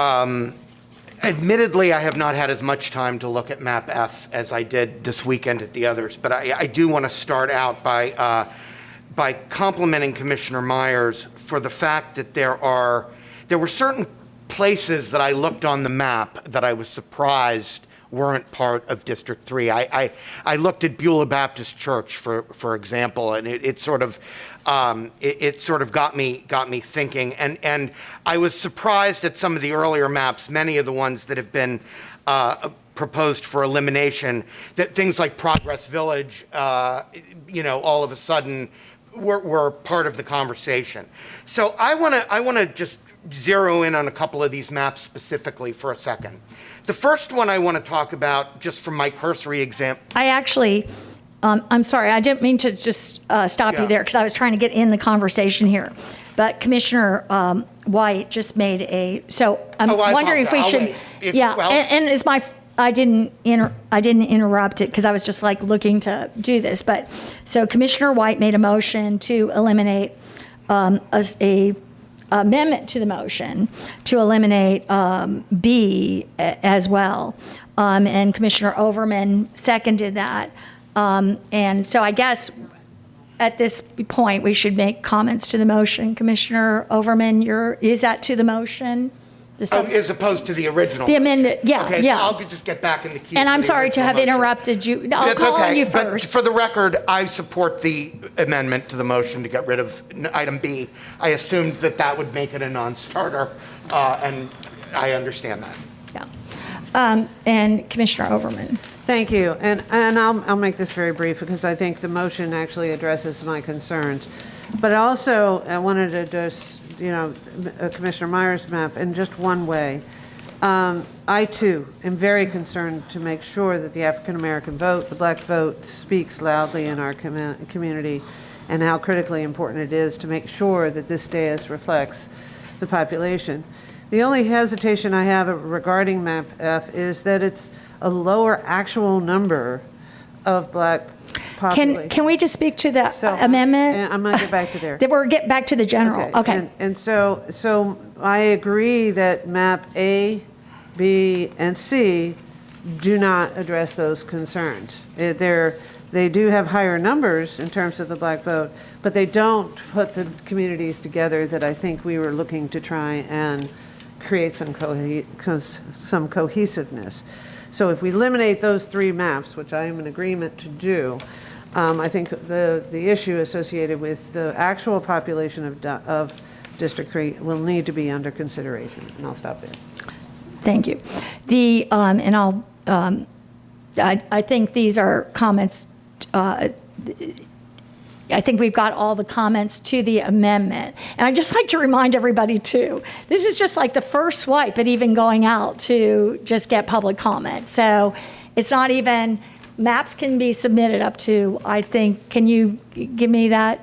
Speaker 20: admittedly, I have not had as much time to look at map F as I did this weekend at the others, but I do want to start out by complimenting Commissioner Myers for the fact that there were certain places that I looked on the map that I was surprised weren't part of District 3. I looked at Beulah Baptist Church, for example, and it sort of got me thinking, and I was surprised at some of the earlier maps, many of the ones that have been proposed for elimination, that things like Progress Village, all of a sudden were part of the conversation. So I want to just zero in on a couple of these maps specifically for a second. The first one I want to talk about, just from my cursory example.
Speaker 1: I actually, I'm sorry, I didn't mean to just stop you there, because I was trying to get in the conversation here. But Commissioner White just made so I'm wondering if we should, and it's my, I didn't interrupt it because I was just like looking to do this. But so Commissioner White made a motion to eliminate a amendment to the motion to eliminate B as well. And Commissioner Overman seconded that. And so I guess at this point we should make comments to the motion. Commissioner Overman, is that to the motion?
Speaker 20: As opposed to the original.
Speaker 1: The amended, yeah.
Speaker 20: Okay, so I'll just get back in the queue.
Speaker 1: And I'm sorry to have interrupted you. I'll call on you first.
Speaker 20: But for the record, I support the amendment to the motion to get rid of item B. I assumed that would make it a non-starter, and I understand that.
Speaker 1: Yeah. And Commissioner Overman.
Speaker 12: Thank you. And I'll make this very brief because I think the motion actually addresses my concerns. But also, I wanted to just, Commissioner Myers' map in just one way. I, too, am very concerned to make sure that the African-American vote, the Black vote, speaks loudly in our community, and how critically important it is to make sure that this dais reflects the population. The only hesitation I have regarding map F is that it's a lower actual number of Black population.
Speaker 1: Can we just speak to the amendment?
Speaker 12: I'm going to get back to there.
Speaker 1: Then we'll get back to the general. Okay.
Speaker 12: And so I agree that map A, B, and C do not address those concerns. They do have higher numbers in terms of the Black vote, but they don't put the communities together that I think we were looking to try and create some cohesiveness. So if we eliminate those 3 maps, which I am in agreement to do, I think the issue associated with the actual population of District 3 will need to be under consideration, and I'll stop there.
Speaker 1: Thank you. I think these are comments, I think we've got all the comments to the amendment. And I'd just like to remind everybody too, this is just like the first swipe at even going out to just get public comment. So it's not even, maps can be submitted up to, I think, can you give me that?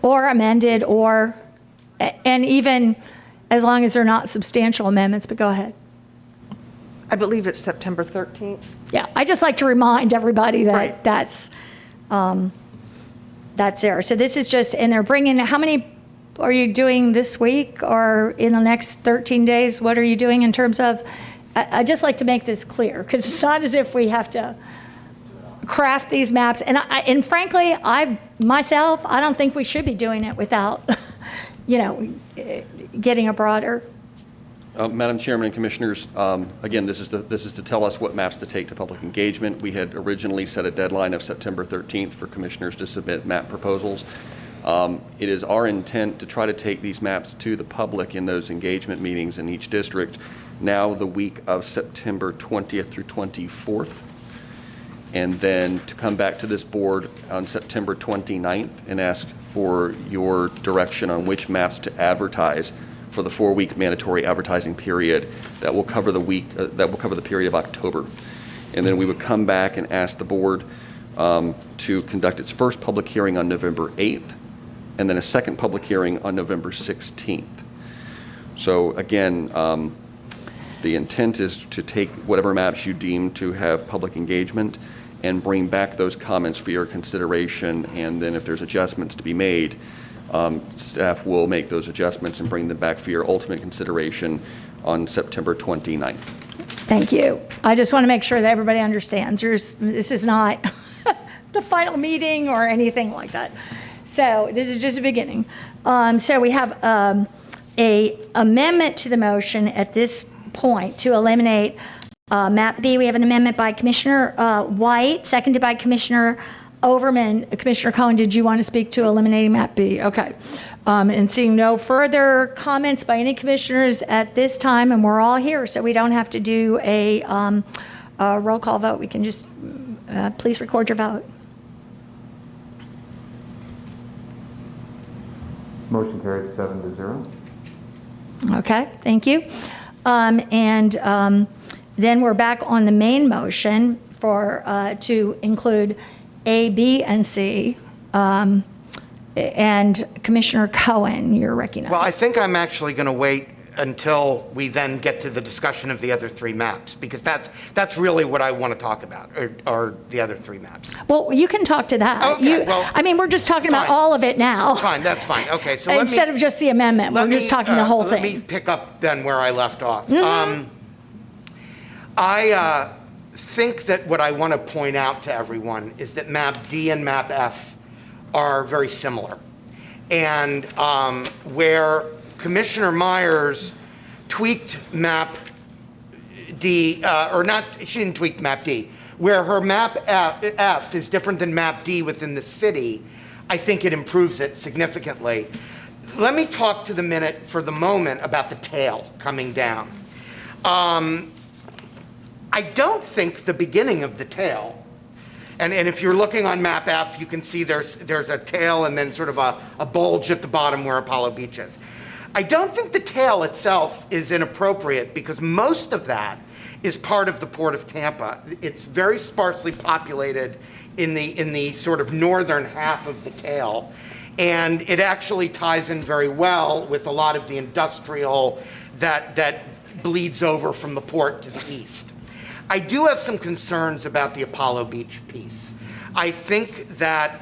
Speaker 1: Or amended, or, and even as long as they're not substantial amendments, but go ahead.
Speaker 21: I believe it's September 13th.
Speaker 1: Yeah, I just like to remind everybody that
Speaker 21: Right.
Speaker 1: that's there. So this is just, and they're bringing, how many are you doing this week or in the next 13 days? What are you doing in terms of, I just like to make this clear, because it's not as if we have to craft these maps. And frankly, I don't think we should be doing it without, getting a broader.
Speaker 13: Madam Chairman and Commissioners, again, this is to tell us what maps to take to public engagement. We had originally set a deadline of September 13th for commissioners to submit map proposals. It is our intent to try to take these maps to the public in those engagement meetings in each district now the week of September 20th through 24th, and then to come back to this board on September 29th and ask for your direction on which maps to advertise for the 4-week mandatory advertising period that will cover the period of October. And then we would come back and ask the board to conduct its first public hearing on November 8th, and then a second public hearing on November 16th. So again, the intent is to take whatever maps you deem to have public engagement and bring back those comments for your consideration, and then if there's adjustments to be made, staff will make those adjustments and bring them back for your ultimate consideration on September 29th.
Speaker 1: Thank you. I just want to make sure that everybody understands this is not the final meeting or anything like that. So this is just a beginning. So we have a amendment to the motion at this point to eliminate map B. We have an amendment by Commissioner White, seconded by Commissioner Overman. Commissioner Cohen, did you want to speak to eliminating map B? Okay. And seeing no further comments by any commissioners at this time, and we're all here, so we don't have to do a roll call vote. We can just, please record your vote.
Speaker 4: Motion carried 7-0.
Speaker 1: Okay, thank you. Then we're back on the main motion for to include A, B, and C. And Commissioner Cohen, you're recognized.
Speaker 20: Well, I think I'm actually going to wait until we then get to the discussion of the other 3 maps, because that's really what I want to talk about, are the other 3 maps.
Speaker 1: Well, you can talk to that.
Speaker 20: Okay,
Speaker 1: we're just talking about all of it now.
Speaker 20: Fine, that's fine. Okay, so
Speaker 1: instead of just the amendment, we're just talking the whole thing.
Speaker 20: Let me pick up then where I left off. Mm-hmm. I think that what I want to point out to everyone is that map D and map F are very similar. And where Commissioner Myers tweaked map D, she didn't tweak map D, where her map F is different than map D within the city, I think it improves it significantly. Let me talk to for the moment about the tail coming down. I don't think the beginning of the tail, and if you're looking on map F, you can see there's a tail and then sort of a bulge at the bottom where Apollo Beach is. I don't think the tail itself is inappropriate, because most of that is part of the Port of Tampa. It's very sparsely populated in the sort of northern half of the tail, and it actually ties in very well with a lot of the industrial that bleeds over from the port to the east. I do have some concerns about the Apollo Beach piece. I think that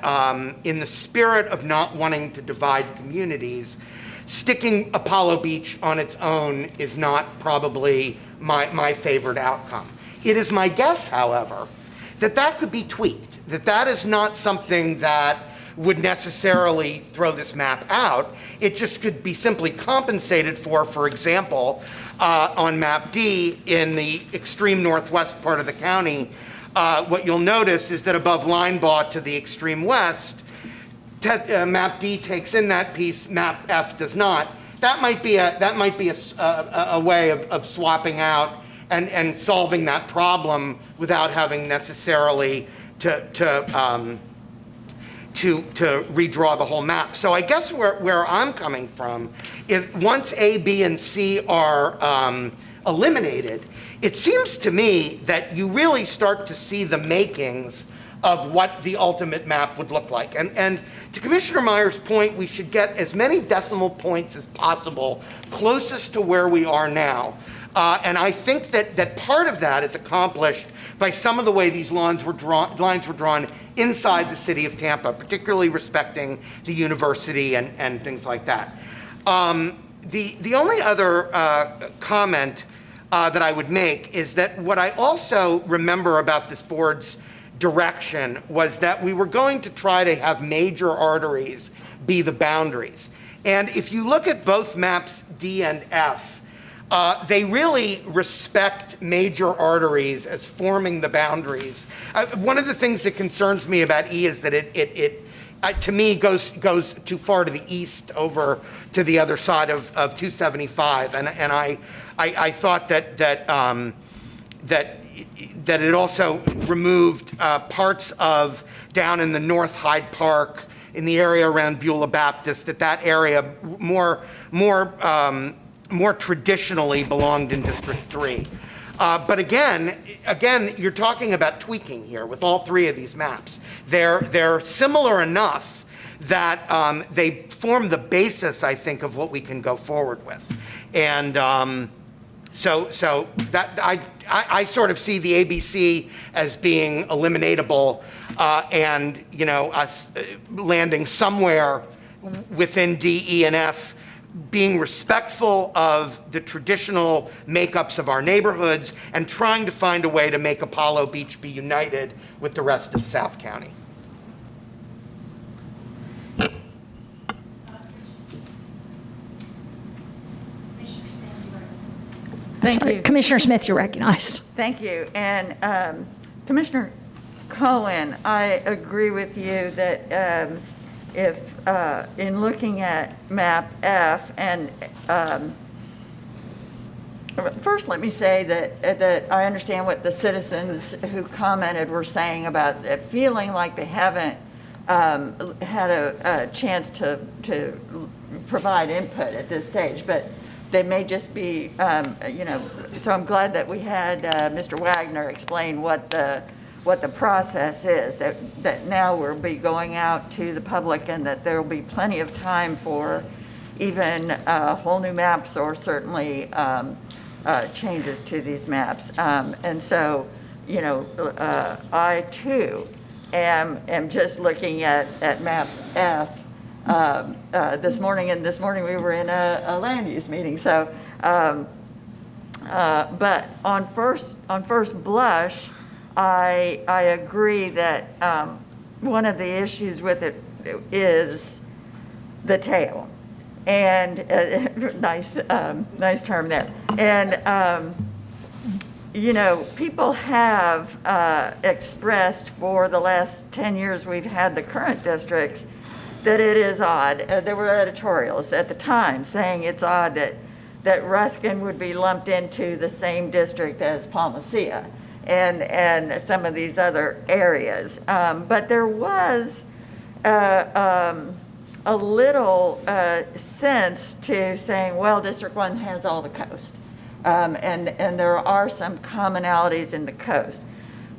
Speaker 20: in the spirit of not wanting to divide communities, sticking Apollo Beach on its own is not probably my favorite outcome. It is my guess, however, that could be tweaked, that is not something that would necessarily throw this map out. It just could be simply compensated for example, on map D in the extreme northwest part of the county, what you'll notice is that above Linebaugh to the extreme west, map D takes in that piece, map F does not. That might be a way of swapping out and solving that problem without having necessarily to redraw the whole map. So I guess where I'm coming from, if once A, B, and C are eliminated, it seems to me that you really start to see the makings of what the ultimate map would look like. And to Commissioner Meyer's point, we should get as many decimal points as possible closest to where we are now. And I think that part of that is accomplished by some of the way these lines were drawn inside the city of Tampa, particularly respecting the university and things like that. The only other comment that I would make is that what I also remember about this board's direction was that we were going to try to have major arteries be the boundaries. And if you look at both maps D and F, they really respect major arteries as forming the boundaries. One of the things that concerns me about E is that it to me goes too far to the east over to the other side of 275, and I thought that it also removed parts of down in the North Hyde Park, in the area around Beulah Baptist, that area more traditionally belonged in District 3. But again, you're talking about tweaking here with all three of these maps. They're similar enough that they form the basis, I think, of what we can go forward with. And so that I sort of see the ABC as being eliminatable, and us landing somewhere within D, E, and F, being respectful of the traditional makeups of our neighborhoods and trying to find a way to make Apollo Beach be united with the rest of South County.
Speaker 8: Thank you.
Speaker 1: Commissioner Smith, you're recognized.
Speaker 8: Thank you. And Commissioner Cohen, I agree with you that if in looking at map F, and first let me say that I understand what the citizens who commented were saying about feeling like they haven't had a chance to provide input at this stage, but they may just be, so I'm glad that we had Mr. Wagner explain what the process is, that now we'll be going out to the public and that there will be plenty of time for even whole new maps or certainly changes to these maps. And so, I too am just looking at map F this morning, and this morning we were in a land use meeting. So, but on first blush, I agree that one of the issues with it is the tail, and nice term there. And people have expressed for the last 10 years we've had the current districts that it is odd. There were editorials at the time saying it's odd that Ruskin would be lumped into the same district as Palmacia and some of these other areas. But there was a little sense to saying, well, District 1 has all the coast. And there are some commonalities in the coast.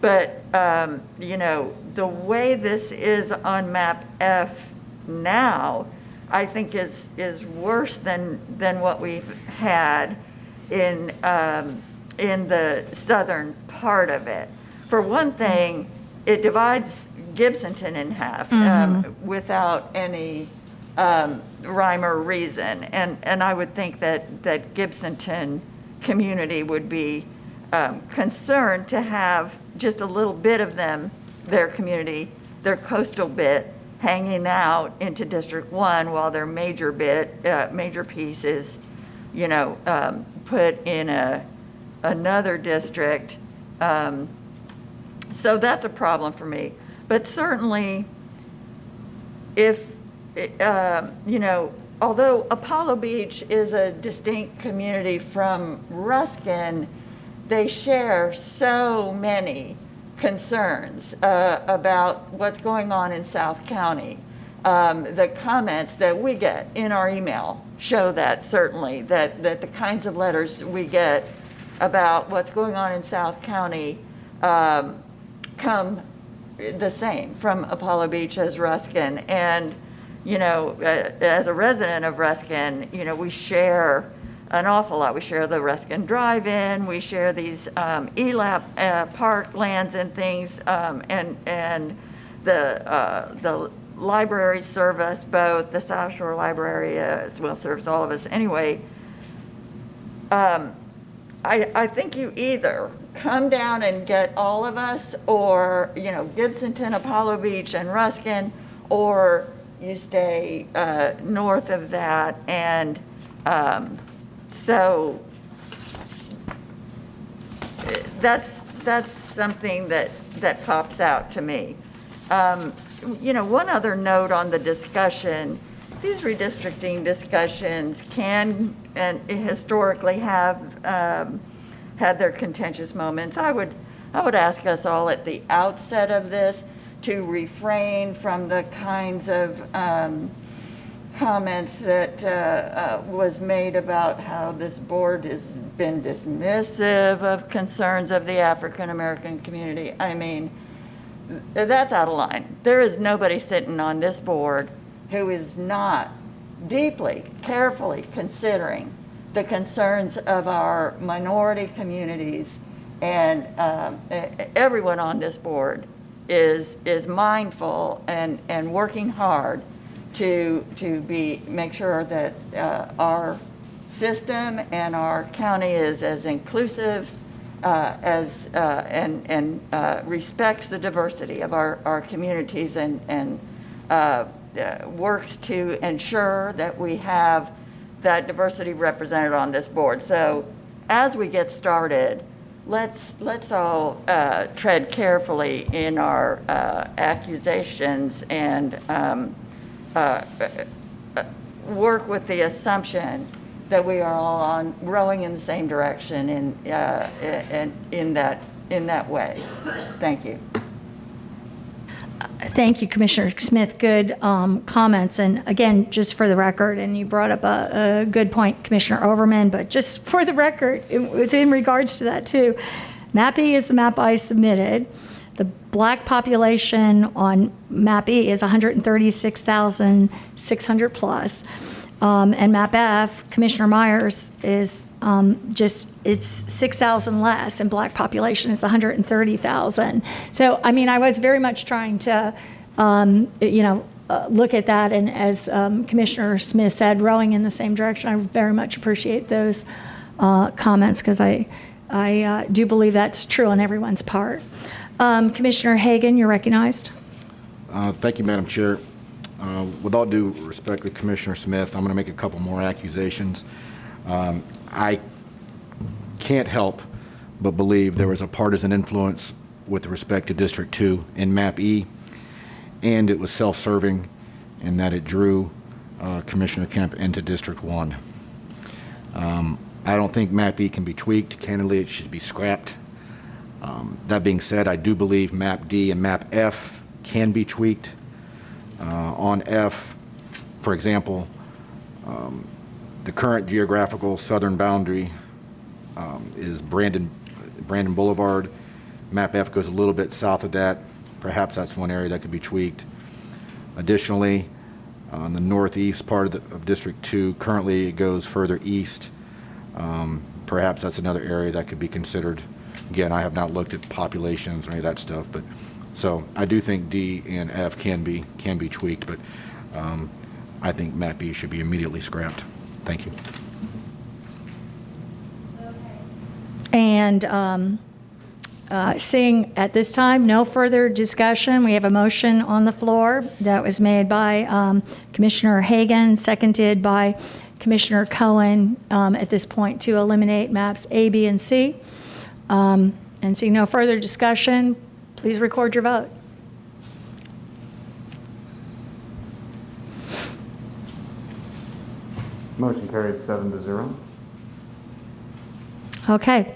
Speaker 8: But, the way this is on map F now, I think is worse than what we've had in the southern part of it. For one thing, it divides Gibsonton in half without any rhyme or reason, and I would think that Gibsonton community would be concerned to have just a little bit of them, their community, their coastal bit, hanging out into District 1 while their major piece is, put in another district So that's a problem for me. But certainly, if, although Apollo Beach is a distinct community from Ruskin, they share so many concerns about what's going on in South County. The comments that we get in our email show that certainly, that the kinds of letters we get about what's going on in South County come the same from Apollo Beach as Ruskin. And, as a resident of Ruskin, we share an awful lot. We share the Ruskin Drive-In, we share these ELAP park lands and things, and the libraries serve us both. The South Shore Library as well serves all of us. Anyway, I think you either come down and get all of us, or, Gibsonton, Apollo Beach, and Ruskin, or you stay north of that. And so that's something that pops out to me. One other note on the discussion: these redistricting discussions can and historically have had their contentious moments. I would ask us all at the outset of this to refrain from the kinds of comments that was made about how this board has been dismissive of concerns of the African American community. I mean, that's out of line. There is nobody sitting on this board who is not deeply, carefully considering the concerns of our minority communities, and everyone on this board is mindful and working hard to make sure that our system and our county is as inclusive and respects the diversity of our communities, and works to ensure that we have that diversity represented on this board. So as we get started, let's all tread carefully in our accusations and work with the assumption that we are all rowing in the same direction in that way. Thank you.
Speaker 1: Thank you, Commissioner Smith. Good comments. And again, just for the record, and you brought up a good point, Commissioner Overman, but just for the record, in regards to that too, Map E is the map I submitted. The Black population on Map E is 136,600 plus. And Map F, Commissioner Myers, is it's 6,000 less, and Black population is 130,000. So, I mean, I was very much trying to, look at that, and as Commissioner Smith said, rowing in the same direction. I very much appreciate those comments, because I do believe that's true on everyone's part. Commissioner Hagan, you're recognized.
Speaker 11: Thank you, Madam Chair. With all due respect to Commissioner Smith, I'm going to make a couple more accusations. I can't help but believe there was a partisan influence with respect to District 2 in Map E, and it was self-serving in that it drew Commissioner Kemp into District 1. I don't think Map E can be tweaked. Candidly, it should be scrapped. That being said, I do believe Map D and Map F can be tweaked. On F, for example, the current geographical southern boundary is Brandon Boulevard. Map F goes a little bit south of that. Perhaps that's one area that could be tweaked. Additionally, on the northeast part of District 2, currently it goes further east. Perhaps that's another area that could be considered. Again, I have not looked at populations or any of that stuff, but so I do think D and F can be tweaked, but I think Map E should be immediately scrapped. Thank you.
Speaker 1: And seeing at this time no further discussion, we have a motion on the floor that was made by Commissioner Hagan, seconded by Commissioner Cohen at this point, to eliminate maps A, B, and C. And seeing no further discussion, Please record your vote.
Speaker 4: Motion carried 7-0.
Speaker 1: Okay.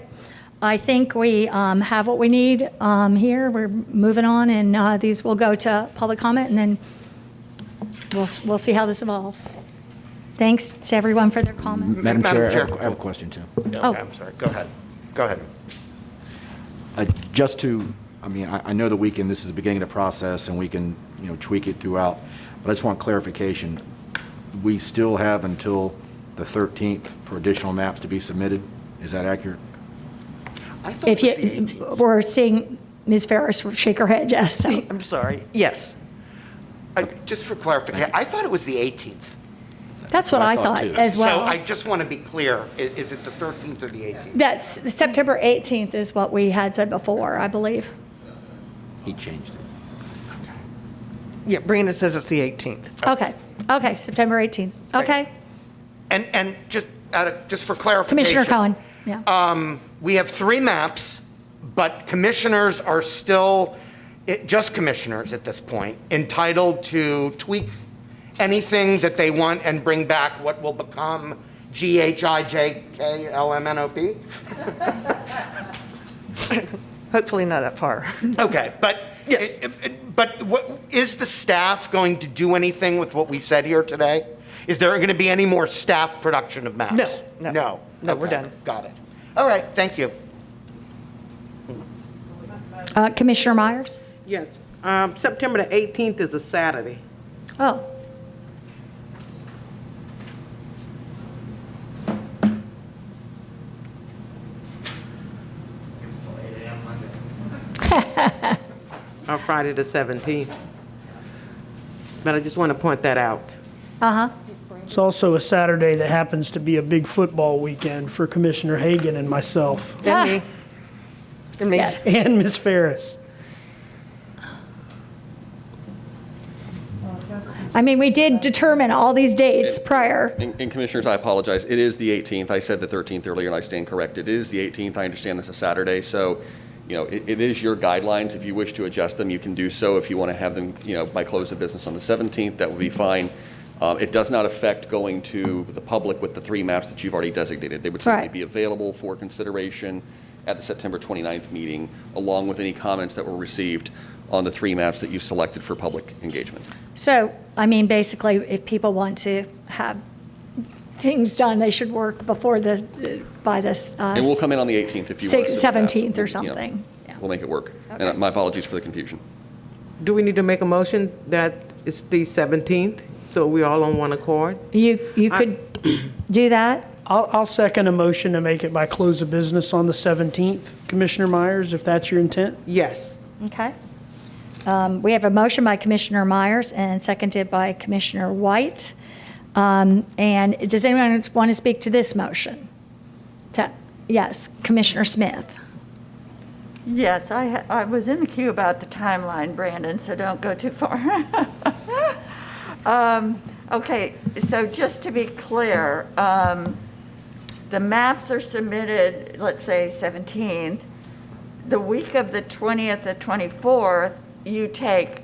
Speaker 1: I think we have what we need here. We're moving on, and these will go to public comment, and then we'll see how this evolves. Thanks to everyone for their comments.
Speaker 11: Madam Chair, I have a question too.
Speaker 20: Okay, I'm sorry. Go ahead. Go ahead.
Speaker 11: I know that this is the beginning of the process and we can, tweak it throughout, but I just want clarification. We still have until the 13th for additional maps to be submitted. Is that accurate?
Speaker 20: I thought
Speaker 1: We're seeing Ms. Ferris shake her head, yes. So.
Speaker 21: I'm sorry. Yes.
Speaker 20: Just for clarification, I thought it was the 18th.
Speaker 1: That's what I thought as well.
Speaker 20: So I just want to be clear. Is it the 13th or the 18th?
Speaker 1: That's September 18th is what we had said before, I believe.
Speaker 11: He changed it.
Speaker 21: Yeah, Brandon says it's the 18th.
Speaker 1: Okay, September 18th. Okay.
Speaker 20: And just for clarification.
Speaker 1: Commissioner Cohen, yeah.
Speaker 20: We have 3 maps, but commissioners are still, just commissioners at this point, entitled to tweak anything that they want and bring back what will become GHIJKLMNOP?
Speaker 21: Hopefully not that far.
Speaker 20: Okay, but what, is the staff going to do anything with what we said here today? Is there going to be any more staff production of maps?
Speaker 21: No, we're done.
Speaker 20: Got it. All right, thank you.
Speaker 1: Commissioner Myers?
Speaker 5: Yes. September the 18th is a Saturday.
Speaker 1: Oh.
Speaker 5: On Friday the 17th. But I just want to point that out.
Speaker 2: It's also a Saturday that happens to be a big football weekend for Commissioner Hagan and myself.
Speaker 21: And me. And me.
Speaker 1: Yes.
Speaker 2: And Ms. Ferris.
Speaker 1: I mean, we did determine all these dates prior.
Speaker 13: And Commissioners, I apologize. It is the 18th. I said the 13th earlier, and I stand corrected. It is the 18th. I understand that's a Saturday, so it is your guidelines. If you wish to adjust them, you can do so. If you want to have them, by close of business on the 17th, that would be fine. It does not affect going to the public with the 3 maps that you've already designated. They would simply be available for consideration at the September 29th meeting, along with any comments that were received on the 3 maps that you've selected for public engagement.
Speaker 1: So, I mean, basically, if people want to have things done, they should work before by this.
Speaker 13: And we'll come in on the 18th if you want.
Speaker 1: 17th or something.
Speaker 13: We'll make it work. Okay. And my apologies for the confusion.
Speaker 5: Do we need to make a motion that it's the 17th, so we're all on one accord?
Speaker 1: You could do that.
Speaker 2: I'll second a motion to make it by close of business on the 17th, Commissioner Myers, if that's your intent.
Speaker 5: Yes.
Speaker 1: Okay. We have a motion by Commissioner Myers and seconded by Commissioner White. And does anyone want to speak to this motion? Yes, Commissioner Smith.
Speaker 8: Yes, I was in the queue about the timeline, Brandon, so don't go too far. Okay, so just to be clear, the maps are submitted, let's say 17th. The week of the 20th and 24th, you take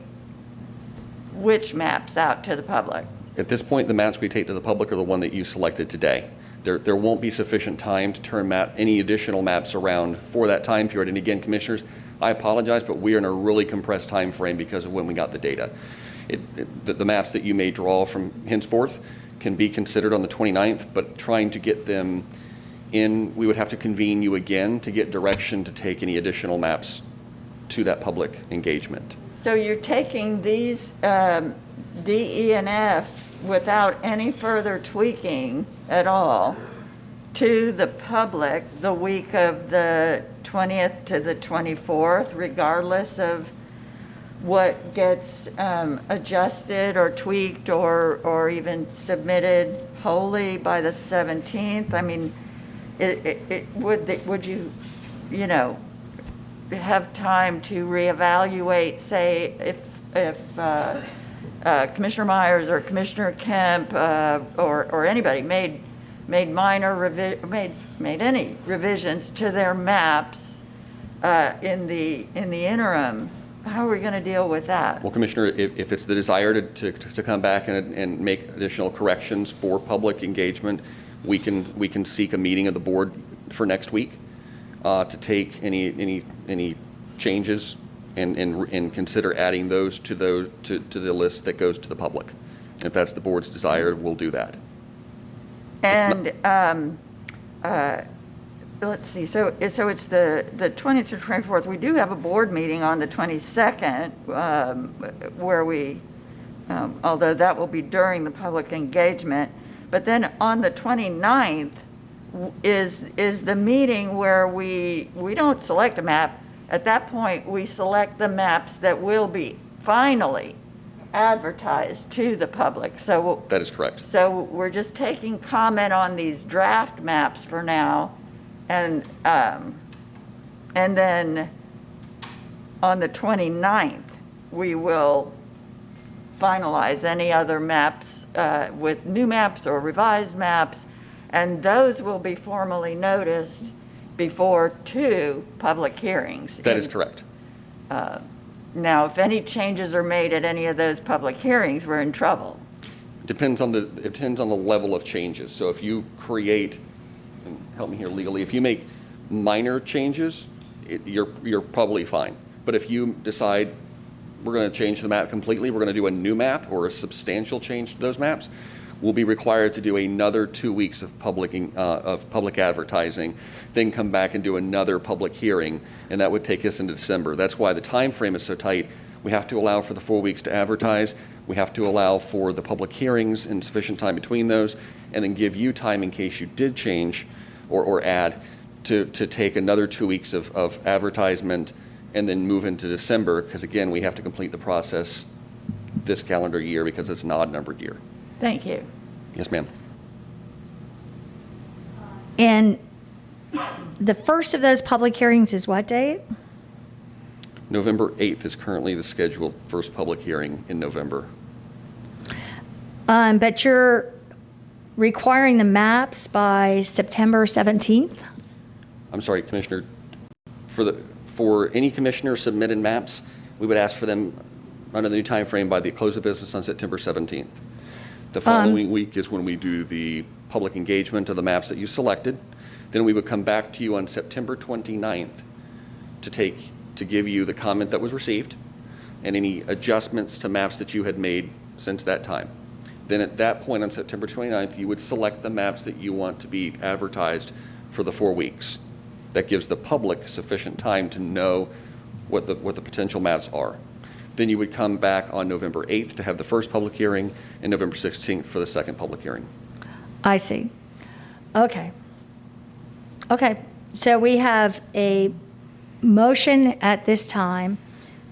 Speaker 8: which maps out to the public?
Speaker 13: At this point, the maps we take to the public are the one that you selected today. There won't be sufficient time to turn any additional maps around for that time period. And again, Commissioners, I apologize, but we are in a really compressed time frame because of when we got the data. The maps that you may draw from henceforth can be considered on the 29th, but trying to get them in, we would have to convene you again to get direction to take any additional maps to that public engagement.
Speaker 8: So you're taking these D, E, and F without any further tweaking at all to the public the week of the 20th to the 24th, regardless of what gets adjusted or tweaked or even submitted wholly by the 17th? I mean, would you have time to reevaluate, say, if Commissioner Myers or Commissioner Kemp or anybody made any revisions to their maps in the interim, how are we going to deal with that?
Speaker 13: Well, Commissioner, if it's the desire to come back and make additional corrections for public engagement, we can seek a meeting of the board for next week to take any changes and consider adding those to the list that goes to the public. And if that's the board's desire, we'll do that.
Speaker 8: And let's see, so it's the 20th through 24th. We do have a board meeting on the 22nd where we, although that will be during the public engagement, but then on the 29th is the meeting where we don't select a map. At that point, we select the maps that will be finally advertised to the public. So
Speaker 13: that is correct.
Speaker 8: So we're just taking comment on these draft maps for now, and then on the 29th, we will finalize any other maps with new maps or revised maps, and those will be formally noticed before 2 public hearings.
Speaker 13: That is correct.
Speaker 8: Now, if any changes are made at any of those public hearings, we're in trouble.
Speaker 13: It depends on the level of changes. So if you create, and help me here legally, if you make minor changes, you're probably fine. But if you decide we're going to change the map completely, we're going to do a new map or a substantial change to those maps, we'll be required to do another 2 weeks of public advertising, then come back and do another public hearing, and that would take us into December. That's why the time frame is so tight. We have to allow for the 4 weeks to advertise. We have to allow for the public hearings and sufficient time between those, and then give you time in case you did change or add to take another 2 weeks of advertisement and then move into December, because again, we have to complete the process this calendar year because it's an odd numbered year.
Speaker 8: Thank you.
Speaker 13: Yes, ma'am.
Speaker 1: And the first of those public hearings is what date?
Speaker 13: November 8th is currently the scheduled first public hearing in November.
Speaker 1: But you're requiring the maps by September 17th?
Speaker 13: I'm sorry, Commissioner, for any commissioner submitted maps, we would ask for them under the new time frame by the close of business on September 17th. The following week is when we do the public engagement of the maps that you selected. Then we would come back to you on September 29th to give you the comment that was received and any adjustments to maps that you had made since that time. Then at that point on September 29th, you would select the maps that you want to be advertised for the 4 weeks. That gives the public sufficient time to know what the potential maps are. Then you would come back on November 8th to have the first public hearing and November 16th for the second public hearing.
Speaker 1: I see. Okay. Okay. So we have a motion at this time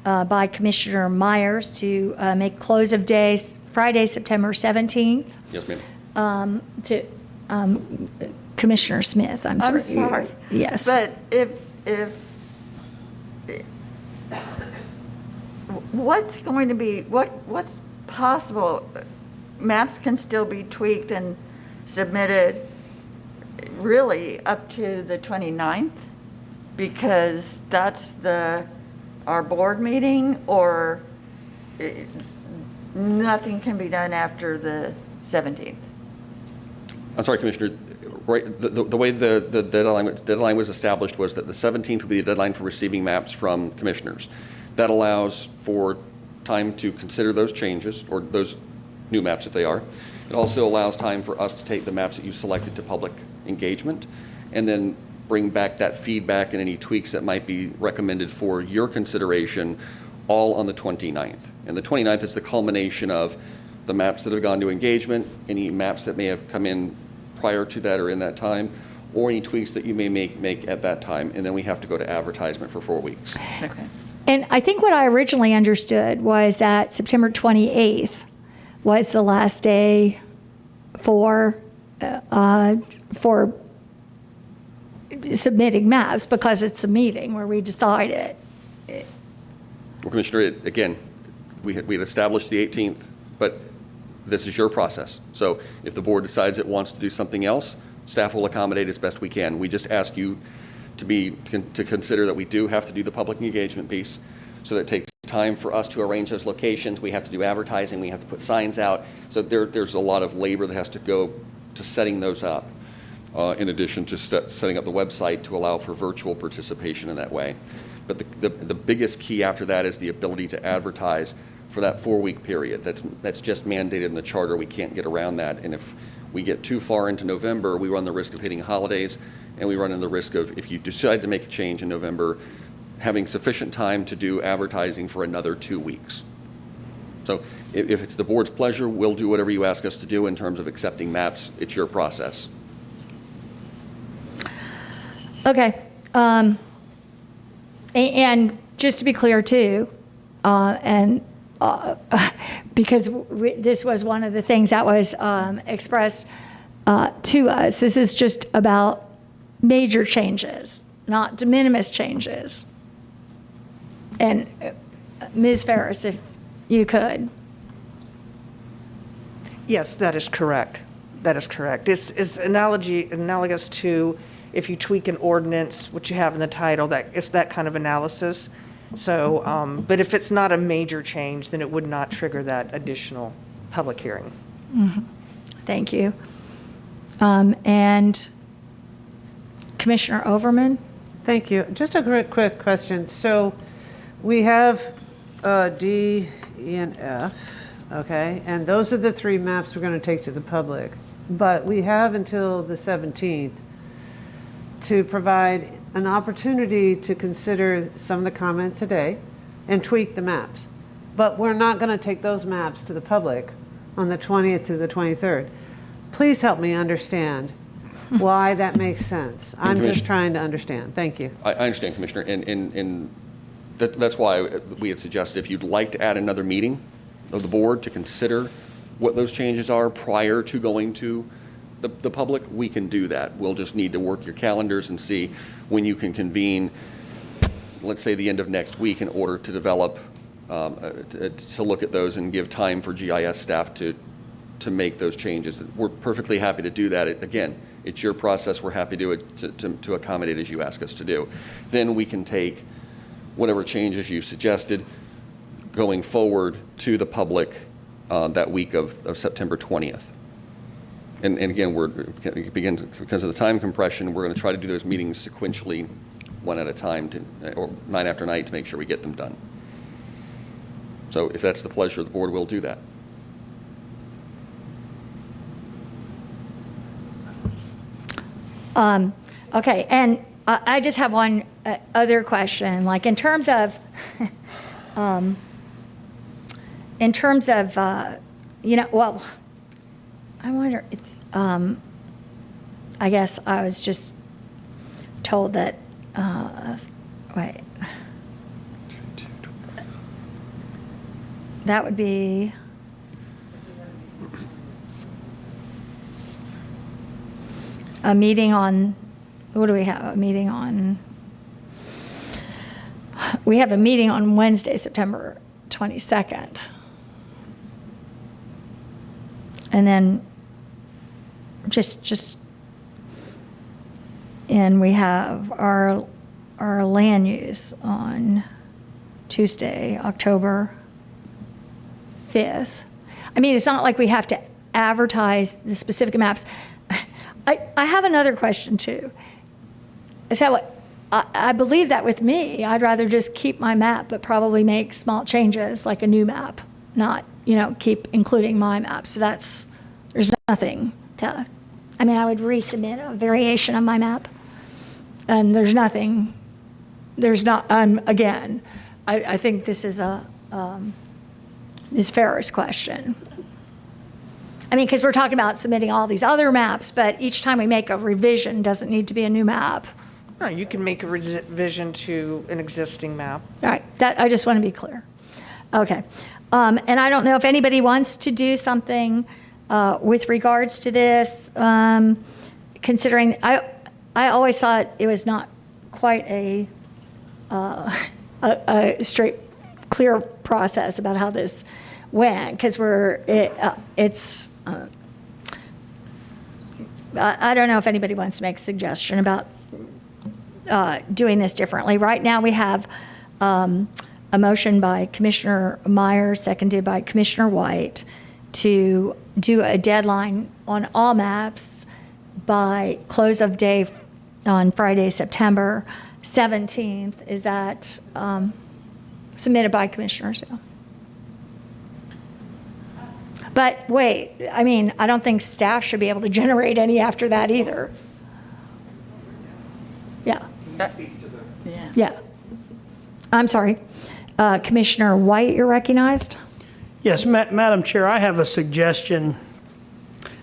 Speaker 1: by Commissioner Myers to make close of days Friday, September 17th.
Speaker 13: Yes, ma'am.
Speaker 1: To Commissioner Smith, I'm sorry.
Speaker 8: I'm sorry.
Speaker 1: Yes.
Speaker 8: But if what's going to be, what's possible, maps can still be tweaked and submitted really up to the 29th, because that's our board meeting, or nothing can be done after the 17th?
Speaker 13: I'm sorry, Commissioner. Right, the way the deadline was established was that the 17th would be the deadline for receiving maps from commissioners. That allows for time to consider those changes, or those new maps if they are. It also allows time for us to take the maps that you selected to public engagement and then bring back that feedback and any tweaks that might be recommended for your consideration all on the 29th. And the 29th is the culmination of the maps that have gone to engagement, any maps that may have come in prior to that or in that time, or any tweaks that you may make at that time, and then we have to go to advertisement for 4 weeks.
Speaker 8: Okay.
Speaker 1: And I think what I originally understood was that September 28th was the last day for submitting maps, because it's a meeting where we decide it.
Speaker 13: Well, Commissioner, again, we had established the 18th, but this is your process. So if the board decides it wants to do something else, staff will accommodate as best we can. We just ask you to consider that we do have to do the public engagement piece. So that takes time for us to arrange those locations. We have to do advertising. We have to put signs out. So there's a lot of labor that has to go to setting those up, in addition to setting up the website to allow for virtual participation in that way. But the biggest key after that is the ability to advertise for that 4-week period. That's just mandated in the charter. We can't get around that. And if we get too far into November, we run the risk of hitting holidays, and we run into the risk of, if you decide to make a change in November, having sufficient time to do advertising for another 2 weeks. So if it's the board's pleasure, we'll do whatever you ask us to do in terms of accepting maps. It's your process.
Speaker 1: Okay. And just to be clear too, because this was one of the things that was expressed to us, this is just about major changes, not de minimis changes. And Ms. Ferris, if you could.
Speaker 21: Yes, that is correct. That is correct. This is analogous to if you tweak an ordinance, which you have in the title, that it's that kind of analysis. So, but if it's not a major change, then it would not trigger that additional public hearing.
Speaker 1: Mm-hmm. Thank you. And Commissioner Overman?
Speaker 12: Thank you. Just a quick question. So we have D, E, and F, okay? And those are the 3 maps we're going to take to the public. But we have until the 17th to provide an opportunity to consider some of the comment today and tweak the maps. But we're not going to take those maps to the public on the 20th to the 23rd. Please help me understand why that makes sense. I'm just trying to understand. Thank you.
Speaker 13: I understand, Commissioner, and that's why we had suggested if you'd like to add another meeting of the board to consider what those changes are prior to going to the public, we can do that. We'll just need to work your calendars and see when you can convene, let's say the end of next week, in order to develop, to look at those and give time for GIS staff to make those changes. We're perfectly happy to do that. Again, it's your process. We're happy to accommodate as you ask us to do. Then we can take whatever changes you suggested going forward to the public that week of September 20th. And again, because of the time compression, we're going to try to do those meetings sequentially, one at a time, or night after night, to make sure we get them done. So if that's the pleasure of the board, we'll do that.
Speaker 1: Okay, and I just have one other question. Like in terms of, well, I wonder, I guess I was just told that, wait, that would be, a meeting on, what do we have? A meeting on, we have a meeting on Wednesday, September 22nd. And then and we have our land use on Tuesday, October 5th. I mean, it's not like we have to advertise the specific maps. I have another question too. So I believe that with me, I'd rather just keep my map, but probably make small changes, like a new map, not, keep including my map. So there's nothing to, I mean, I would resubmit a variation of my map. And again, I think this is a Ms. Ferris question. I mean, because we're talking about submitting all these other maps, but each time we make a revision, doesn't need to be a new map.
Speaker 21: No, you can make a revision to an existing map.
Speaker 1: All right, I just want to be clear. Okay, and I don't know if anybody wants to do something with regards to this, considering I always thought it was not quite a straight, clear process about how this went, because I don't know if anybody wants to make a suggestion about doing this differently. Right now, we have a motion by Commissioner Myers, seconded by Commissioner White, to do a deadline on all maps by close of day on Friday, September 17th. Is that submitted by commissioners? Yeah. But wait, I mean, I don't think staff should be able to generate any after that either. Yeah. Yeah. I'm sorry. Commissioner White, you're recognized.
Speaker 2: Yes, Madam Chair, I have a suggestion,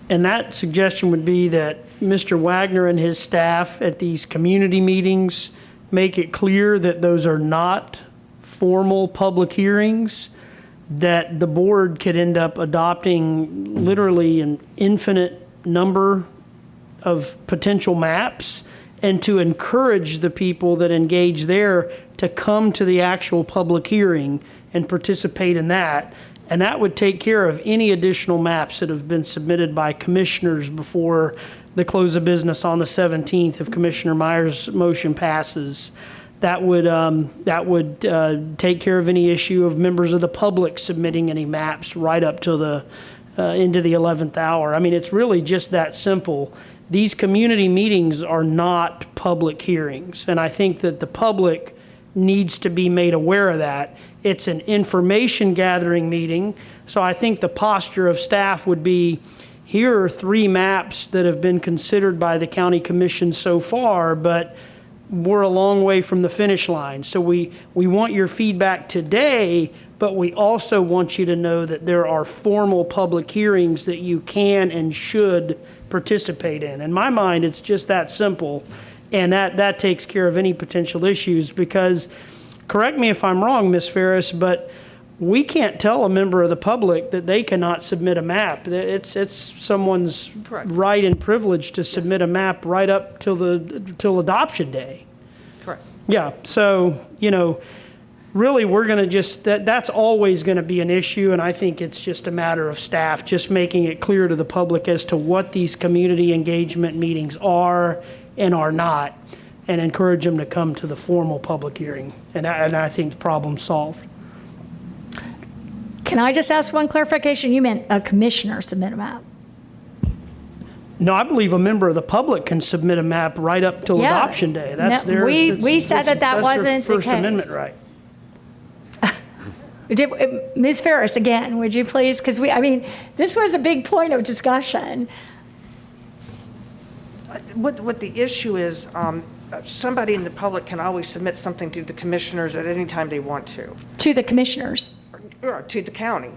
Speaker 2: and that suggestion would be that Mr. Wagner and his staff at these community meetings make it clear that those are not formal public hearings, that the board could end up adopting literally an infinite number of potential maps, and to encourage the people that engage there to come to the actual public hearing and participate in that. And that would take care of any additional maps that have been submitted by commissioners before the close of business on the 17th if Commissioner Myers' motion passes. That would take care of any issue of members of the public submitting any maps right up to the into the 11th hour. I mean, it's really just that simple. These community meetings are not public hearings, and I think that the public needs to be made aware of that. It's an information gathering meeting, so I think the posture of staff would be, here are 3 maps that have been considered by the county commission so far, but we're a long way from the finish line. So we want your feedback today, but we also want you to know that there are formal public hearings that you can and should participate in. In my mind, it's just that simple, and that takes care of any potential issues, because, correct me if I'm wrong, Ms. Ferris, but we can't tell a member of the public that they cannot submit a map. It's someone's right and privilege to submit a map right up till adoption day.
Speaker 21: Correct.
Speaker 2: Yeah, so, really we're going to just, that's always going to be an issue, and I think it's just a matter of staff just making it clear to the public as to what these community engagement meetings are and are not, and encourage them to come to the formal public hearing. And I think the problem's solved.
Speaker 1: Can I just ask one clarification? You meant a commissioner submit a map?
Speaker 2: No, I believe a member of the public can submit a map right up till adoption day. That's their.
Speaker 1: We said that wasn't the case.
Speaker 2: First Amendment right.
Speaker 1: Ms. Ferris, again, would you please? Because this was a big point of discussion.
Speaker 21: What the issue is, somebody in the public can always submit something to the commissioners at any time they want to.
Speaker 1: To the commissioners?
Speaker 21: Or to the county.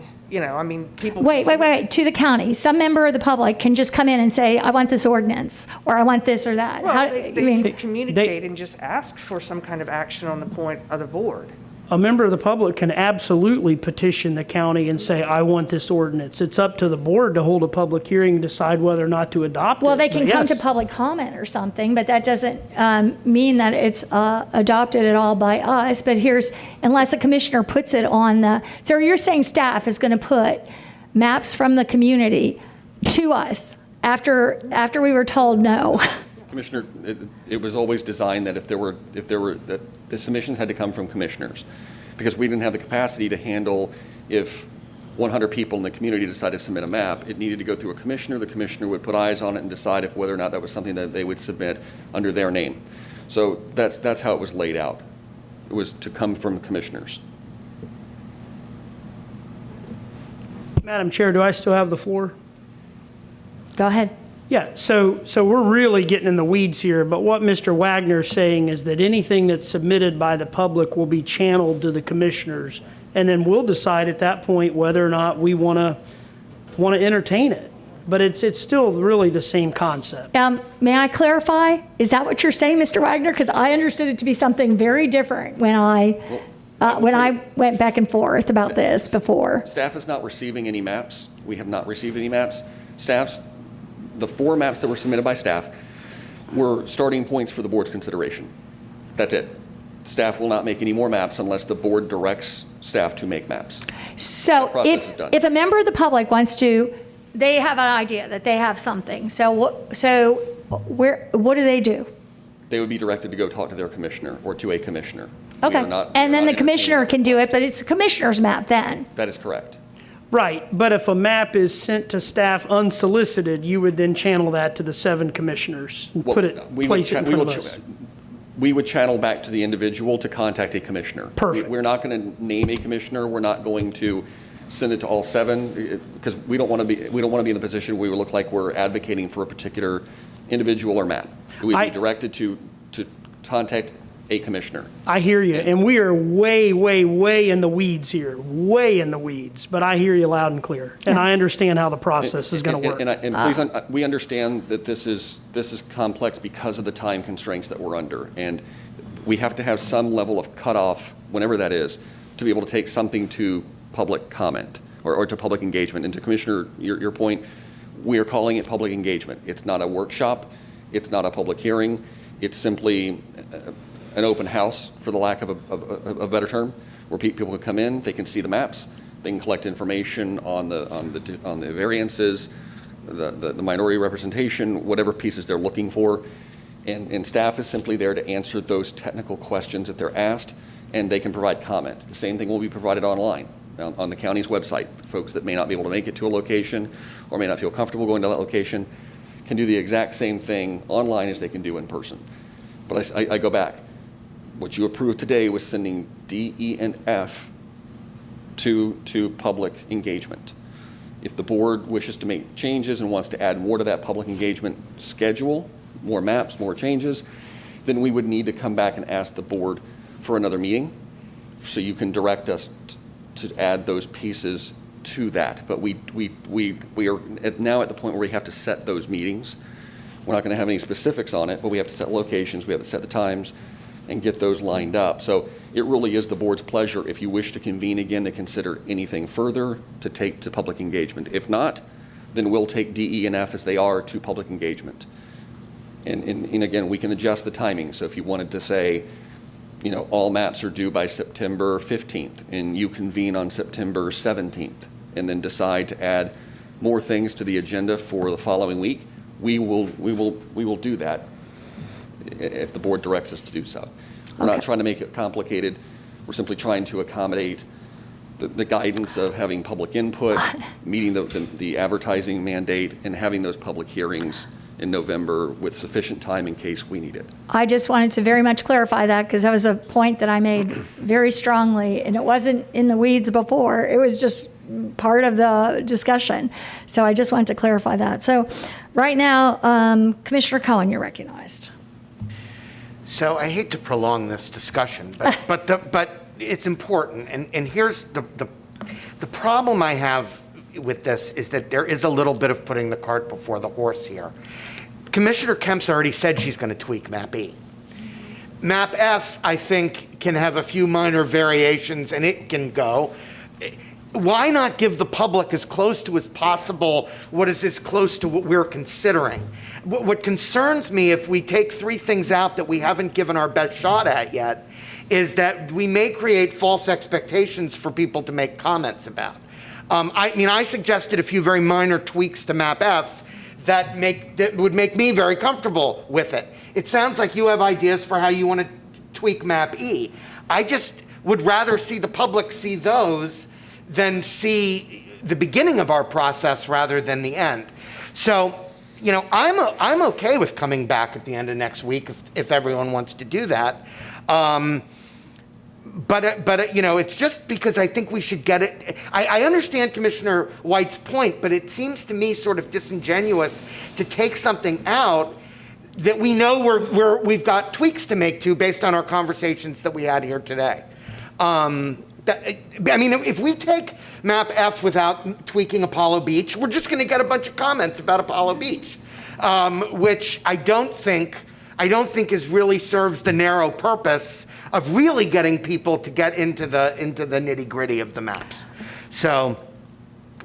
Speaker 21: People.
Speaker 1: Wait. To the county. Some member of the public can just come in and say, I want this ordinance, or I want this or that.
Speaker 21: Well, they communicate and just ask for some kind of action on the point of the board.
Speaker 2: A member of the public can absolutely petition the county and say, I want this ordinance. It's up to the board to hold a public hearing and decide whether or not to adopt it.
Speaker 1: Well, they can come to public comment or something, but that doesn't mean that it's adopted at all by us. But unless a commissioner puts it on so you're saying staff is going to put maps from the community to us after we were told no.
Speaker 13: Commissioner, it was always designed that that the submissions had to come from commissioners, because we didn't have the capacity to handle if 100 people in the community decided to submit a map. It needed to go through a commissioner. The commissioner would put eyes on it and decide if whether or not that was something that they would submit under their name. So that's how it was laid out. It was to come from commissioners.
Speaker 2: Madam Chair, do I still have the floor?
Speaker 1: Go ahead.
Speaker 2: Yeah, so we're really getting in the weeds here, but what Mr. Wagner is saying is that anything that's submitted by the public will be channeled to the commissioners, and then we'll decide at that point whether or not we want to entertain it. But it's still really the same concept.
Speaker 1: May I clarify? Is that what you're saying, Mr. Wagner? Because I understood it to be something very different when I went back and forth about this before.
Speaker 13: Staff is not receiving any maps. We have not received any maps. The 4 maps that were submitted by staff were starting points for the board's consideration. That's it. Staff will not make any more maps unless the board directs staff to make maps.
Speaker 1: So if a member of the public wants to, they have an idea that they have something. So what do they do?
Speaker 13: they would be directed to go talk to their commissioner or to a commissioner. We
Speaker 1: Okay.
Speaker 13: are not-
Speaker 1: And then
Speaker 13: we are
Speaker 1: the
Speaker 13: not
Speaker 1: commissioner
Speaker 13: entertaining-
Speaker 1: can do it, but it's the commissioner's map then.
Speaker 13: That is correct.
Speaker 2: Right, but if a map is sent to staff unsolicited, you would then channel that to the 7 commissioners and
Speaker 13: Well,
Speaker 2: put it, place it in front of us.
Speaker 13: We would channel back to the individual to contact a commissioner.
Speaker 2: Perfect.
Speaker 13: We're not going to name a commissioner. We're not going to send it to all 7 because we don't want to be in a position where we look like we're advocating for a particular individual or map. We'd be directed to contact a commissioner.
Speaker 2: I hear you, and we are way, way, way in the weeds here, way in the weeds, but I hear you loud and clear, and I understand how the process is going to work.
Speaker 13: And please, we understand that this is complex because of the time constraints that we're under, and we have to have some level of cutoff, whenever that is, to be able to take something to public comment or to public engagement. And to Commissioner, your point, we are calling it public engagement. It's not a workshop. It's not a public hearing. It's simply an open house, for the lack of a better term, where people can come in, they can see the maps, they can collect information on the variances, the minority representation, whatever pieces they're looking for, and staff is simply there to answer those technical questions that they're asked, and they can provide comment. The same thing will be provided online on the county's website. Folks that may not be able to make it to a location or may not feel comfortable going to that location can do the exact same thing online as they can do in person. But I go back. What you approved today was sending D, E, and F to public engagement. If the board wishes to make changes and wants to add more to that public engagement schedule, more maps, more changes, then we would need to come back and ask the board for another meeting so you can direct us to add those pieces to that. But we are now at the point where we have to set those meetings. We're not going to have any specifics on it, but we have to set locations, we have to set the times, and get those lined up. So it really is the board's pleasure if you wish to convene again to consider anything further to take to public engagement. If not, then we'll take D, E, and F as they are to public engagement. And again, we can adjust the timing. So if you wanted to say, you know, all maps are due by September 15th, and you convene on September 17th, and then decide to add more things to the agenda for the following week, we will do that if the board directs us to do so. We're not trying to make it complicated. We're simply trying to accommodate the guidance of having public input, meeting the advertising mandate, and having those public hearings in November with sufficient time in case we need it.
Speaker 1: I just wanted to very much clarify that because that was a point that I made very strongly, and it wasn't in the weeds before. It was just part of the discussion. So I just wanted to clarify that. So right now, Commissioner Cohen, you're recognized.
Speaker 20: So I hate to prolong this discussion, but it's important. And here's the problem I have with this is that there is a little bit of putting the cart before the horse here. Commissioner Kemp's already said she's going to tweak Map E. Map F, I think, can have a few minor variations and it can go. Why not give the public as close to as possible what is as close to what we're considering? What concerns me if we take 3 things out that we haven't given our best shot at yet is that we may create false expectations for people to make comments about. I suggested a few very minor tweaks to Map F that would make me very comfortable with it. It sounds like you have ideas for how you want to tweak Map E. I just would rather see the public see those than see the beginning of our process rather than the end. So, you know, I'm okay with coming back at the end of next week if everyone wants to do that. But you know, it's just because I think we should get it. I understand Commissioner White's point, but it seems to me sort of disingenuous to take something out that we know we've got tweaks to make to based on our conversations that we had here today. If we take Map F without tweaking Apollo Beach, we're just going to get a bunch of comments about Apollo Beach, which I don't think really serves the narrow purpose of really getting people to get into the nitty-gritty of the maps. So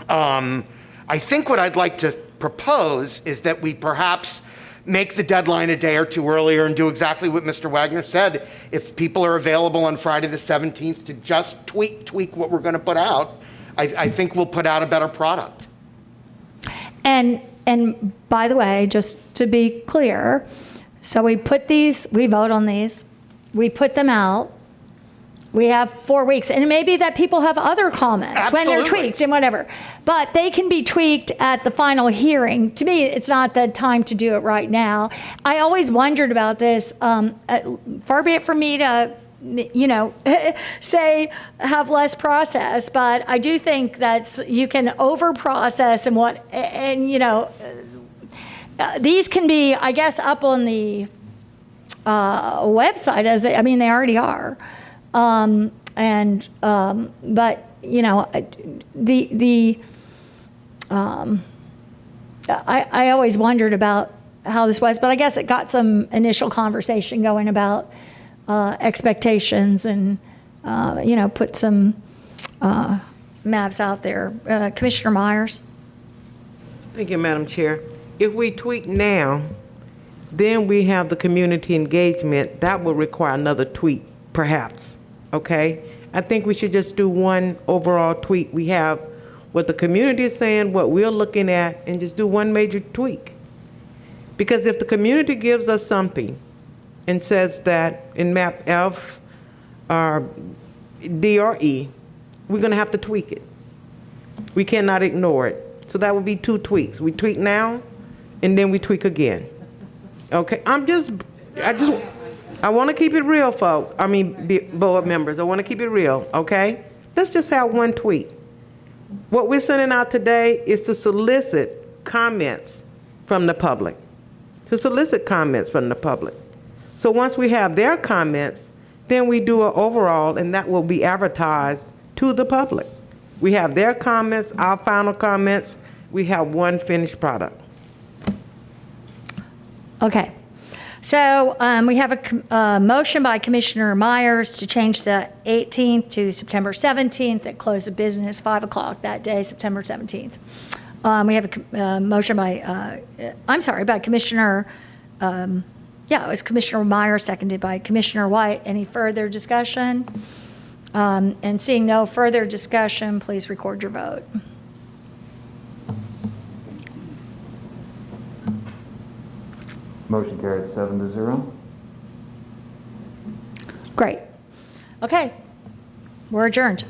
Speaker 20: I think what I'd like to propose is that we perhaps make the deadline a day or two earlier and do exactly what Mr. Wagner said. If people are available on Friday the 17th to just tweak what we're going to put out, I think we'll put out a better product.
Speaker 1: And by the way, just to be clear, So we put these, we vote on these, we put them out. We have 4 weeks, and it may be that people have other comments when they're tweaked and whatever, but they can be tweaked at the final hearing. To me, it's not the time to do it right now. I always wondered about this. Far be it from me to, say have less process, but I do think that you can over process these can be, I guess, up on the website as they already are. But I always wondered about how this was, but I guess it got some initial conversation going about expectations and, put some maps out there. Commissioner Myers?
Speaker 5: Thank you, Madam Chair. If we tweak now, then we have the community engagement. That will require another tweak, perhaps. Okay? I think we should just do one overall tweak. We have what the community is saying, what we're looking at, and just do one major tweak. Because if the community gives us something and says that in map F, D, or E, we're going to have to tweak it. We cannot ignore it. So that would be 2 tweaks. We tweak now, and then we tweak again. Okay? I want to keep it real, folks. Board members, I want to keep it real, okay? Let's just have one tweet. What we're sending out today is to solicit comments from the public. So once we have their comments, then we do an overall, and that will be advertised to the public. We have their comments, our final comments. We have one finished product.
Speaker 1: Okay. So we have a motion by Commissioner Myers to change the 18th to September 17th at close of business, 5 o'clock that day, September 17th. We have a motion by Commissioner, it was Commissioner Myers, seconded by Commissioner White. Any further discussion? And seeing no further discussion, please record your vote.
Speaker 4: Motion carried 7-0.
Speaker 1: Great. Okay, we're adjourned.